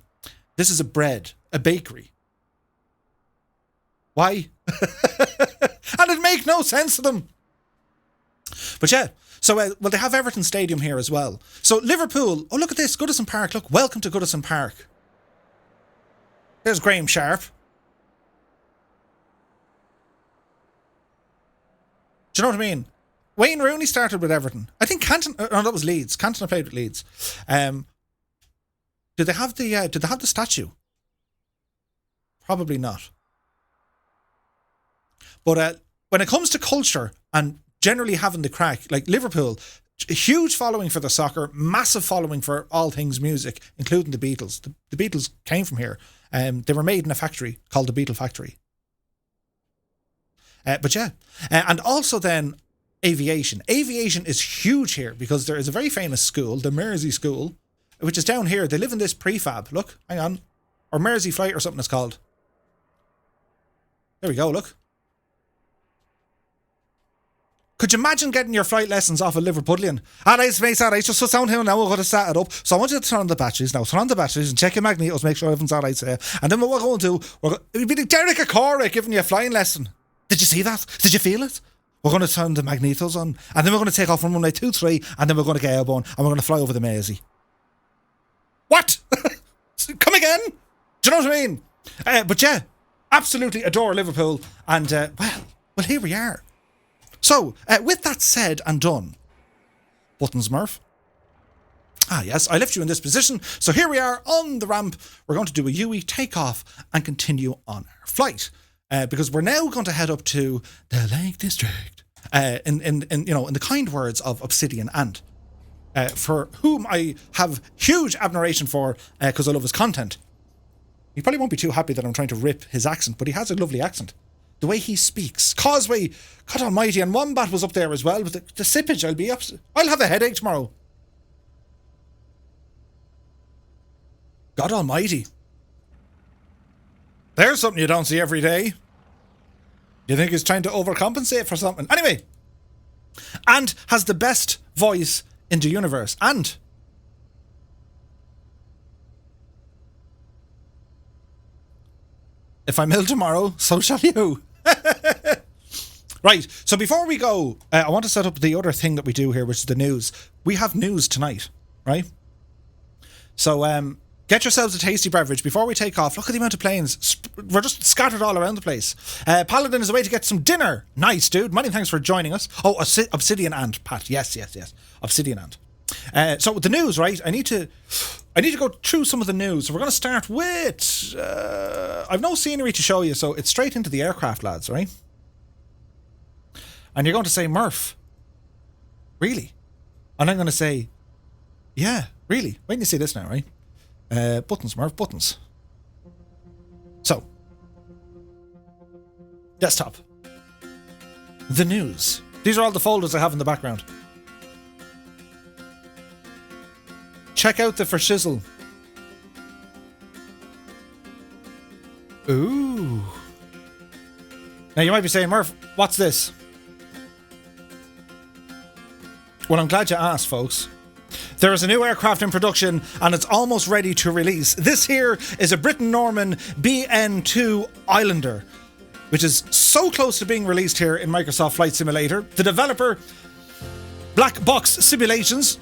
This is a bread, a bakery. Why? And it'd make no sense to them. But yeah, so, they have Everton Stadium here as well. So Liverpool, oh, look at this, Goodison Park. Look, welcome to Goodison Park. There's Graham Sharp. Do you know what I mean? Wayne Rooney started with Everton. I think Canton, that was Leeds. Canton played with Leeds. Did they have the statue? Probably not. But when it comes to culture and generally having the crack, like Liverpool, a huge following for the soccer, massive following for all things music, including the Beatles. The Beatles came from here. They were made in a factory called the Beatle Factory. But yeah, and also then aviation. Aviation is huge here because there is a very famous school, the Mersey School, which is down here. They live in this prefab. Look, hang on. Or Mersey Flight or something it's called. There we go, look. Could you imagine getting your flight lessons off a Liverpudlian? Alright, mate, alright, just sit down here now, we're going to set it up. So I want you to turn on the batteries now. Turn on the batteries and check your magnetos, make sure everything's alright there. And then what we're going to do, it'll be the Derek Acora giving you a flying lesson. Did you see that? Did you feel it? We're going to turn the magnetos on, and then we're going to take off from runway 23, and then we're going to get airborne, and we're going to fly over the Mersey. What? Come again? Do you know what I mean? But yeah, absolutely adore Liverpool, and well, here we are. So, with that said and done, Buttons Murph. Ah, yes, I left you in this position. So here we are on the ramp. We're going to do a UE, take off, and continue on our flight. Because we're now going to head up to the Lake District. In the kind words of Obsidian Ant. For whom I have huge admiration for, because I love his content. He probably won't be too happy that I'm trying to rip his accent, but he has a lovely accent. The way he speaks. Causeway, God almighty, and Wombat was up there as well, but the sippage, I'll have a headache tomorrow. God almighty. There's something you don't see every day. You think he's trying to overcompensate for something? Anyway. And has the best voice in the universe. And if I'm ill tomorrow, so shall you. Right, so before we go, I want to set up the other thing that we do here, which is the news. We have news tonight, right? So, get yourselves a tasty beverage before we take off. Look at the amount of planes. We're just scattered all around the place. Paladin is away to get some dinner. Nice, dude. Many thanks for joining us. Oh, Obsidian Ant, Pat. Yes. Obsidian Ant. So the news, right? I need to go through some of the news. So we're going to start with... I've no scenery to show you, so it's straight into the aircraft, lads, right? And you're going to say, Murph, really? And I'm going to say, yeah, really. Wait till you see this now, right? Buttons, Murph, buttons. So, desktop. The news. These are all the folders I have in the background. Check out the for shizzle. Ooh. Now you might be saying, Murph, what's this? Well, I'm glad you asked, folks. There is a new aircraft in production and it's almost ready to release. This here is a Britten-Norman BN2 Islander, which is so close to being released here in Microsoft Flight Simulator. The developer, Black Box Simulations,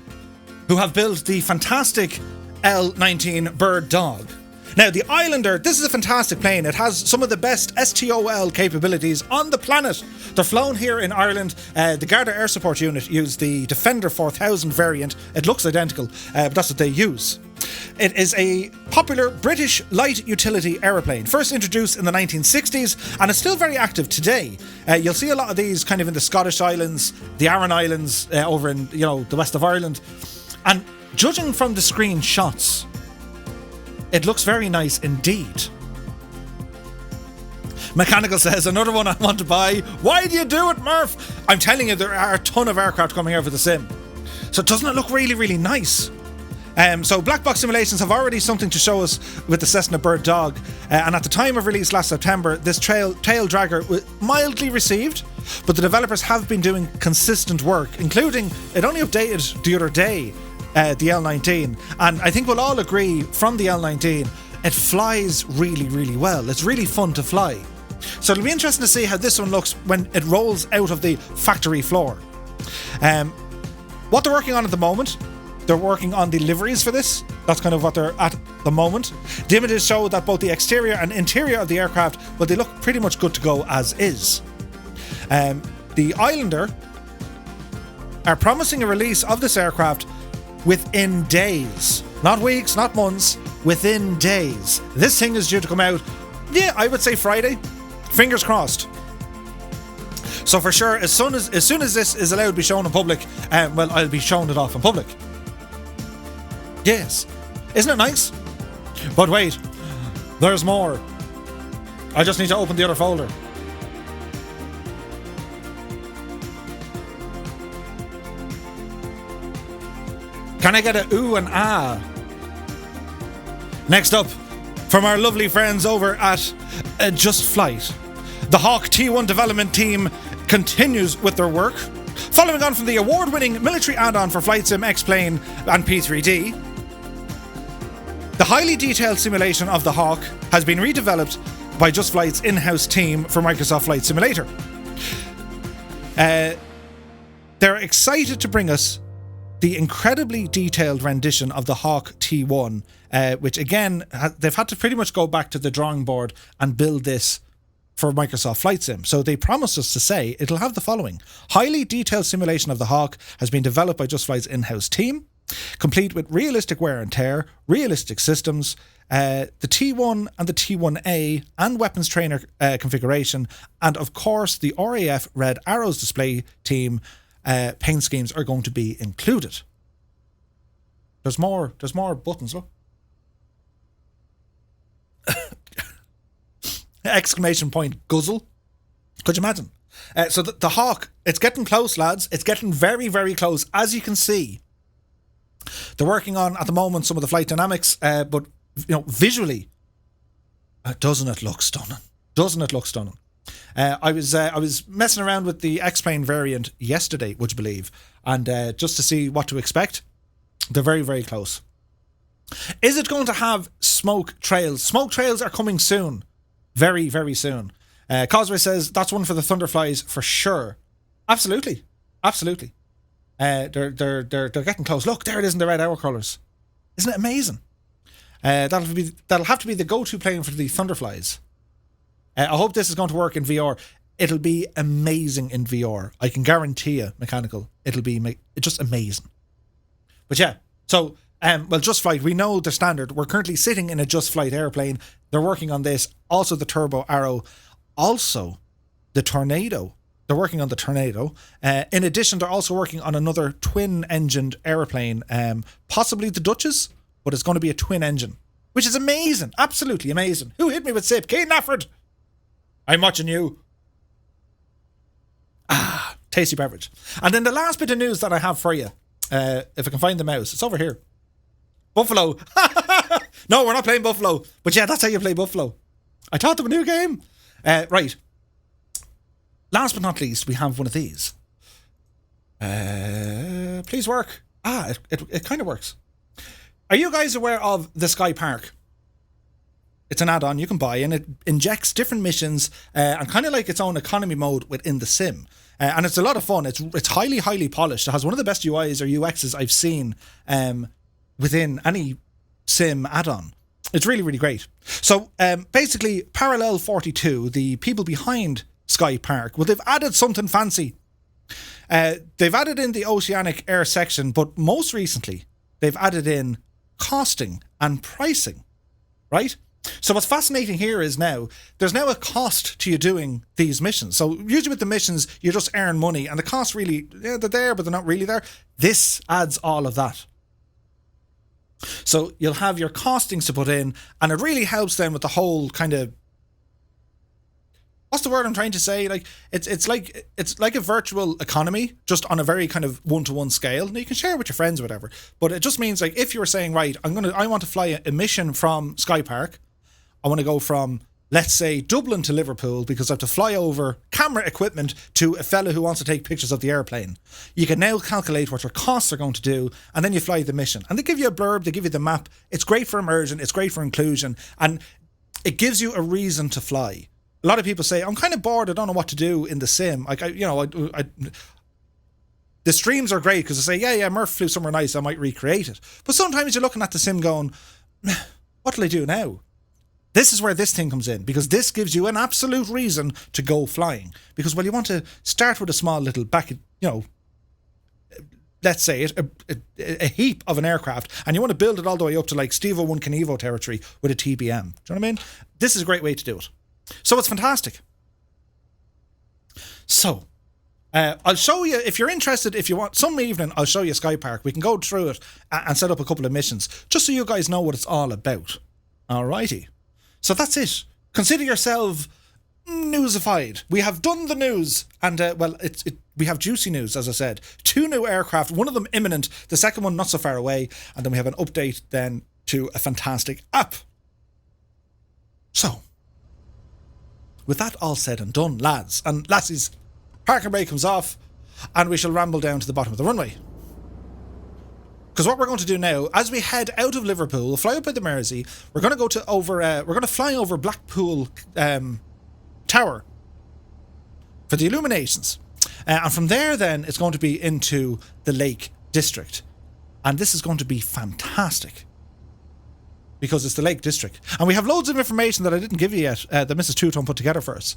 who have built the fantastic L-19 Bird Dog. Now, the Islander, this is a fantastic plane. It has some of the best STOL capabilities on the planet. They're flown here in Ireland. The Garda Air Support Unit use the Defender 4000 variant. It looks identical, but that's what they use. It is a popular British light utility aeroplane, first introduced in the 1960s, and is still very active today. You'll see a lot of these kind of in the Scottish Islands, the Aran Islands, over in the west of Ireland. And judging from the screenshots, it looks very nice indeed. Mechanical says, another one I want to buy. Why do you do it, Murph? I'm telling you, there are a ton of aircraft coming out for the sim. So doesn't it look really, really nice? So black box simulations have already something to show us with the Cessna Bird Dog, and at the time of release last September, this tail dragger was mildly received, but the developers have been doing consistent work, including it only updated the other day, the L19, and I think we'll all agree from the L19 it flies really, really well. It's really fun to fly. So it'll be interesting to see how this one looks when it rolls out of the factory floor. What they're working on at the moment, they're working on the liveries for this. That's kind of what they're at the moment. The images show that both the exterior and interior of the aircraft, well, they look pretty much good to go as is. The Islander are promising a release of this aircraft within days. Not weeks, not months, within days. This thing is due to come out, yeah, I would say Friday. Fingers crossed. So for sure, as soon as this is allowed to be shown in public, well, I'll be showing it off in public. Yes. Isn't it nice? But wait, there's more. I just need to open the other folder. Can I get a ooh and ah? Next up, from our lovely friends over at Just Flight, the Hawk T1 development team continues with their work. Following on from the award-winning military add-on for Flight Sim X-Plane and P3D, the highly detailed simulation of the Hawk has been redeveloped by Just Flight's in-house team for Microsoft Flight Simulator. They're excited to bring us the incredibly detailed rendition of the Hawk T1, which again, they've had to pretty much go back to the drawing board and build this for Microsoft Flight Sim. So they promised us to say it'll have the following. Highly detailed simulation of the Hawk has been developed by Just Flight's in-house team, complete with realistic wear and tear, realistic systems, the T1 and the T1A and weapons trainer configuration, and of course the RAF Red Arrows display team paint schemes are going to be included. There's more buttons, look. Exclamation point guzzle. Could you imagine? So the Hawk, it's getting close, lads. It's getting very, very close. As you can see, they're working on, at the moment, some of the flight dynamics, but visually, doesn't it look stunning? Doesn't it look stunning? I was messing around with the X-Plane variant yesterday, would you believe? And just to see what to expect, they're very, very close. Is it going to have smoke trails? Smoke trails are coming soon. Very, very soon. Causeway says that's one for the Thunderflies for sure. Absolutely. Absolutely. They're getting close. Look, there it is in the red hour colours. Isn't it amazing? That'll have to be the go-to plane for the Thunderflies. I hope this is going to work in VR. It'll be amazing in VR. I can guarantee you, Mechanical, it'll be just amazing. But yeah, so, well, Just Flight, we know the standard. We're currently sitting in a Just Flight airplane. They're working on this. Also the Turbo Arrow. Also the Tornado. They're working on the Tornado. In addition, they're also working on another twin-engined airplane. Possibly the Duchess, but it's going to be a twin engine. Which is amazing. Absolutely amazing. Who hit me with SIP? Keane Nafford! I'm watching you. Tasty beverage. And then the last bit of news that I have for you, if I can find the mouse, it's over here. Buffalo. No, we're not playing Buffalo. But yeah, that's how you play Buffalo. I taught them a new game. Right. Last but not least, we have one of these. Please work. It kind of works. Are you guys aware of the Sky Park? It's an add-on you can buy, and it injects different missions and kind of like its own economy mode within the sim. And it's a lot of fun. It's highly, highly polished. It has one of the best UIs or UXs I've seen within any sim add-on. It's really, really great. So basically, Parallel 42, the people behind Sky Park, well, they've added something fancy. They've added in the oceanic air section, but most recently, they've added in costing and pricing, right? So what's fascinating here is there's now a cost to you doing these missions. So usually with the missions, you just earn money, and the costs really, they're there, but they're not really there. This adds all of that. So you'll have your costings to put in, and it really helps them with the whole kind of what's the word I'm trying to say? Like it's like a virtual economy, just on a very kind of one-to-one scale. And you can share it with your friends or whatever. But it just means like if you were saying, right, I want to fly a mission from Sky Park. I want to go from, let's say, Dublin to Liverpool because I have to fly over camera equipment to a fella who wants to take pictures of the airplane. You can now calculate what your costs are going to do, and then you fly the mission. And they give you a blurb, they give you the map. It's great for immersion, it's great for inclusion, and it gives you a reason to fly. A lot of people say, I'm kind of bored, I don't know what to do in the sim. Like, the streams are great because they say, yeah, Murph flew somewhere nice, I might recreate it. But sometimes you're looking at the sim going, what'll I do now? This is where this thing comes in, because this gives you an absolute reason to go flying. Because, well, you want to start with a small little let's say it, a heap of an aircraft, and you want to build it all the way up to like Steve-O 1 Knievo territory with a TBM. Do you know what I mean? This is a great way to do it. So it's fantastic. So, I'll show you, if you're interested, if you want, some evening, I'll show you Sky Park. We can go through it and set up a couple of missions, just so you guys know what it's all about. Alrighty. So that's it. Consider yourself newsified. We have done the news, and we have juicy news, as I said. 2 new aircraft, one of them imminent, the second one not so far away, and then we have an update then to a fantastic app. So, with that all said and done, lads and lassies, parking brake comes off, and we shall ramble down to the bottom of the runway. Because what we're going to do now, as we head out of Liverpool, fly up by the Mersey, we're going to we're going to fly over Blackpool Tower for the illuminations. And from there then, it's going to be into the Lake District. And this is going to be fantastic. Because it's the Lake District. And we have loads of information that I didn't give you yet, that Mrs. Two-Tone put together for us.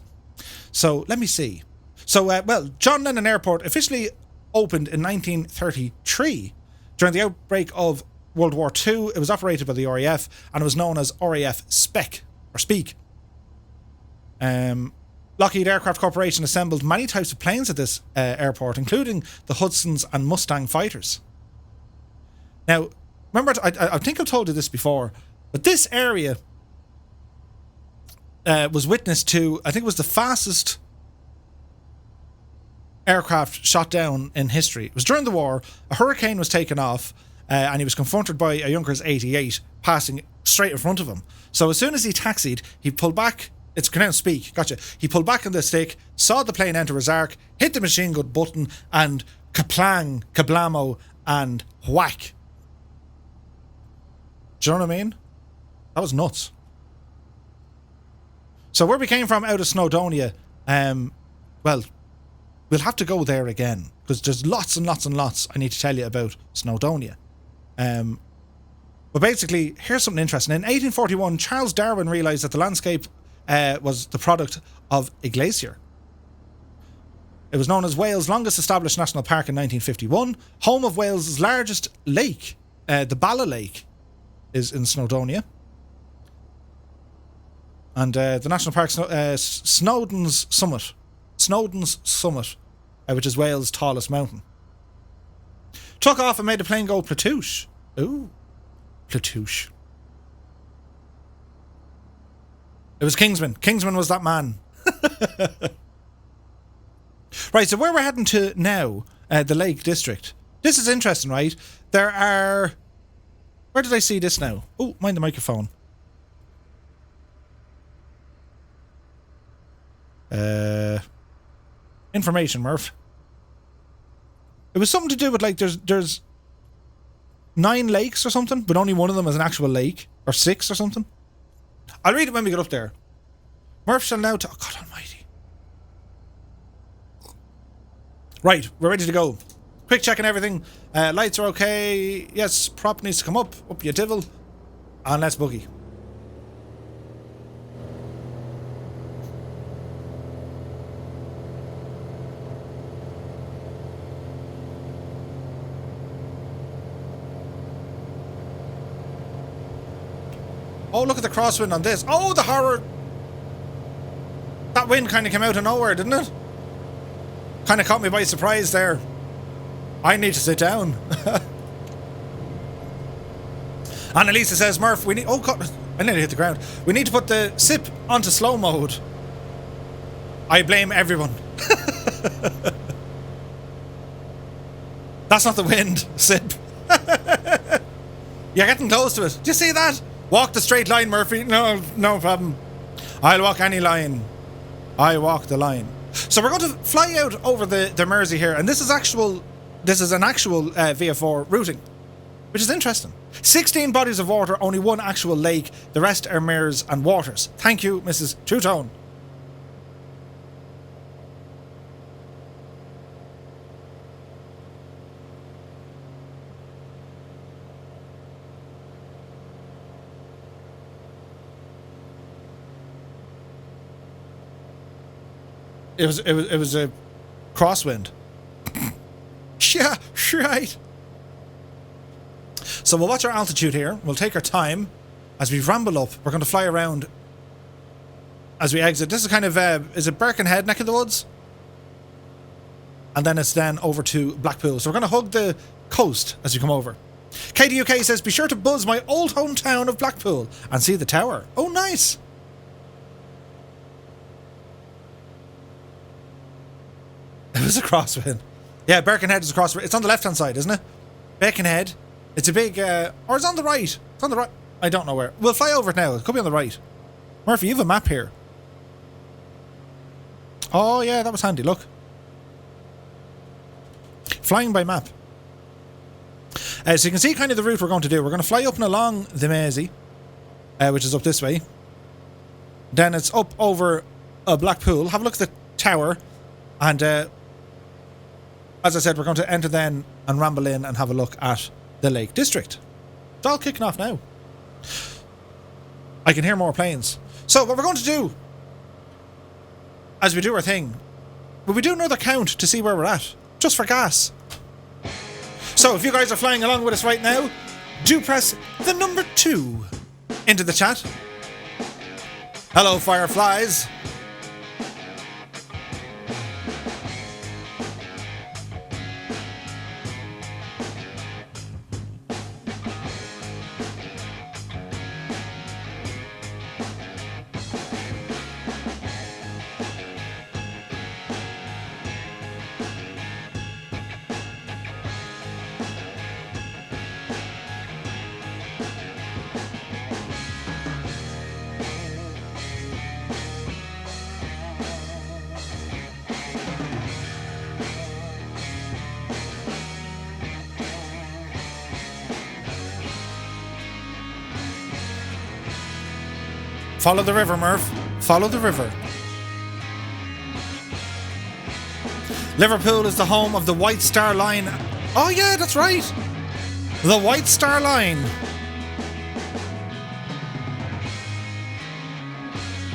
So, let me see. So, John Lennon Airport officially opened in 1933. During the outbreak of World War II, it was operated by the RAF, and it was known as RAF Speak. Lockheed Aircraft Corporation assembled many types of planes at this airport, including the Hudsons and Mustang fighters. Now, remember, I think I've told you this before, but this area was witness to, I think it was the fastest aircraft shot down in history. It was during the war. A Hurricane was taken off, and he was confronted by a Junkers 88 passing straight in front of him. So as soon as he taxied, he pulled back. It's pronounced Speak, gotcha. He pulled back on the stick, saw the plane enter his arc, hit the machine gun button, and kaplang, kablamo, and whack. Do you know what I mean? That was nuts. So where we came from out of Snowdonia, we'll have to go there again, because there's lots and lots and lots I need to tell you about Snowdonia. But basically, here's something interesting. In 1841, Charles Darwin realised that the landscape was the product of a glacier. It was known as Wales' longest established national park in 1951, home of Wales' largest lake. The Bala Lake is in Snowdonia. And the national park, Snowdon's Summit, which is Wales' tallest mountain. Took off and made the plane go platoosh. Ooh, platoosh. It was Kingsman. Kingsman was that man. Right, so where we're heading to now, the Lake District. This is interesting, right? There are... Where did I see this now? Oh, mind the microphone. Information, Murph. It was something to do with, like, there's 9 lakes or something, but only one of them is an actual lake. Or 6 or something. I'll read it when we get up there. Murph shall now... Oh, God almighty. Right, we're ready to go. Quick checking everything. Lights are okay. Yes, prop needs to come up. Up you devil. And let's boogie. Oh, look at the crosswind on this. Oh, the horror. That wind kind of came out of nowhere, didn't it? Kind of caught me by surprise there. I need to sit down. Annalisa says, Murph, we need... Oh, God. I nearly hit the ground. We need to put the SIP onto slow mode. I blame everyone. That's not the wind, Sip. You're getting close to it. Do you see that? Walk the straight line, Murphy. No problem. I'll walk any line. I walk the line. So we're going to fly out over the Mersey here, and this is an actual VF4 routing, which is interesting. 16 bodies of water, only one actual lake. The rest are meres and waters. Thank you, Mrs. Two-Tone. It was a crosswind. Yeah, right. So we'll watch our altitude here. We'll take our time as we ramble up. We're going to fly around as we exit. This is kind of is it Birkenhead, neck of the woods, and then it's then over to Blackpool. So we're going to hug the coast as we come over. KDUK says, be sure to buzz my old hometown of Blackpool and see the tower. Oh, nice. It was a crosswind. Yeah, Birkenhead is a crosswind. It's on the left-hand side, isn't it? Birkenhead. It's a big, or it's on the right. It's on the right. I don't know where. We'll fly over it now. It could be on the right. Murphy, you have a map here. Oh, yeah, that was handy. Look. Flying by map. So you can see kind of the route we're going to do. We're going to fly up and along the Mersey, which is up this way. Then it's up over Blackpool. Have a look at the tower. And as I said, we're going to enter then and ramble in and have a look at the Lake District. It's all kicking off now. I can hear more planes. So what we're going to do, as we do our thing, will we do another count to see where we're at? Just for gas. So if you guys are flying along with us right now, do press the number 2 into the chat. Hello, Fireflies. Follow the river, Murph. Follow the river. Liverpool is the home of the White Star Line. Oh yeah, that's right. The White Star Line.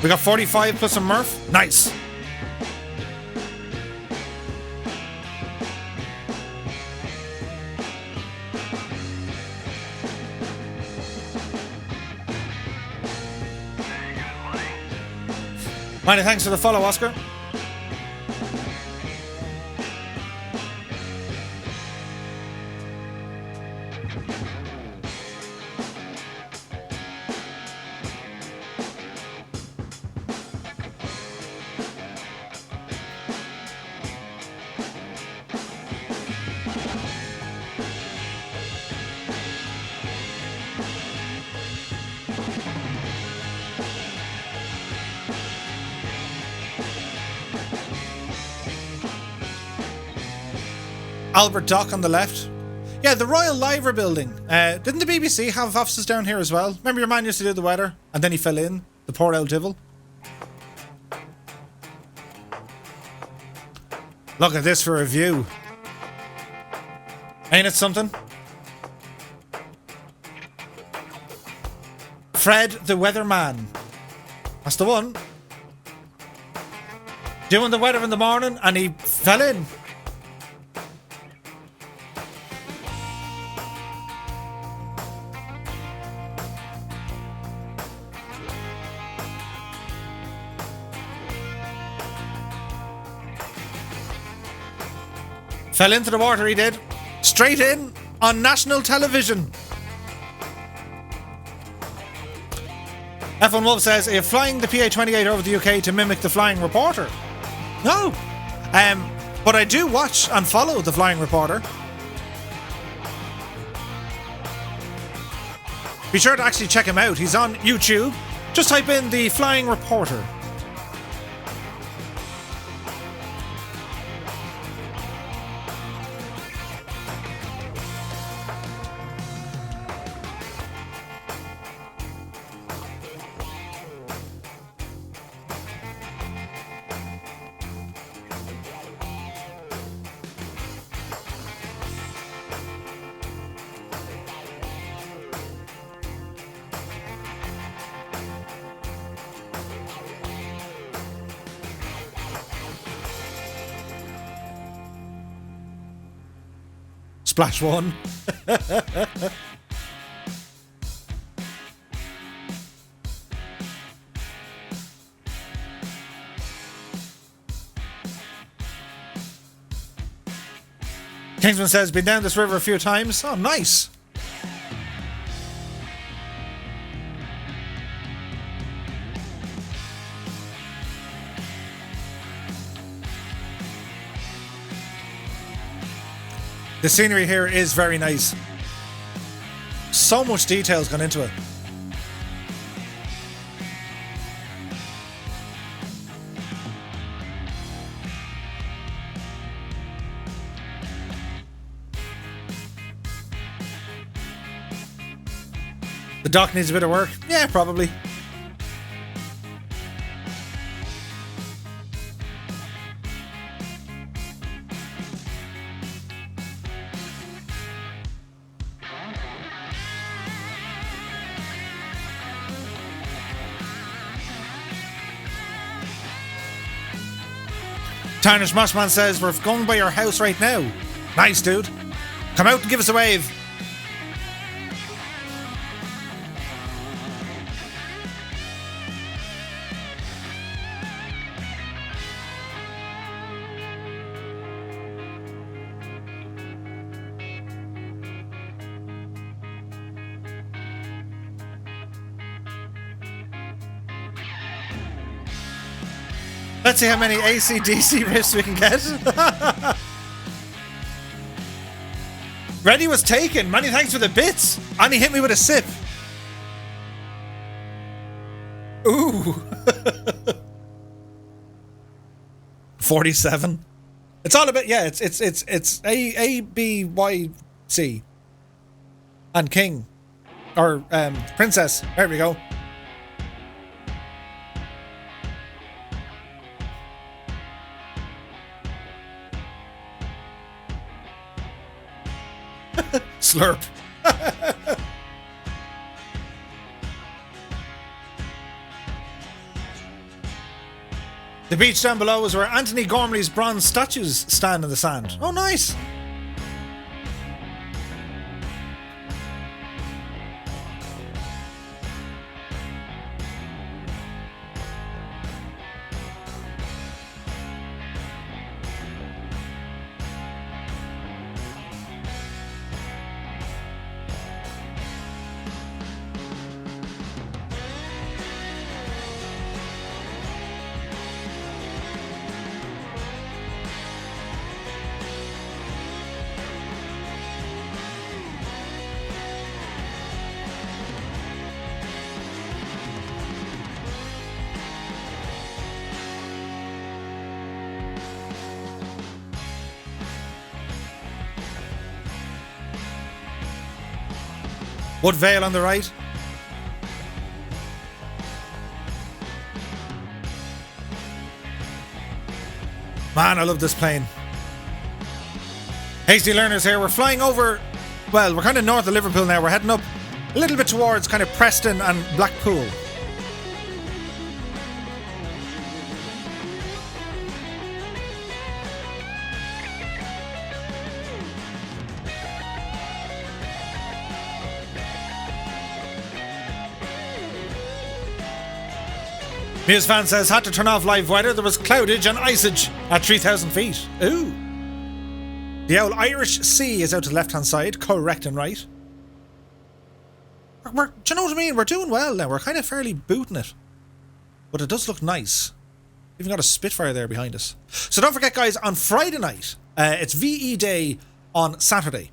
We got 45 plus a Murph. Nice. Many thanks for the follow, Oscar. Albert Dock on the left. Yeah, the Royal Liver building. Didn't the BBC have offices down here as well? Remember your man used to do the weather and then he fell in? The poor old devil. Look at this for a view. Ain't it something? Fred the Weatherman. That's the one. Doing the weather in the morning and he fell in. Fell into the water, he did. Straight in on national television. F1 Wolf says, are you flying the PA28 over the UK to mimic the flying reporter? No. But I do watch and follow the Flying Reporter. Be sure to actually check him out. He's on YouTube. Just type in the Flying Reporter. Splash one. Kingsman says, been down this river a few times. Oh, nice. The scenery here is very nice. So much detail's gone into it. The dock needs a bit of work. Yeah, probably. Tarnish Moshman says, we're going by your house right now. Nice, dude. Come out and give us a wave. Let's see how many AC/DC riffs we can get. Ready was taken. Many thanks for the bits. And he hit me with a sip. Ooh. 47. It's all about, yeah, it's A, B, Y, C. And King. Or Princess. There we go. Slurp. The beach down below is where Anthony Gormley's bronze statues stand in the sand. Oh, nice. Wood Vale on the right. Man, I love this plane. Hasty Learners here. We're flying over, well, we're kind of north of Liverpool now. We're heading up a little bit towards kind of Preston and Blackpool. Muse fan says, had to turn off live weather. There was cloudage and iceage at 3,000 feet. Ooh. The old Irish Sea is out to the left-hand side. Correct and right. Do you know what I mean? We're doing well now. We're kind of fairly booting it. But it does look nice. Even got a Spitfire there behind us. So don't forget, guys, on Friday night, it's VE Day on Saturday.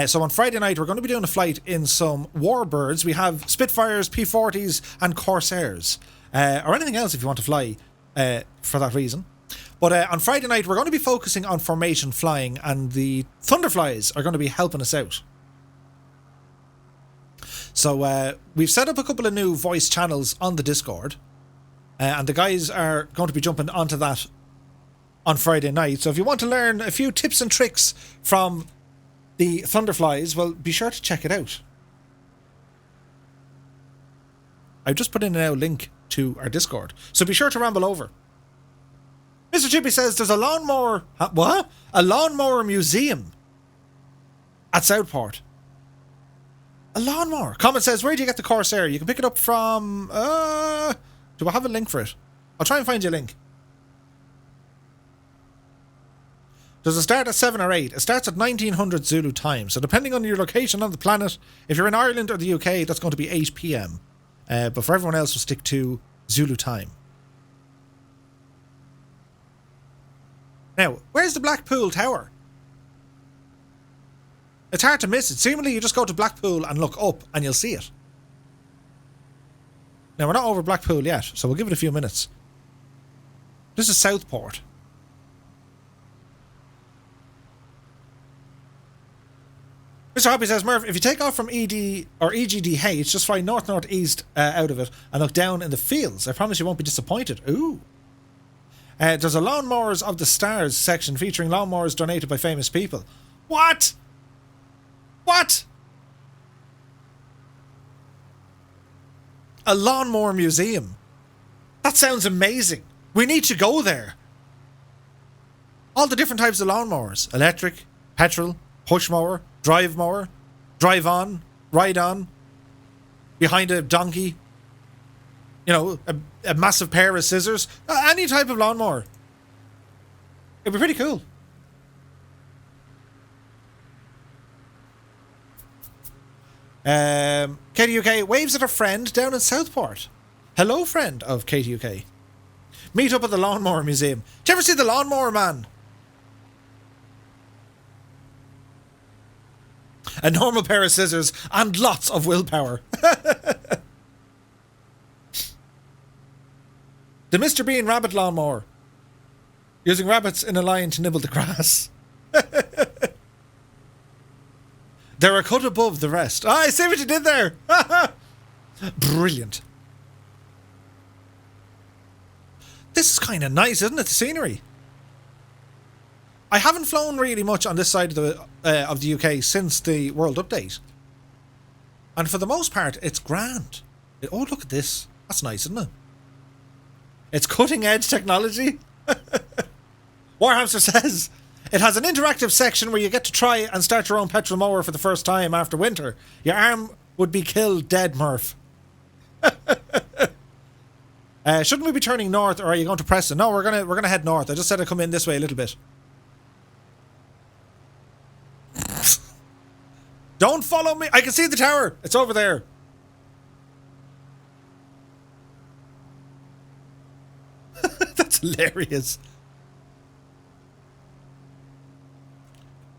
So on Friday night, we're going to be doing a flight in some Warbirds. We have Spitfires, P40s, and Corsairs. Or anything else if you want to fly for that reason. But on Friday night, we're going to be focusing on formation flying, and the Thunderflies are going to be helping us out. So we've set up a couple of new voice channels on the Discord. And the guys are going to be jumping onto that on Friday night. So if you want to learn a few tips and tricks from the Thunderflies, well, be sure to check it out. I've just put in a link to our Discord, so be sure to ramble over. Mr. Chippy says there's a lawnmower... What? A lawnmower museum at Southport. A lawnmower. Comment says, where do you get the Corsair? You can pick it up from... Do I have a link for it? I'll try and find you a link. Does it start at 7 or 8? It starts at 1900 Zulu time. So depending on your location on the planet, if you're in Ireland or the UK, that's going to be 8 p.m. But for everyone else, we'll stick to Zulu time. Now, where's the Blackpool Tower? It's hard to miss it. Seemingly, you just go to Blackpool and look up and you'll see it. Now, we're not over Blackpool yet, so we'll give it a few minutes. This is Southport. Mr. Hoppy says, Murph, if you take off from ED or EGDH, just fly north-northeast out of it and look down in the fields. I promise you won't be disappointed. Ooh. There's a Lawnmowers of the Stars section featuring lawnmowers donated by famous people. What? What? A lawnmower museum. That sounds amazing. We need to go there. All the different types of lawnmowers. Electric, petrol, push mower, drive mower, drive on, ride on, behind a donkey, you know, a massive pair of scissors. Any type of lawnmower. It'd be pretty cool. KTUK waves at a friend down in Southport. Hello, friend of KTUK. Meet up at the Lawnmower Museum. Did you ever see the Lawnmower Man? A normal pair of scissors and lots of willpower. The Mr. Bean rabbit lawnmower. Using rabbits in a line to nibble the grass. They're a cut above the rest. I see what you did there. Brilliant. This is kind of nice, isn't it? The scenery. I haven't flown really much on this side of the UK since the World Update. And for the most part, it's grand. Oh, look at this. That's nice, isn't it? It's cutting edge technology. Warhamster says, it has an interactive section where you get to try and start your own petrol mower for the first time after winter. Your arm would be killed dead, Murph. Shouldn't we be turning north, or are you going to Preston? No, we're gonna head north. I just said I'd come in this way a little bit. Don't follow me. I can see the tower. It's over there. That's hilarious.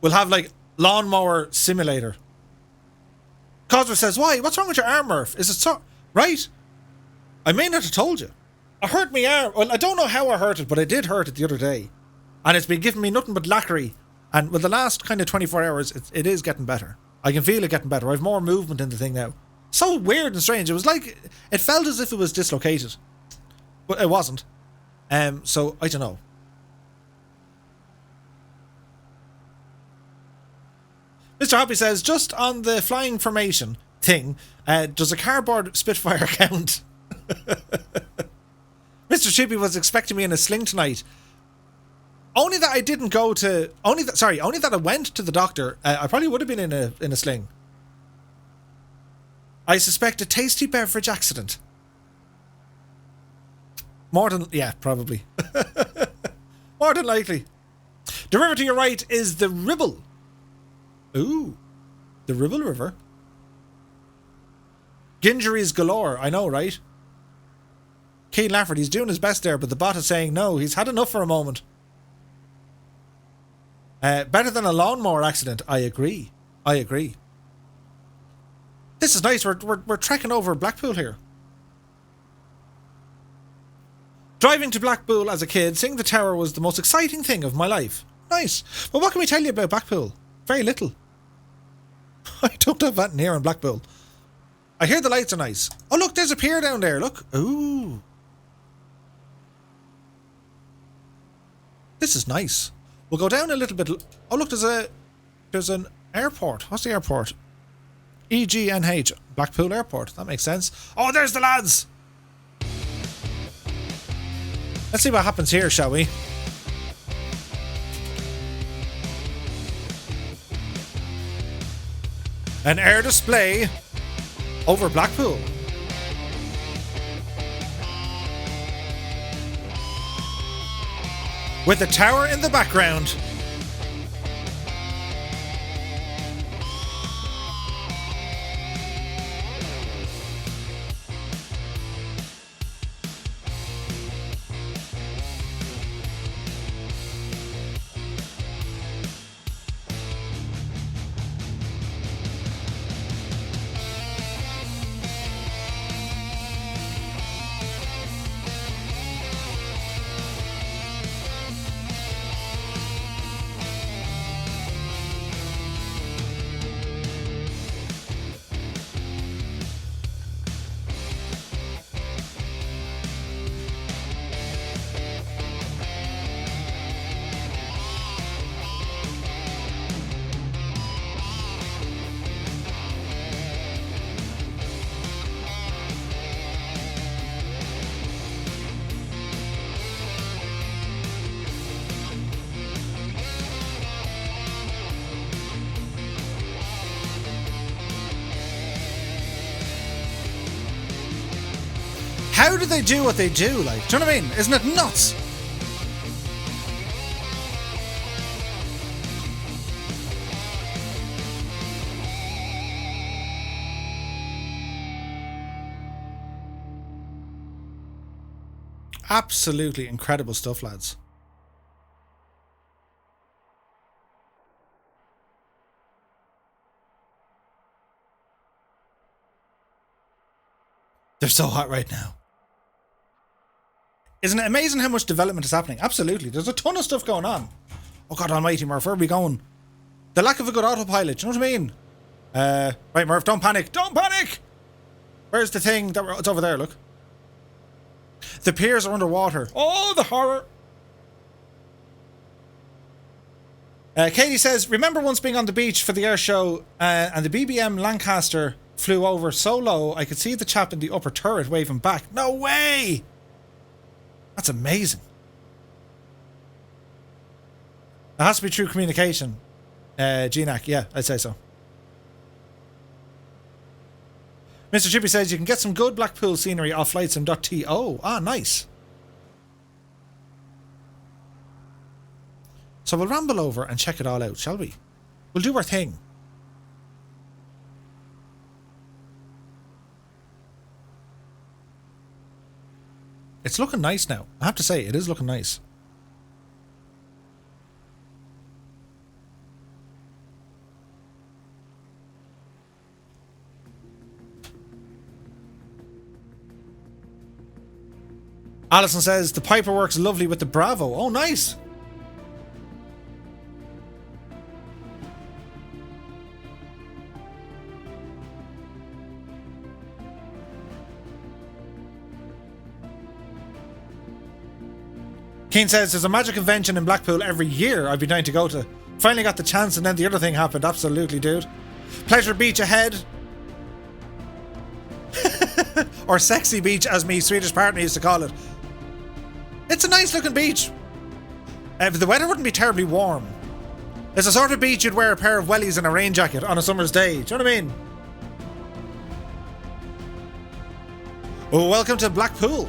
We'll have like lawnmower simulator. Cosmo says, why? What's wrong with your arm, Murph? Is it so... Right? I may not have told you. I hurt my arm. Well, I don't know how I hurt it, but I did hurt it the other day. And it's been giving me nothing but lacquery. And with the last kind of 24 hours, it is getting better. I can feel it getting better. I have more movement in the thing now. So weird and strange. It was like... It felt as if it was dislocated. But it wasn't. So, I don't know. Mr. Hoppy says, just on the flying formation thing, does a cardboard Spitfire count? Mr. Chippy was expecting me in a sling tonight. Only that I didn't go to... Only that I went to the doctor. I probably would have been in a sling. I suspect a tasty beverage accident. More than... Yeah, probably. More than likely. The river to your right is the Ribble. Ooh. The Ribble River. Gingeries galore. I know, right? Keane Lafford, he's doing his best there, but the bot is saying no. He's had enough for a moment. Better than a lawnmower accident. I agree. This is nice. We're trekking over Blackpool here. Driving to Blackpool as a kid, seeing the tower was the most exciting thing of my life. Nice. But what can we tell you about Blackpool? Very little. I don't have that near in Blackpool. I hear the lights are nice. Oh, look, there's a pier down there. Look. Ooh. This is nice. We'll go down a little bit. Oh, look, there's an airport. What's the airport? EGNH. Blackpool Airport. That makes sense. Oh, there's the lads. Let's see what happens here, shall we? An air display over Blackpool. With the tower in the background. How do they do what they do? Like, do you know what I mean? Isn't it nuts? Absolutely incredible stuff, lads. They're so hot right now. Isn't it amazing how much development is happening? Absolutely. There's a ton of stuff going on. Oh, God almighty, Murph, where are we going? The lack of a good autopilot, do you know what I mean? Right, Murph, don't panic. Don't panic! Where's the thing? It's over there, look. The piers are underwater. Oh, the horror. Katie says, remember once being on the beach for the air show and the BBM Lancaster flew over so low I could see the chap in the upper turret waving back. No way! That's amazing. It has to be true communication. GNAC, yeah, I'd say so. Mr. Chippy says you can get some good Blackpool scenery off flightsim.to. Ah, nice. So we'll ramble over and check it all out, shall we? We'll do our thing. It's looking nice now. I have to say, it is looking nice. Alison says, the Piper works lovely with the Bravo. Oh, nice. Keane says, there's a magic convention in Blackpool every year I've been dying to go to. Finally got the chance and then the other thing happened. Absolutely, dude. Pleasure Beach ahead. Or Sexy Beach, as me Swedish partner used to call it. It's a nice looking beach. The weather wouldn't be terribly warm. It's a sort of beach you'd wear a pair of wellies and a rain jacket on a summer's day. Do you know what I mean? Oh, welcome to Blackpool.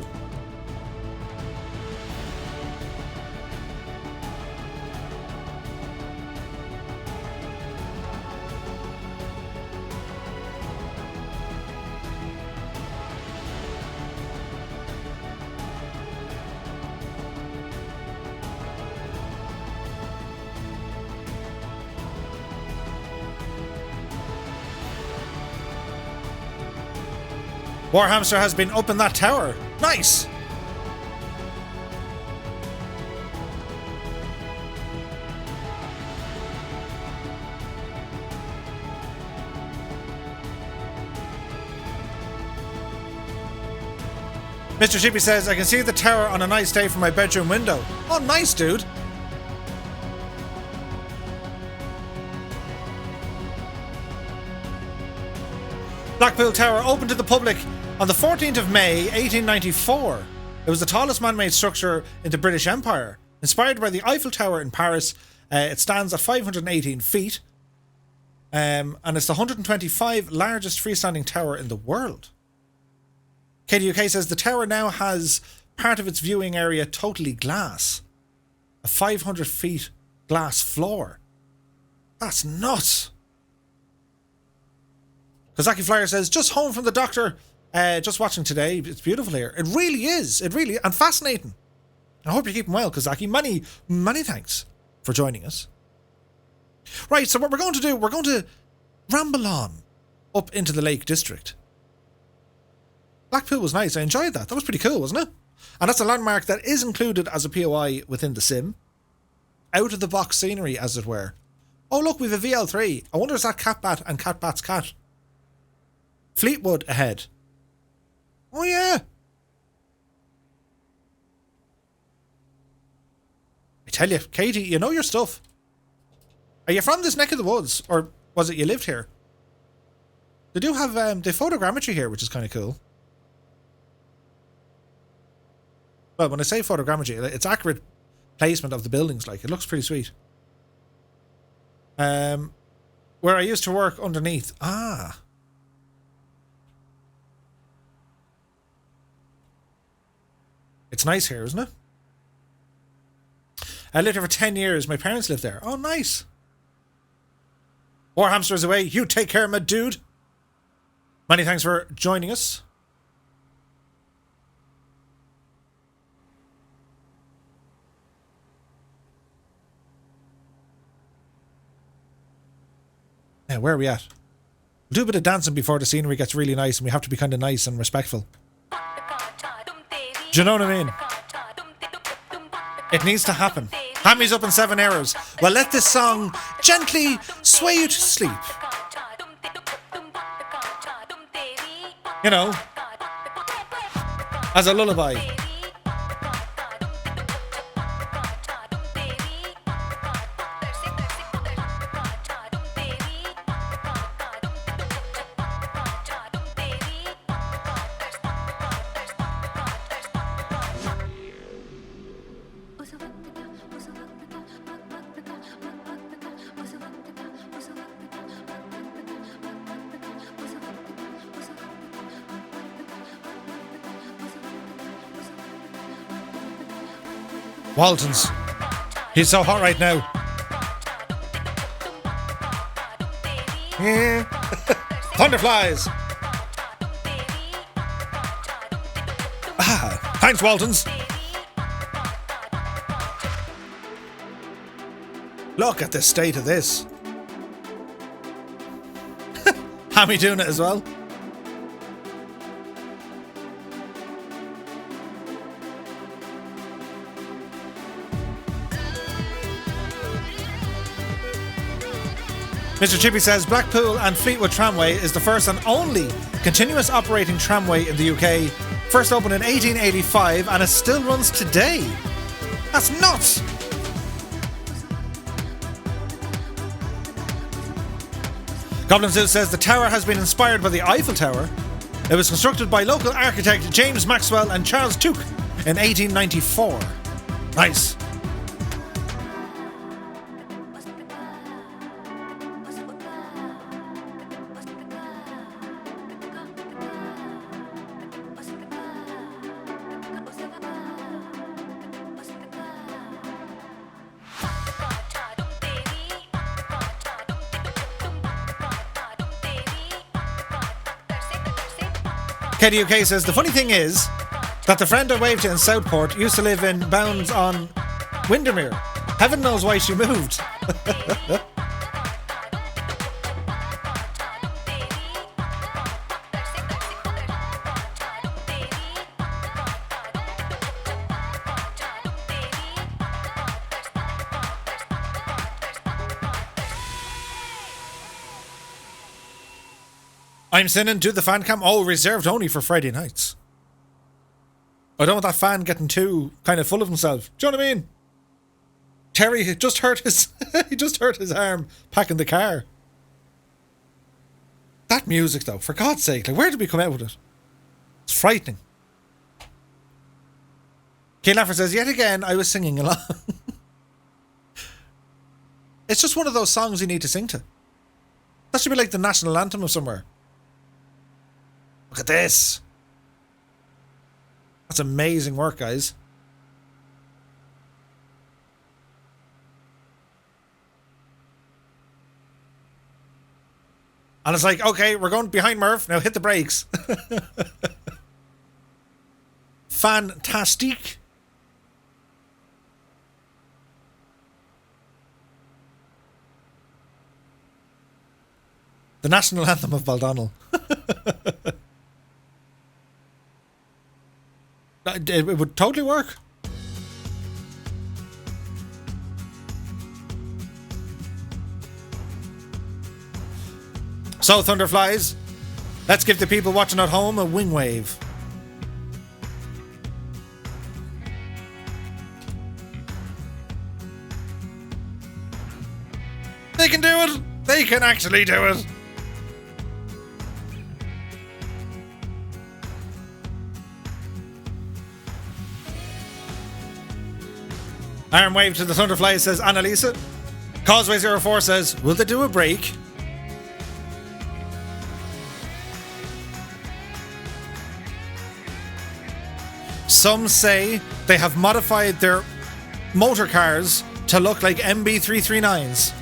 Warhamster has been up in that tower. Nice. Mr. Chippy says, I can see the tower on a nice day from my bedroom window. Oh, nice, dude. Blackpool Tower opened to the public on the 14th of May, 1894. It was the tallest man-made structure in the British Empire. Inspired by the Eiffel Tower in Paris, it stands at 518 feet. And it's the 125 largest freestanding tower in the world. KDUK says the tower now has part of its viewing area totally glass. A 500 feet glass floor. That's nuts. Kazaki Flyer says, just home from the doctor. Just watching today. It's beautiful here. It really is. It really, and fascinating. I hope you're keeping well, Kazaki. Many thanks for joining us. Right, so what we're going to do, we're going to ramble on up into the Lake District. Blackpool was nice. I enjoyed that. That was pretty cool, wasn't it? And that's a landmark that is included as a POI within the sim. Out of the box scenery, as it were. Oh, look, we've a VL3. I wonder is that Catbat and Catbat's cat? Fleetwood ahead. Oh, yeah. I tell you, Katie, you know your stuff. Are you from this neck of the woods? Or was it you lived here? They do have they photogrammetry here, which is kind of cool. Well, when I say photogrammetry, it's accurate placement of the buildings. Like, it looks pretty sweet. Where I used to work underneath. Ah. It's nice here, isn't it? I lived here for 10 years. My parents lived there. Oh, nice. Warhamster's away. You take care, my dude. Many thanks for joining us. Now, where are we at? We'll do a bit of dancing before the scenery gets really nice, and we have to be kind of nice and respectful. Do you know what I mean? It needs to happen. Hammy's up in 7 hours. Well, let this song gently sway you to sleep. You know, as a lullaby. Waltons. He's so hot right now. Yeah. Thunderflies. Ah, thanks, Waltons. Look at the state of this. Hammy doing it as well. Mr. Chippy says Blackpool and Fleetwood Tramway is the first and only continuous operating tramway in the UK. First opened in 1885 and it still runs today. That's nuts! Goblin Zoo says the tower has been inspired by the Eiffel Tower. It was constructed by local architect James Maxwell and Charles Tuke in 1894. Nice. KDUK says the funny thing is that the friend I waved to in Southport used to live in Bounds on Windermere. Heaven knows why she moved. I'm sending to the fan cam. Oh, reserved only for Friday nights. I don't want that fan getting too kind of full of himself. Do you know what I mean? Terry just hurt his he just hurt his arm packing the car. That music though, for God's sake, like where did we come out with it? It's frightening. Kane Laffer says, yet again, I was singing along. It's just one of those songs you need to sing to. That should be like the national anthem of somewhere. Look at this. That's amazing work, guys. And it's like, okay, we're going behind Murph. Now hit the brakes. Fantastic. The national anthem of Baldonnel. It would totally work. So, Thunderflies, let's give the people watching at home a wing wave. They can do it! They can actually do it! Arm wave to the Thunderflies, says Annalisa. Causeway 04 says, will they do a break? Some say they have modified their motor cars to look like MB339s.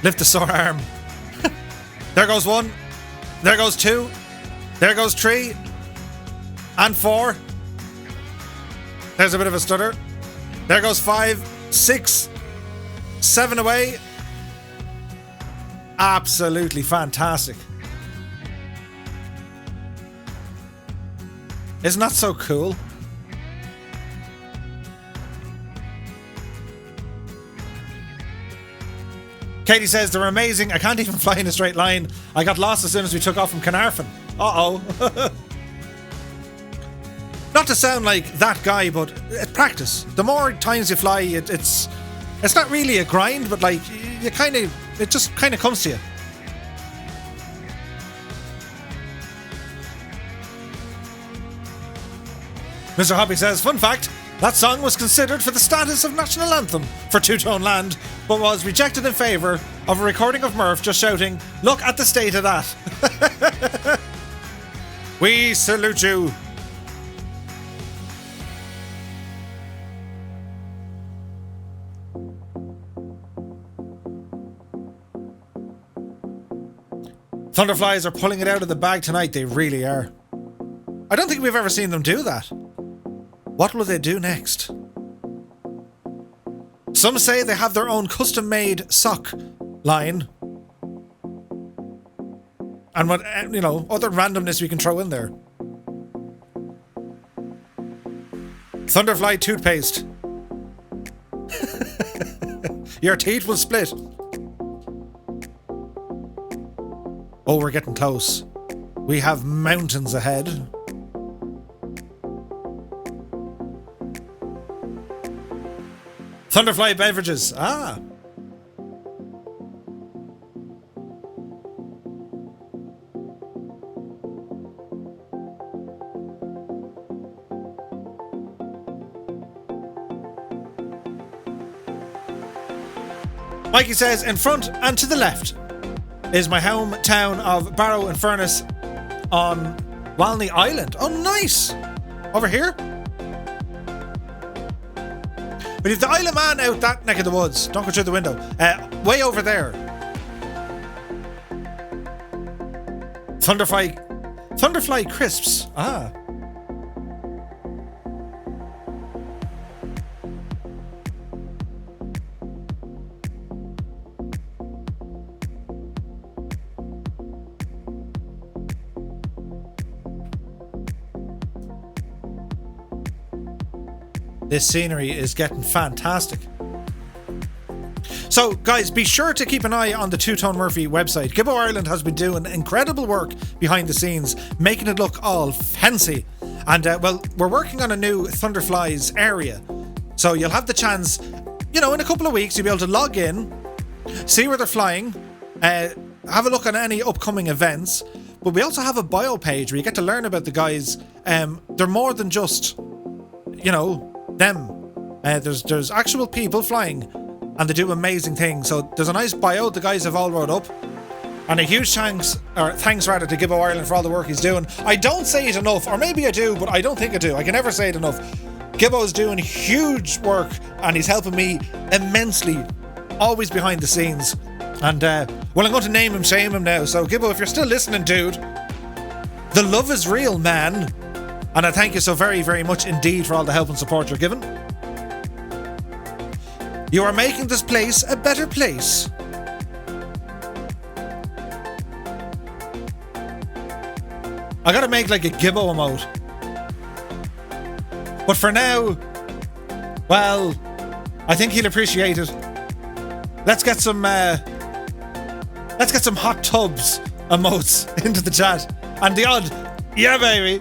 Lift the sore arm. There goes one. There goes two. There goes three. And four. There's a bit of a stutter. There goes 5, 6, 7 away. Absolutely fantastic. Isn't that so cool? Katie says, they're amazing. I can't even fly in a straight line. I got lost as soon as we took off from Carnarvon. Uh-oh. Not to sound like that guy, but it's practice. The more times you fly, it's not really a grind, but like it just kind of comes to you. Mr. Hoppy says, fun fact, that song was considered for the status of national anthem for Two-Tone Land, but was rejected in favour of a recording of Murph just shouting, look at the state of that. We salute you. Thunderflies are pulling it out of the bag tonight. They really are. I don't think we've ever seen them do that. What will they do next? Some say they have their own custom-made sock line. And what, other randomness we can throw in there. Thunderfly toothpaste. Your teeth will split. Oh, we're getting close. We have mountains ahead. Thunderfly beverages. Ah. Mikey says, in front and to the left is my hometown of Barrow in Furness on Walney Island. Oh, nice. Over here? But if the Isle of Man out that neck of the woods, don't go through the window. Way over there. Thunderfly crisps. Ah. This scenery is getting fantastic. So, guys, be sure to keep an eye on the Two Tone Murphy website. Gibbo Ireland has been doing incredible work behind the scenes, making it look all fancy. And, well, we're working on a new Thunderflies area. So you'll have the chance, in a couple of weeks, you'll be able to log in, see where they're flying, have a look at any upcoming events. But we also have a bio page where you get to learn about the guys. They're more than just, them. There's actual people flying, and they do amazing things. So there's a nice bio the guys have all wrote up, and a huge thanks to Gibbo Ireland for all the work he's doing. I don't say it enough, or maybe I do, but I don't think I do. I can never say it enough. Gibbo's doing huge work, and he's helping me immensely, always behind the scenes. And well, I'm going to name him, shame him now. So Gibbo, if you're still listening, dude, the love is real, man. And I thank you so very, very much indeed for all the help and support you're giving. You are making this place a better place. I gotta make like a Gibbo emote. But for now, well, I think he'll appreciate it. Let's get some hot tubs emotes into the chat. And the odd, yeah baby.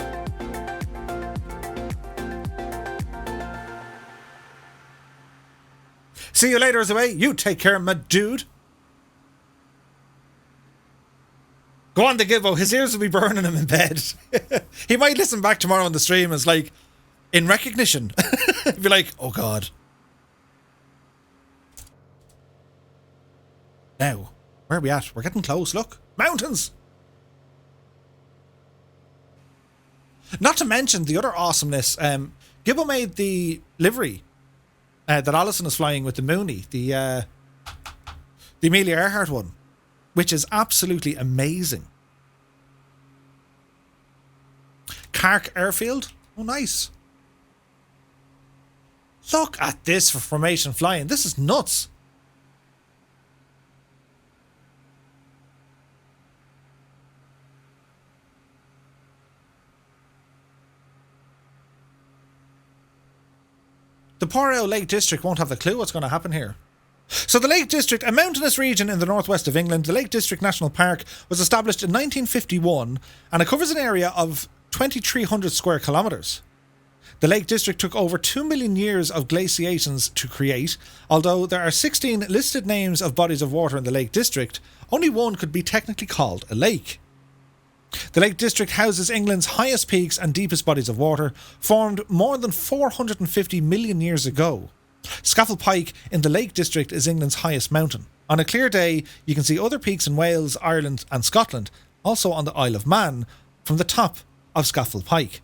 See you later as away. You take care, my dude. Go on to Gibbo. His ears will be burning him in bed. He might listen back tomorrow on the stream as like, in recognition. He'd be like, oh God. Now, where are we at? We're getting close. Look. Mountains. Not to mention the other awesomeness. Gibbo made the livery that Alison is flying with the Mooney, the Amelia Earhart one, which is absolutely amazing. Cark Airfield, oh nice. Look at this for formation flying. This is nuts. The poor old Lake District won't have a clue what's going to happen here. So the Lake District, a mountainous region in the northwest of England, the Lake District National Park was established in 1951, and it covers an area of 2,300 square kilometres. The Lake District took over 2 million years of glaciations to create. Although there are 16 listed names of bodies of water in the Lake District, only one could be technically called a lake. The Lake District houses England's highest peaks and deepest bodies of water, formed more than 450 million years ago. Scafell Pike in the Lake District is England's highest mountain. On a clear day, you can see other peaks in Wales, Ireland and Scotland, also on the Isle of Man, from the top of Scafell Pike.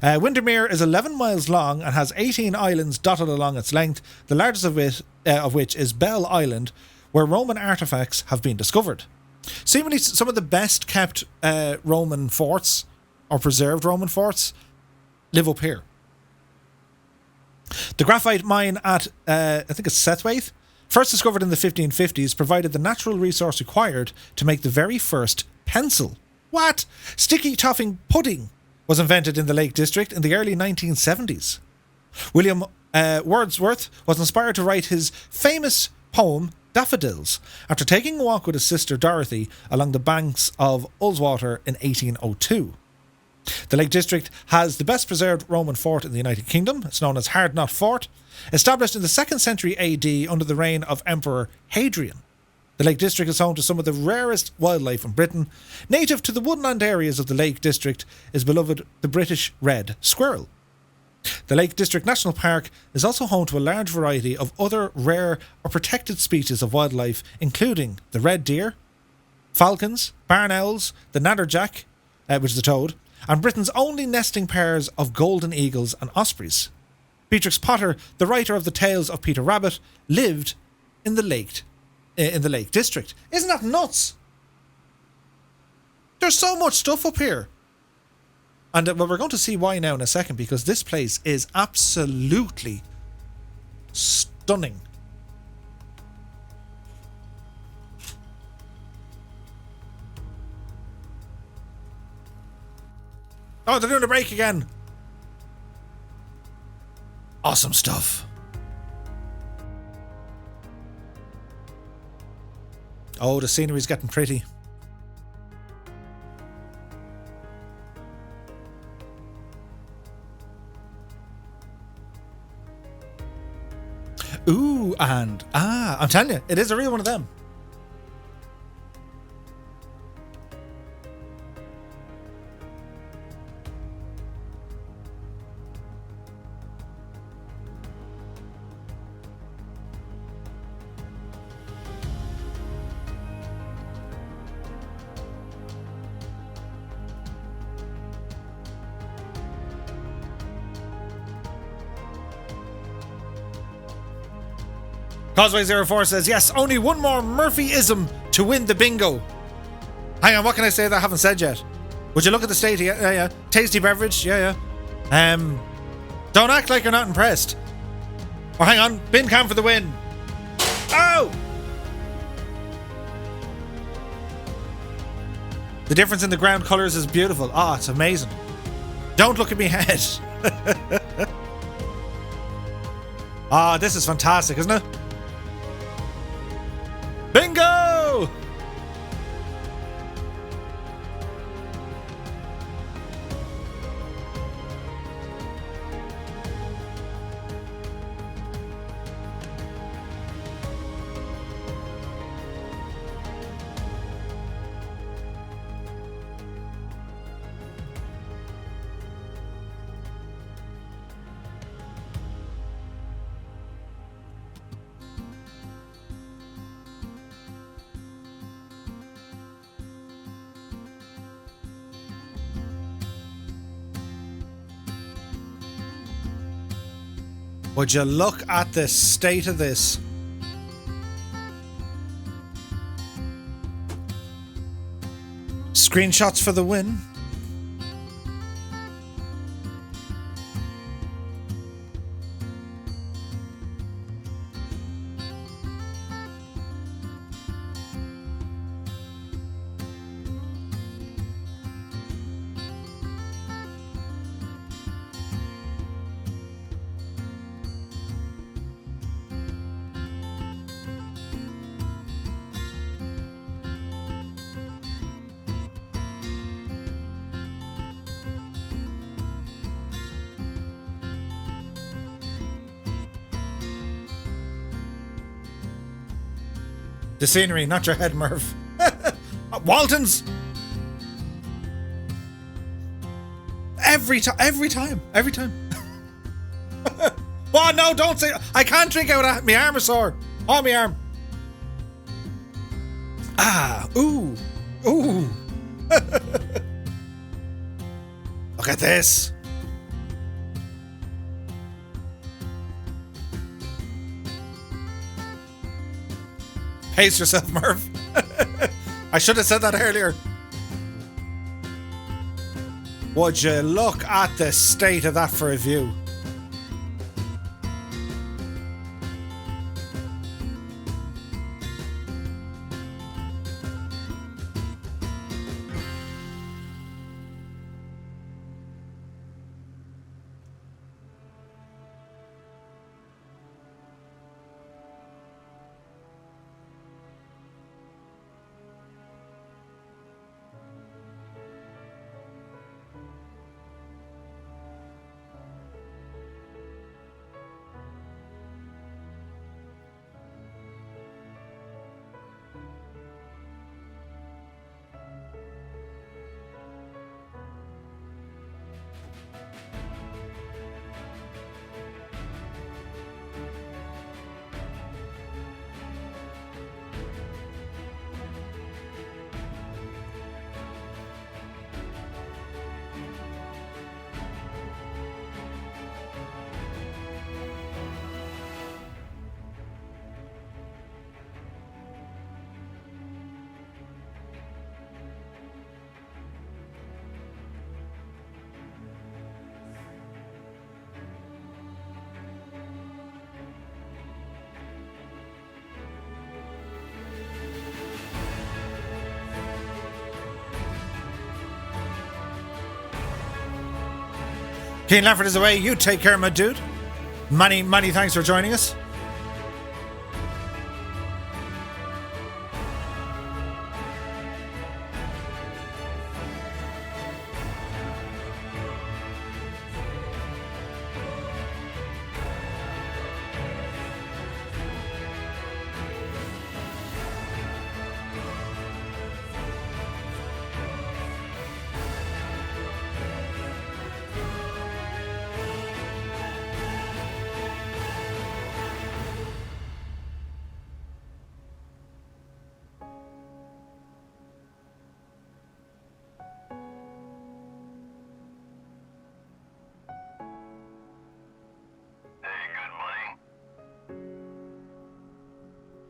Windermere is 11 miles long and has 18 islands dotted along its length, the largest of which is Bell Island, where Roman artefacts have been discovered. Seemingly some of the best kept Roman forts, or preserved Roman forts, live up here. The graphite mine at, I think it's Sethwaite, first discovered in the 1550s, provided the natural resource required to make the very first pencil. What? Sticky toffing pudding was invented in the Lake District in the early 1970s. William Wordsworth was inspired to write his famous poem Daffodils after taking a walk with his sister Dorothy along the banks of Ullswater in 1802. The Lake District has the best preserved Roman fort in the United Kingdom. It's known as Hardknott Fort, established in the 2nd century AD under the reign of Emperor Hadrian. The Lake District is home to some of the rarest wildlife in Britain. Native to the woodland areas of the Lake District is beloved the British red squirrel. The Lake District National Park is also home to a large variety of other rare or protected species of wildlife, including the red deer, falcons, barn owls, the natterjack, which is a toad, and Britain's only nesting pairs of golden eagles and ospreys. Beatrix Potter, the writer of the Tales of Peter Rabbit, lived in the Lake District. Isn't that nuts? There's so much stuff up here. And well, we're going to see why now in a second, because this place is absolutely stunning. Oh, they're doing a break again. Awesome stuff. Oh, the scenery's getting pretty. Ooh, and I'm telling you, it is a real one of them. Causeway04 says, yes, only one more Murphyism to win the bingo. Hang on, what can I say that I haven't said yet? Would you look at the state? Yeah. Tasty beverage? Yeah. Don't act like you're not impressed. Or hang on, bin cam for the win. Oh! The difference in the ground colours is beautiful. Oh, it's amazing. Don't look at me head. Ah, this is fantastic, isn't it? Bingo! Would you look at the state of this? Screenshots for the win. The scenery, not your head, Murph. Waltons! Every time. Oh, no, don't say... I can't drink out of my arm is sore. Oh, my arm. Ah, ooh. Look at this. Pace yourself, Murph. I should have said that earlier. Would you look at the state of that for a view? Keen Lafford is away. You take care, my dude. Many thanks for joining us.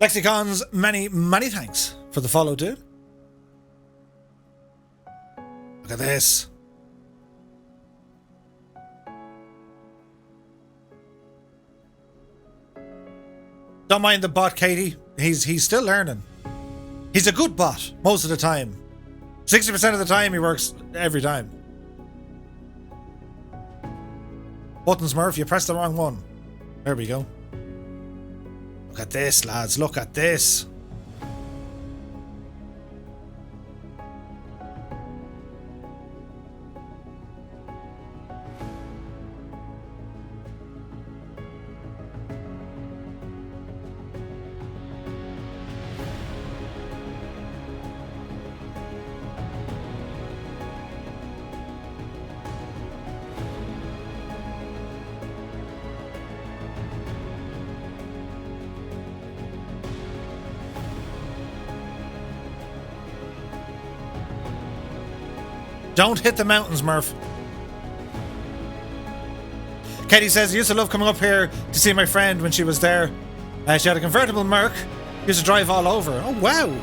Lexicons, many, many thanks for the follow, dude. Look at this. Don't mind the bot, Katie. He's still learning. He's a good bot most of the time. 60% of the time he works every time. Buttons, Murph, you pressed the wrong one. There we go. Look at this, lads. Look at this. Don't hit the mountains, Murph. Katie says, I used to love coming up here to see my friend when she was there. She had a convertible Merc. Used to drive all over. Oh, wow.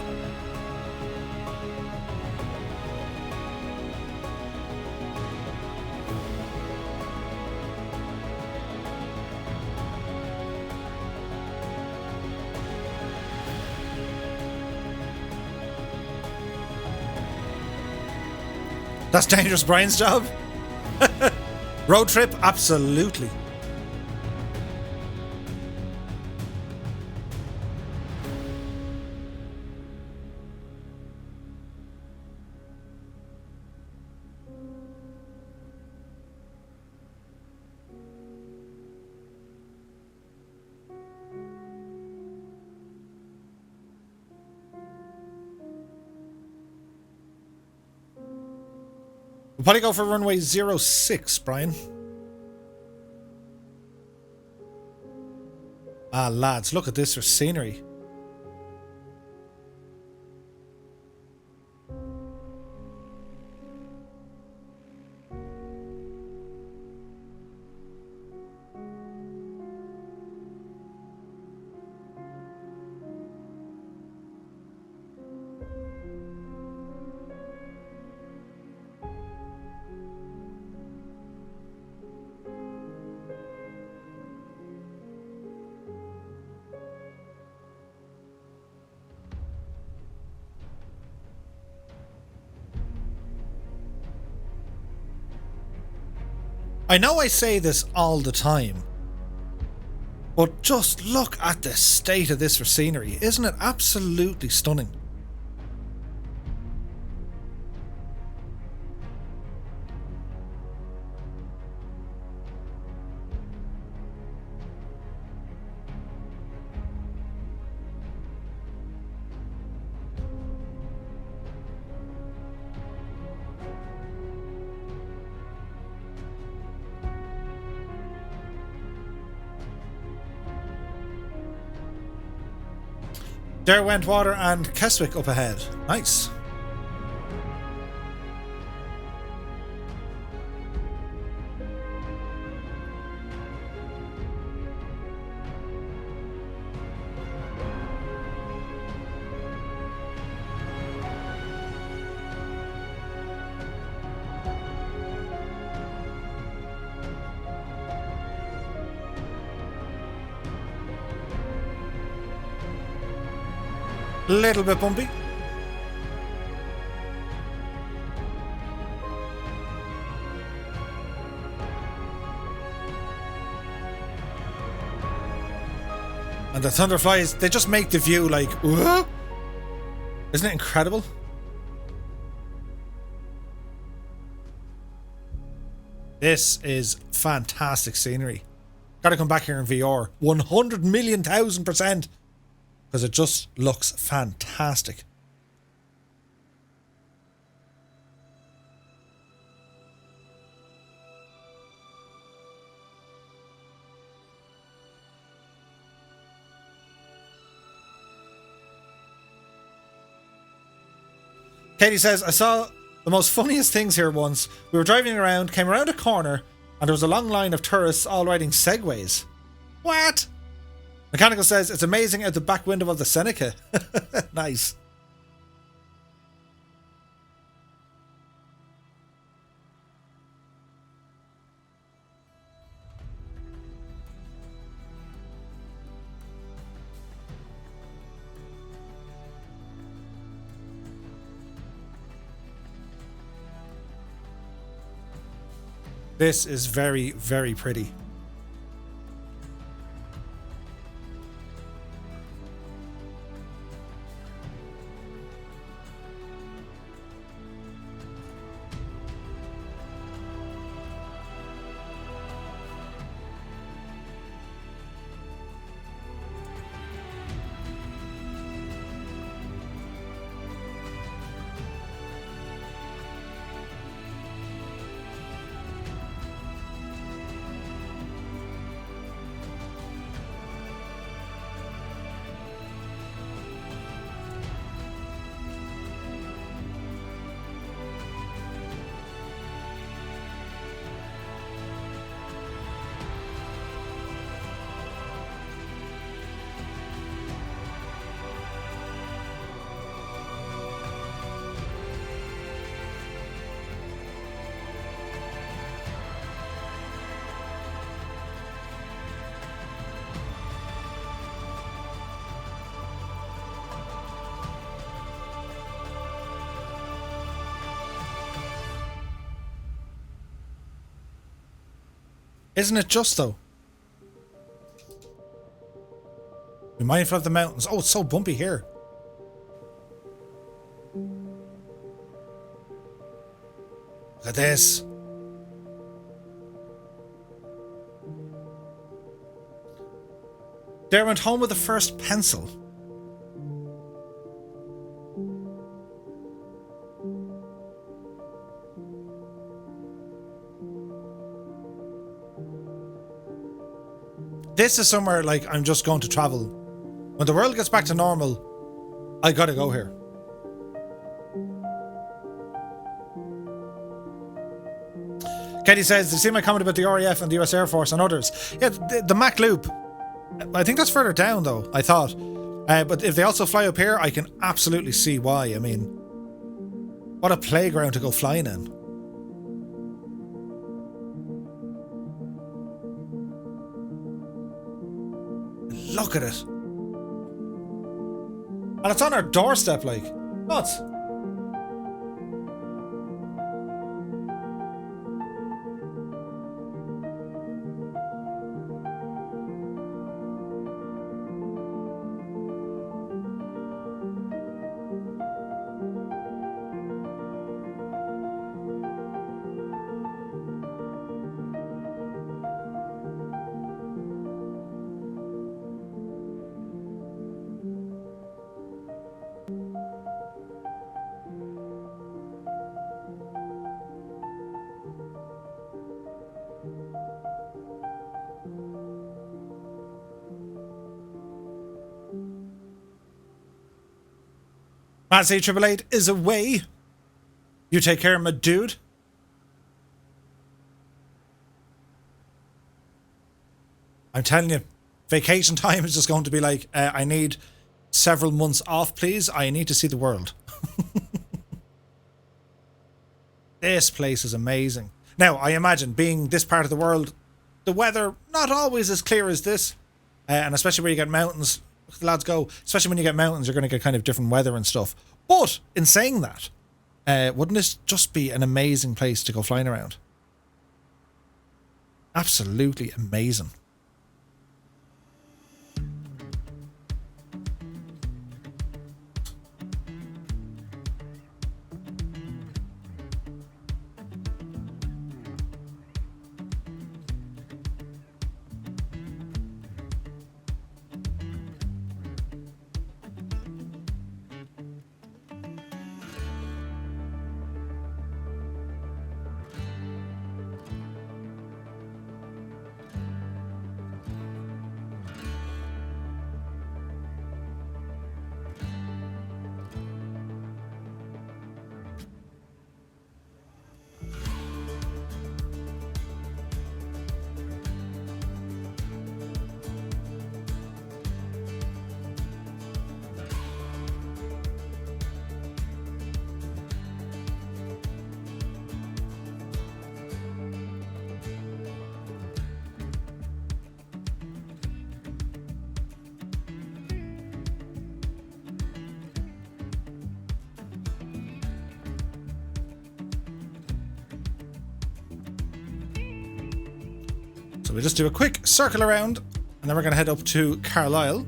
That's Dangerous Brian's job. Road trip? Absolutely. We'll probably go for runway 06, Brian. Ah, lads, look at this for scenery. I know I say this all the time, but just look at the state of this for scenery. Isn't it absolutely stunning? Derwentwater and Keswick up ahead. Nice. Little bit bumpy. And the Thunderflies, they just make the view like, whoa! Isn't it incredible? This is fantastic scenery. Gotta come back here in VR. 100,000,000%. Because it just looks fantastic. Katie says, I saw the most funniest things here once. We were driving around, came around a corner, and there was a long line of tourists all riding segways. What? Mechanical says, it's amazing out the back window of the Seneca. Nice. This is very, very pretty. Isn't it just though? Be mindful of the mountains. Oh, it's so bumpy here. Look at this. Dare went home with the first pencil. This is somewhere like I'm just going to travel. When the world gets back to normal, I gotta go here. Katie says, did you see my comment about the RAF and the US Air Force and others? Yeah, the Mac Loop. I think that's further down though, I thought. But if they also fly up here, I can absolutely see why. I mean, what a playground to go flying in. Look at it. And it's on our doorstep, like. Nuts. Matt C888 is away. You take care of my dude. I'm telling you, vacation time is just going to be like, I need several months off, please. I need to see the world. This place is amazing. Now, I imagine being this part of the world, the weather not always as clear as this. And especially where you get mountains. The lads go, especially when you get mountains, you're going to get kind of different weather and stuff. But in saying that, wouldn't this just be an amazing place to go flying around? Absolutely amazing. So we'll just do a quick circle around, and then we're going to head up to Carlisle.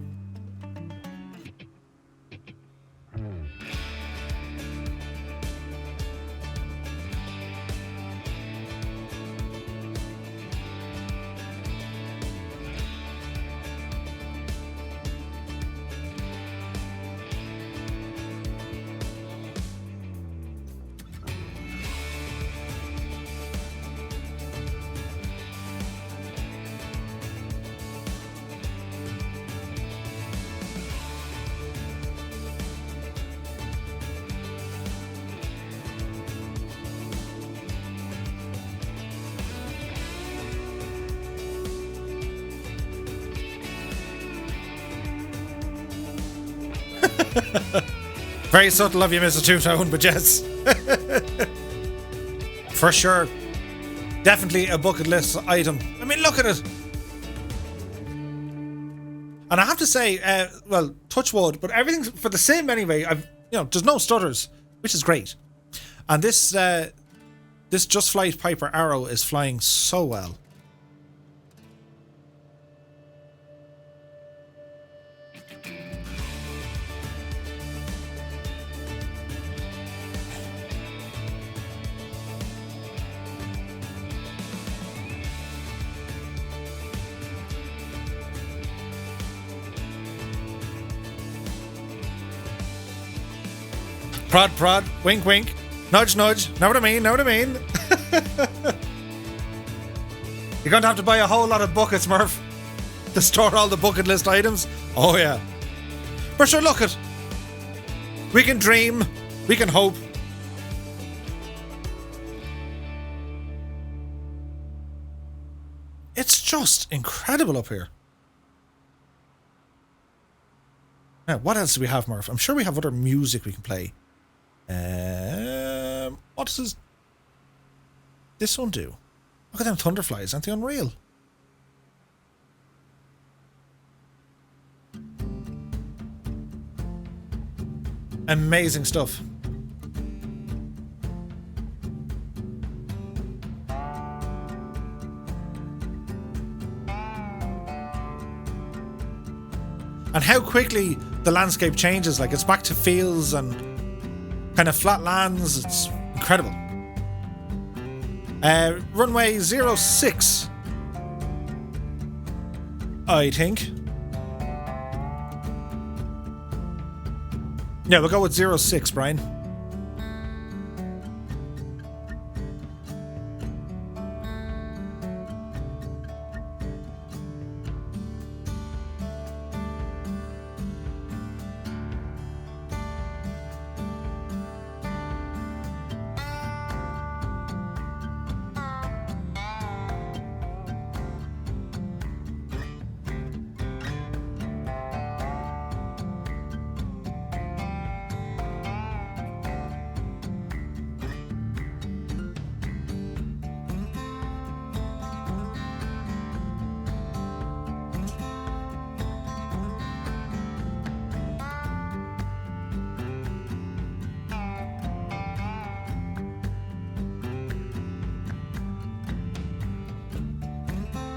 Very subtle of you, Mr. Two-Tone, but yes. For sure. Definitely a bucket list item. I mean, look at it. And I have to say, well, touch wood, but everything's for the same anyway. There's no stutters, which is great. And this Just Flight Piper Arrow is flying so well. Prod, prod, wink, wink, nudge, nudge. Know what I mean? Know what I mean? You're going to have to buy a whole lot of buckets, Murph, to store all the bucket list items. Oh, yeah. But sure, look it. We can dream. We can hope. It's just incredible up here. Now, what else do we have, Murph? I'm sure we have other music we can play. What does this one do? Look at them thunderflies, aren't they unreal? Amazing stuff. And how quickly the landscape changes, like it's back to fields and kind of flat lands. It's incredible. Runway 06, I think. Yeah, we'll go with 06, Brian.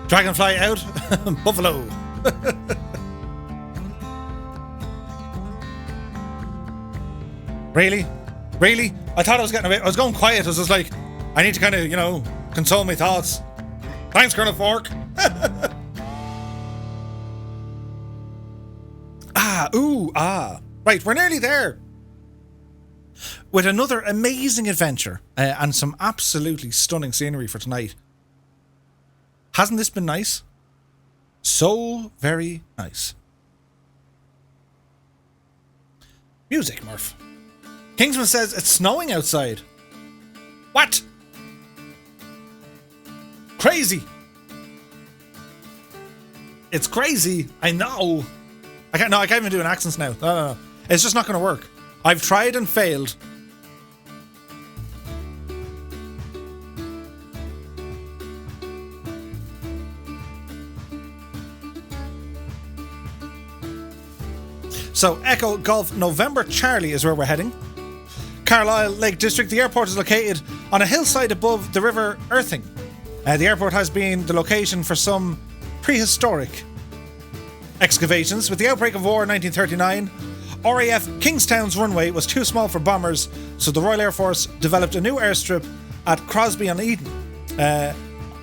Dragonfly out. Buffalo. Really? Really? I thought I was getting a bit... I was going quiet. I was just like, I need to kind of, console my thoughts. Thanks, Colonel Fork. Right, we're nearly there. With another amazing adventure and some absolutely stunning scenery for tonight. Hasn't this been nice? So very nice. Music, Murph. Kingsman says it's snowing outside. What? Crazy. It's crazy. I know. I can't even do an accent now. No. It's just not going to work. I've tried and failed. So, Echo Golf November Charlie is where we're heading. Carlisle Lake District. The airport is located on a hillside above the River Irthing. The airport has been the location for some prehistoric excavations. With the outbreak of war in 1939, RAF Kingstown's runway was too small for bombers, so the Royal Air Force developed a new airstrip at Crosby-on-Eden,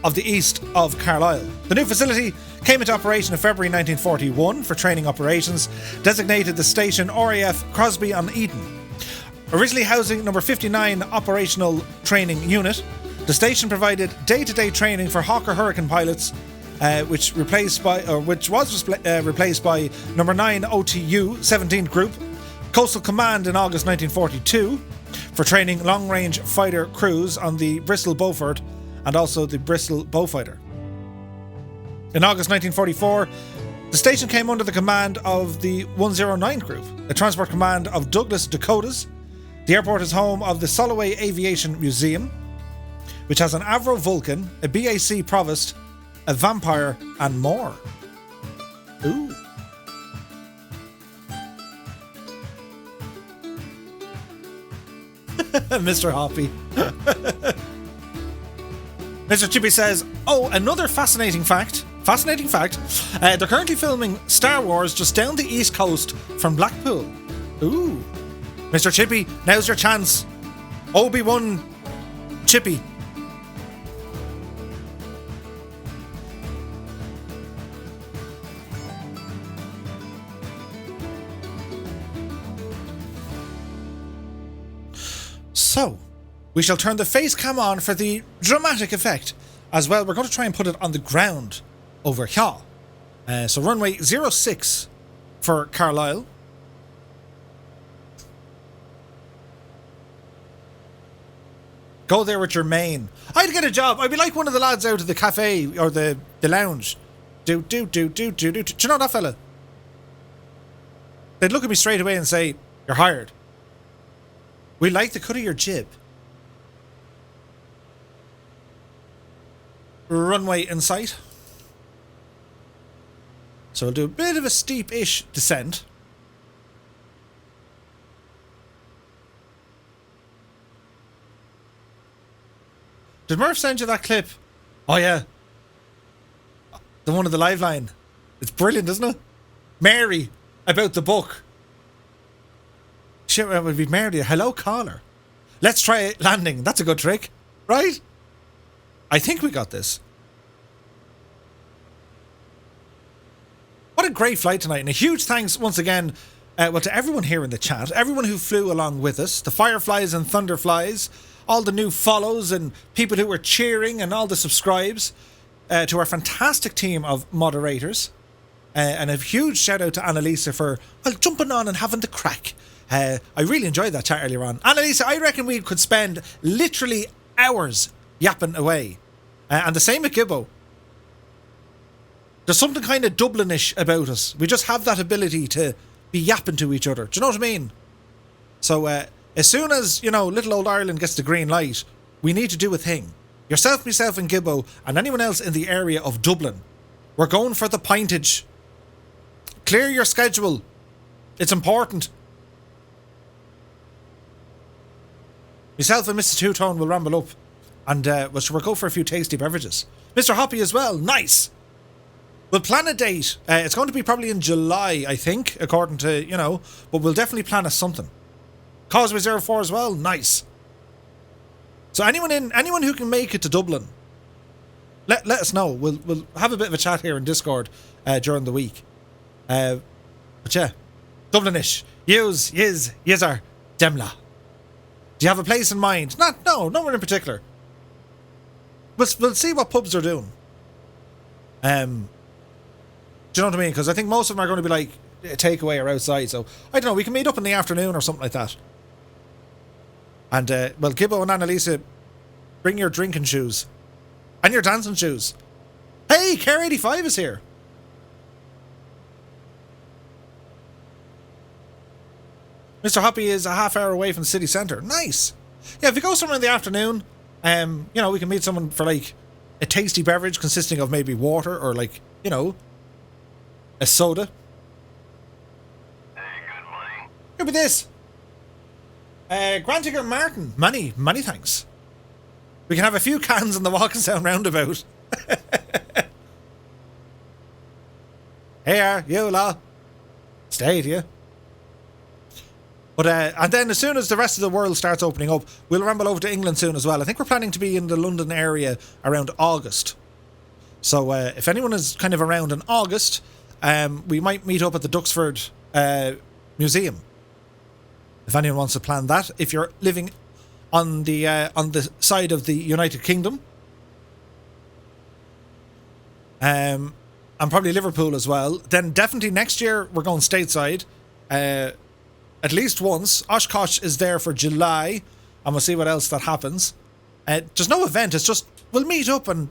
of the east of Carlisle. The new facility came into operation in February 1941 for training operations, designated the station RAF Crosby-on-Eden. Originally housing number 59 Operational Training Unit, the station provided day-to-day training for Hawker Hurricane pilots, which was replaced by number 9 OTU 17th Group, Coastal Command in August 1942 for training long-range fighter crews on the Bristol Beaufort and also the Bristol Beaufighter. In August 1944, the station came under the command of the 109 Group, a transport command of Douglas Dakotas. The airport is home of the Soloway Aviation Museum, which has an Avro Vulcan, a BAC Provost, a Vampire, and more. Ooh. Mr. Hoppy. Mr. Chippy says, oh, another fascinating fact. They're currently filming Star Wars just down the east coast from Blackpool. Ooh. Mr. Chippy, now's your chance. Obi-Wan Chippy. So, we shall turn the face cam on for the dramatic effect. As well, we're going to try and put it on the ground over here. So runway 06 for Carlisle. Go there with your mane. I'd get a job. I'd be like one of the lads out of the cafe or the lounge. Do you know that fella? They'd look at me straight away and say, you're hired. We like the cut of your jib. Runway in sight. So we'll do a bit of a steep-ish descent. Did Murph send you that clip? Oh yeah. The one of the live line. It's brilliant, isn't it? Mary, about the book. Shit, would be Mary, a hello caller. Let's try landing. That's a good trick. Right? I think we got this. What a great flight tonight. And a huge thanks once again, to everyone here in the chat. Everyone who flew along with us. The Fireflies and Thunderflies. All the new follows and people who were cheering and all the subscribes. To our fantastic team of moderators. And a huge shout out to Annalisa for jumping on and having the crack. I really enjoyed that chat earlier on. Annalisa, I reckon we could spend literally hours yapping away. And the same with Gibbo. There's something kind of Dublinish about us. We just have that ability to be yapping to each other. Do you know what I mean? So as soon as, little old Ireland gets the green light, we need to do a thing. Yourself, myself and Gibbo and anyone else in the area of Dublin. We're going for the pintage. Clear your schedule. It's important. Myself and Mr. Two-Tone will ramble up and we'll go for a few tasty beverages. Mr. Hoppy as well. Nice. We'll plan a date. It's going to be probably in July, I think, according to, but we'll definitely plan us something. Causeway 04 as well. Nice. So anyone who can make it to Dublin, let us know. We'll have a bit of a chat here in Discord during the week. But yeah, Dublinish. Yizar, Demla. Do you have a place in mind? Nowhere in particular. We'll see what pubs are doing. Do you know what I mean? Because I think most of them are going to be like a takeaway or outside. So I don't know. We can meet up in the afternoon or something like that. And Gibbo and Annalisa, bring your drinking shoes and your dancing shoes. Hey, Care 85 is here. Mr. Hoppy is a half hour away from the city centre. Nice. Yeah, if you go somewhere in the afternoon, we can meet someone for like a tasty beverage consisting of maybe water or like, a soda. Hey, good morning. Who be this? Grantiger Martin. Many thanks. We can have a few cans in the Walkinstown roundabout. Here, you lot. Stay, do you? But, and then as soon as the rest of the world starts opening up, we'll ramble over to England soon as well. I think we're planning to be in the London area around August. So if anyone is kind of around in August, we might meet up at the Duxford Museum. If anyone wants to plan that. If you're living on the side of the United Kingdom. And probably Liverpool as well. Then definitely next year we're going stateside. At least once. Oshkosh is there for July. And we'll see what else that happens. There's no event. It's just we'll meet up and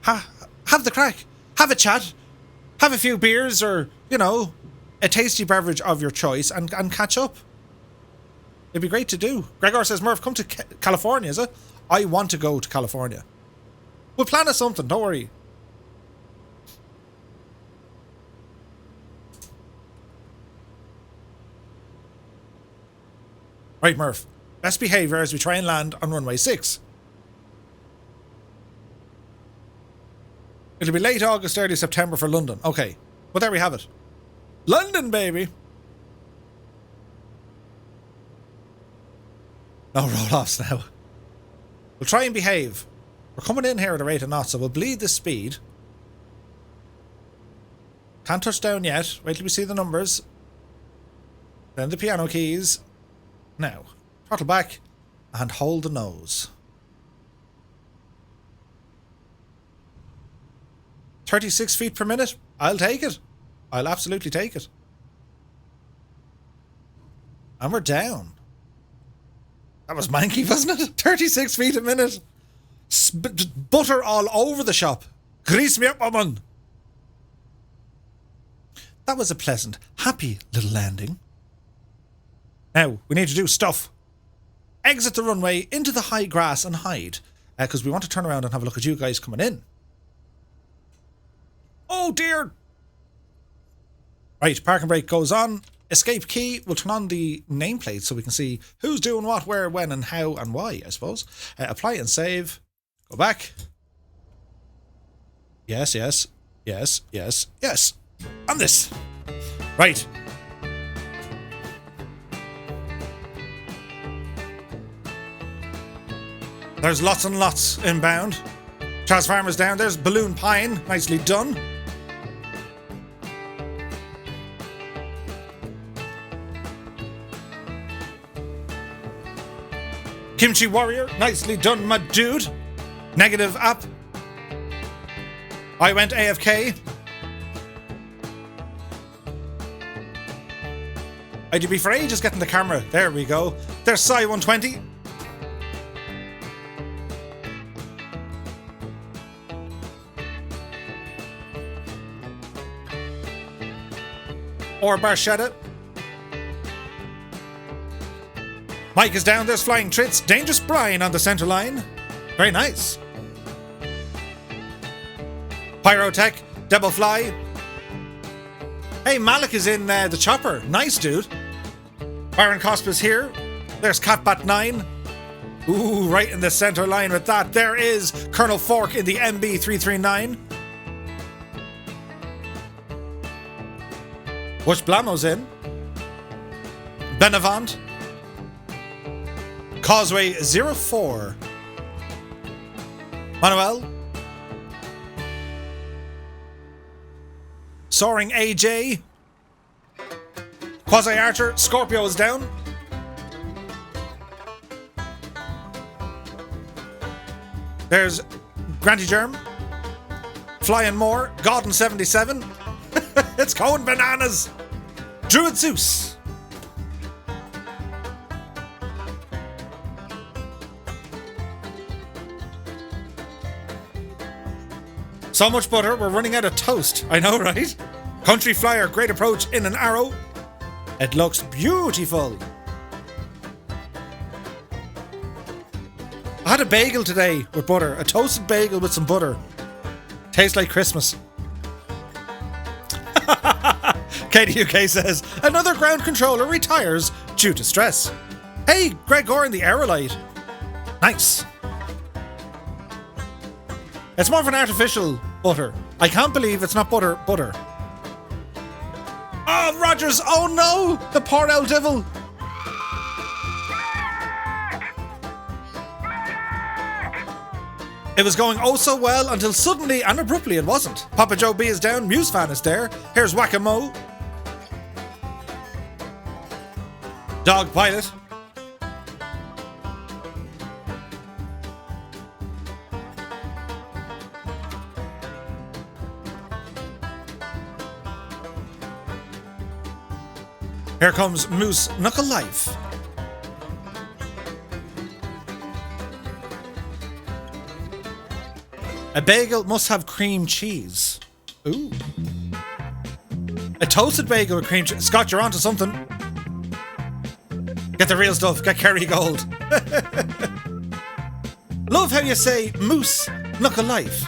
have the crack. Have a chat. Have a few beers or, you know, a tasty beverage of your choice and catch up. It'd be great to do. Gregor says, Murph, come to California, is it? I want to go to California. We'll plan us something, don't worry. Right, Murph. Best behaviour as we try and land on runway 6. It'll be late August, early September for London. Okay. Well, there we have it. London, baby! No roll-offs now. We'll try and behave. We're coming in here at a rate of knots, so we'll bleed the speed. Can't touch down yet. Wait till we see the numbers. Then the piano keys. Now, throttle back and hold the nose. 36 feet per minute. I'll take it. I'll absolutely take it. And we're down. That was manky, wasn't it? 36 feet a minute. Butter all over the shop. Grease me up, woman. That was a pleasant, happy little landing. Now, we need to do stuff. Exit the runway into the high grass and hide. Because we want to turn around and have a look at you guys coming in. Oh dear! Right, park and brake goes on. Escape key. We'll turn on the nameplate so we can see who's doing what, where, when, and how, and why, I suppose. Apply and save. Go back. Yes, yes, yes, yes, yes. And this. Right. There's lots and lots inbound. Charles Farmer's down. There's Balloon Pine. Nicely done. Kimchi Warrior. Nicely done, my dude. Negative up. I went AFK. IDB for ages getting the camera. There we go. There's Psy 120. Or Barshetta. Mike is down, there's Flying Trits. Dangerous Brian on the centre line. Very nice. Pyrotech, Double Fly. Hey, Malik is in the chopper. Nice, dude. Byron Cosp is here. There's Catbat 9. Ooh, right in the centre line with that. There is Colonel Fork in the MB339. Bush Blamo's in. Benavant. Causeway 04. Manuel. Soaring AJ. Quasi Archer. Scorpio is down. There's Granty Germ. Flying More. Godden 77. It's going bananas. Druid Zeus. So much butter, we're running out of toast. I know, right? Country Flyer, great approach in an arrow. It looks beautiful. I had a bagel today with butter. A toasted bagel with some butter. Tastes like Christmas. Katie UK says, another ground controller retires due to stress. Hey, Greg Orr in the Aerolite. Nice. It's more of an artificial butter. I can't believe it's not butter. Oh, Rogers! Oh no! The poor old devil! It was going oh so well until suddenly and abruptly it wasn't. Papa Joe B is down, Muse fan is there. Here's Whack-A-Mo. Dog Pilot. Here comes Moose Knuckle Life. A bagel must have cream cheese. Ooh. A toasted bagel with cream cheese. Scott, you're onto something. Get the real stuff. Get Kerry Gold. Love how you say Moose Knuckle Life.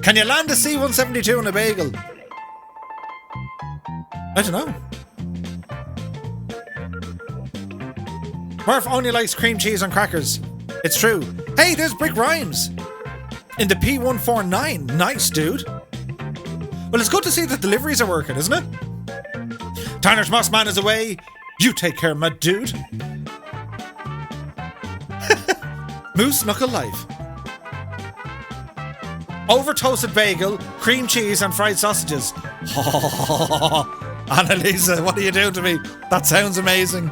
Can you land a C-172 on a bagel? I don't know. Murph only likes cream cheese on crackers. It's true. Hey, there's Brick Rhymes in the P149. Nice, dude. Well, it's good to see that deliveries are working, isn't it? Tanner's Moss Man is away. You take care, my dude. Moose Knuckle Life. Over toasted bagel, cream cheese, and fried sausages. Annalisa, what are you doing to me? That sounds amazing.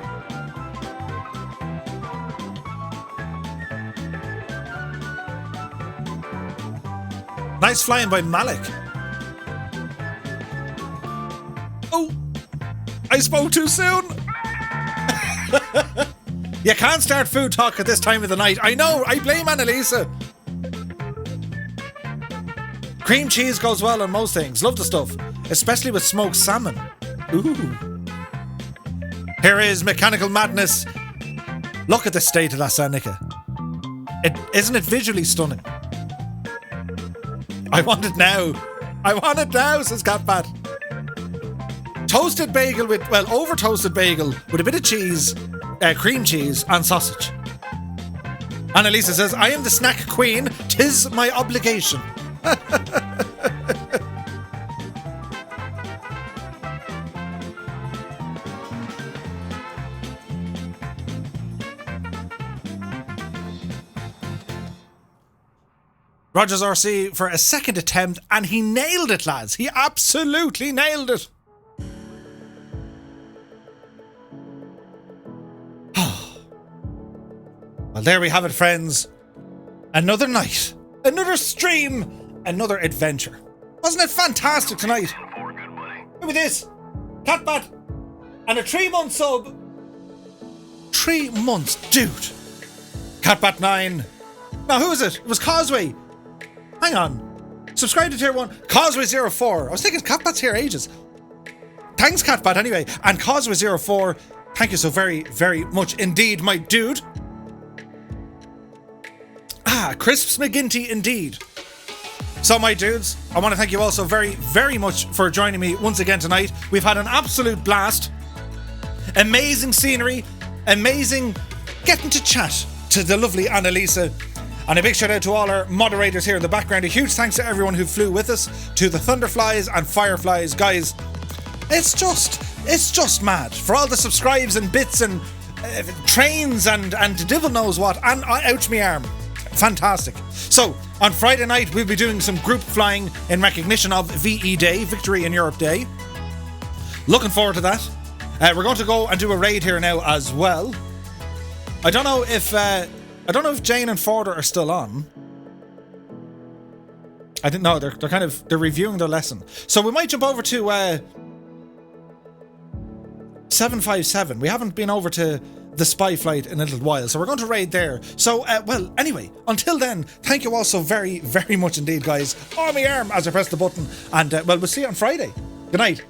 Nice flying by Malik. Oh, I spoke too soon. You can't start food talk at this time of the night. I know, I blame Annalisa. Cream cheese goes well on most things. Love the stuff. Especially with smoked salmon. Ooh. Here is Mechanical Madness. Look at the state of that Sanica. Isn't it visually stunning? I want it now. I want it now, says Catbat. Toasted bagel with, well, over toasted bagel with a bit of cheese, cream cheese and sausage. Annalisa says, I am the snack queen. 'Tis my obligation. Rogers RC for a second attempt, and he nailed it, lads. He absolutely nailed it. Well, there we have it, friends. Another night, another stream, another adventure. Wasn't it fantastic tonight? Look at this. Catbat and a 3-month sub. 3 months, dude. Catbat 9. Now, who is it? It was Causeway. Hang on. Subscribe to Tier 1. Causeway 04. I was thinking Catbat's here ages. Thanks, Catbat, anyway. And Causeway 04, thank you so very, very much indeed, my dude. Crisps McGinty indeed. So, my dudes, I want to thank you all so very, very much for joining me once again tonight. We've had an absolute blast. Amazing scenery. Amazing getting to chat to the lovely Annalisa. And a big shout out to all our moderators here in the background. A huge thanks to everyone who flew with us, to the Thunderflies and Fireflies. Guys, it's just mad. For all the subscribes and bits and trains and devil knows what. And ouch me arm. Fantastic. So, on Friday night, we'll be doing some group flying in recognition of VE Day, Victory in Europe Day. Looking forward to that. We're going to go and do a raid here now as well. I don't know if Jane and Ford are still on. I didn't know. They're reviewing their lesson. So we might jump over to 757. We haven't been over to the spy flight in a little while, so we're going to raid there. So, well, anyway, until then, thank you all so very, very much indeed, guys. On my arm as I press the button. And, well, we'll see you on Friday. Good night.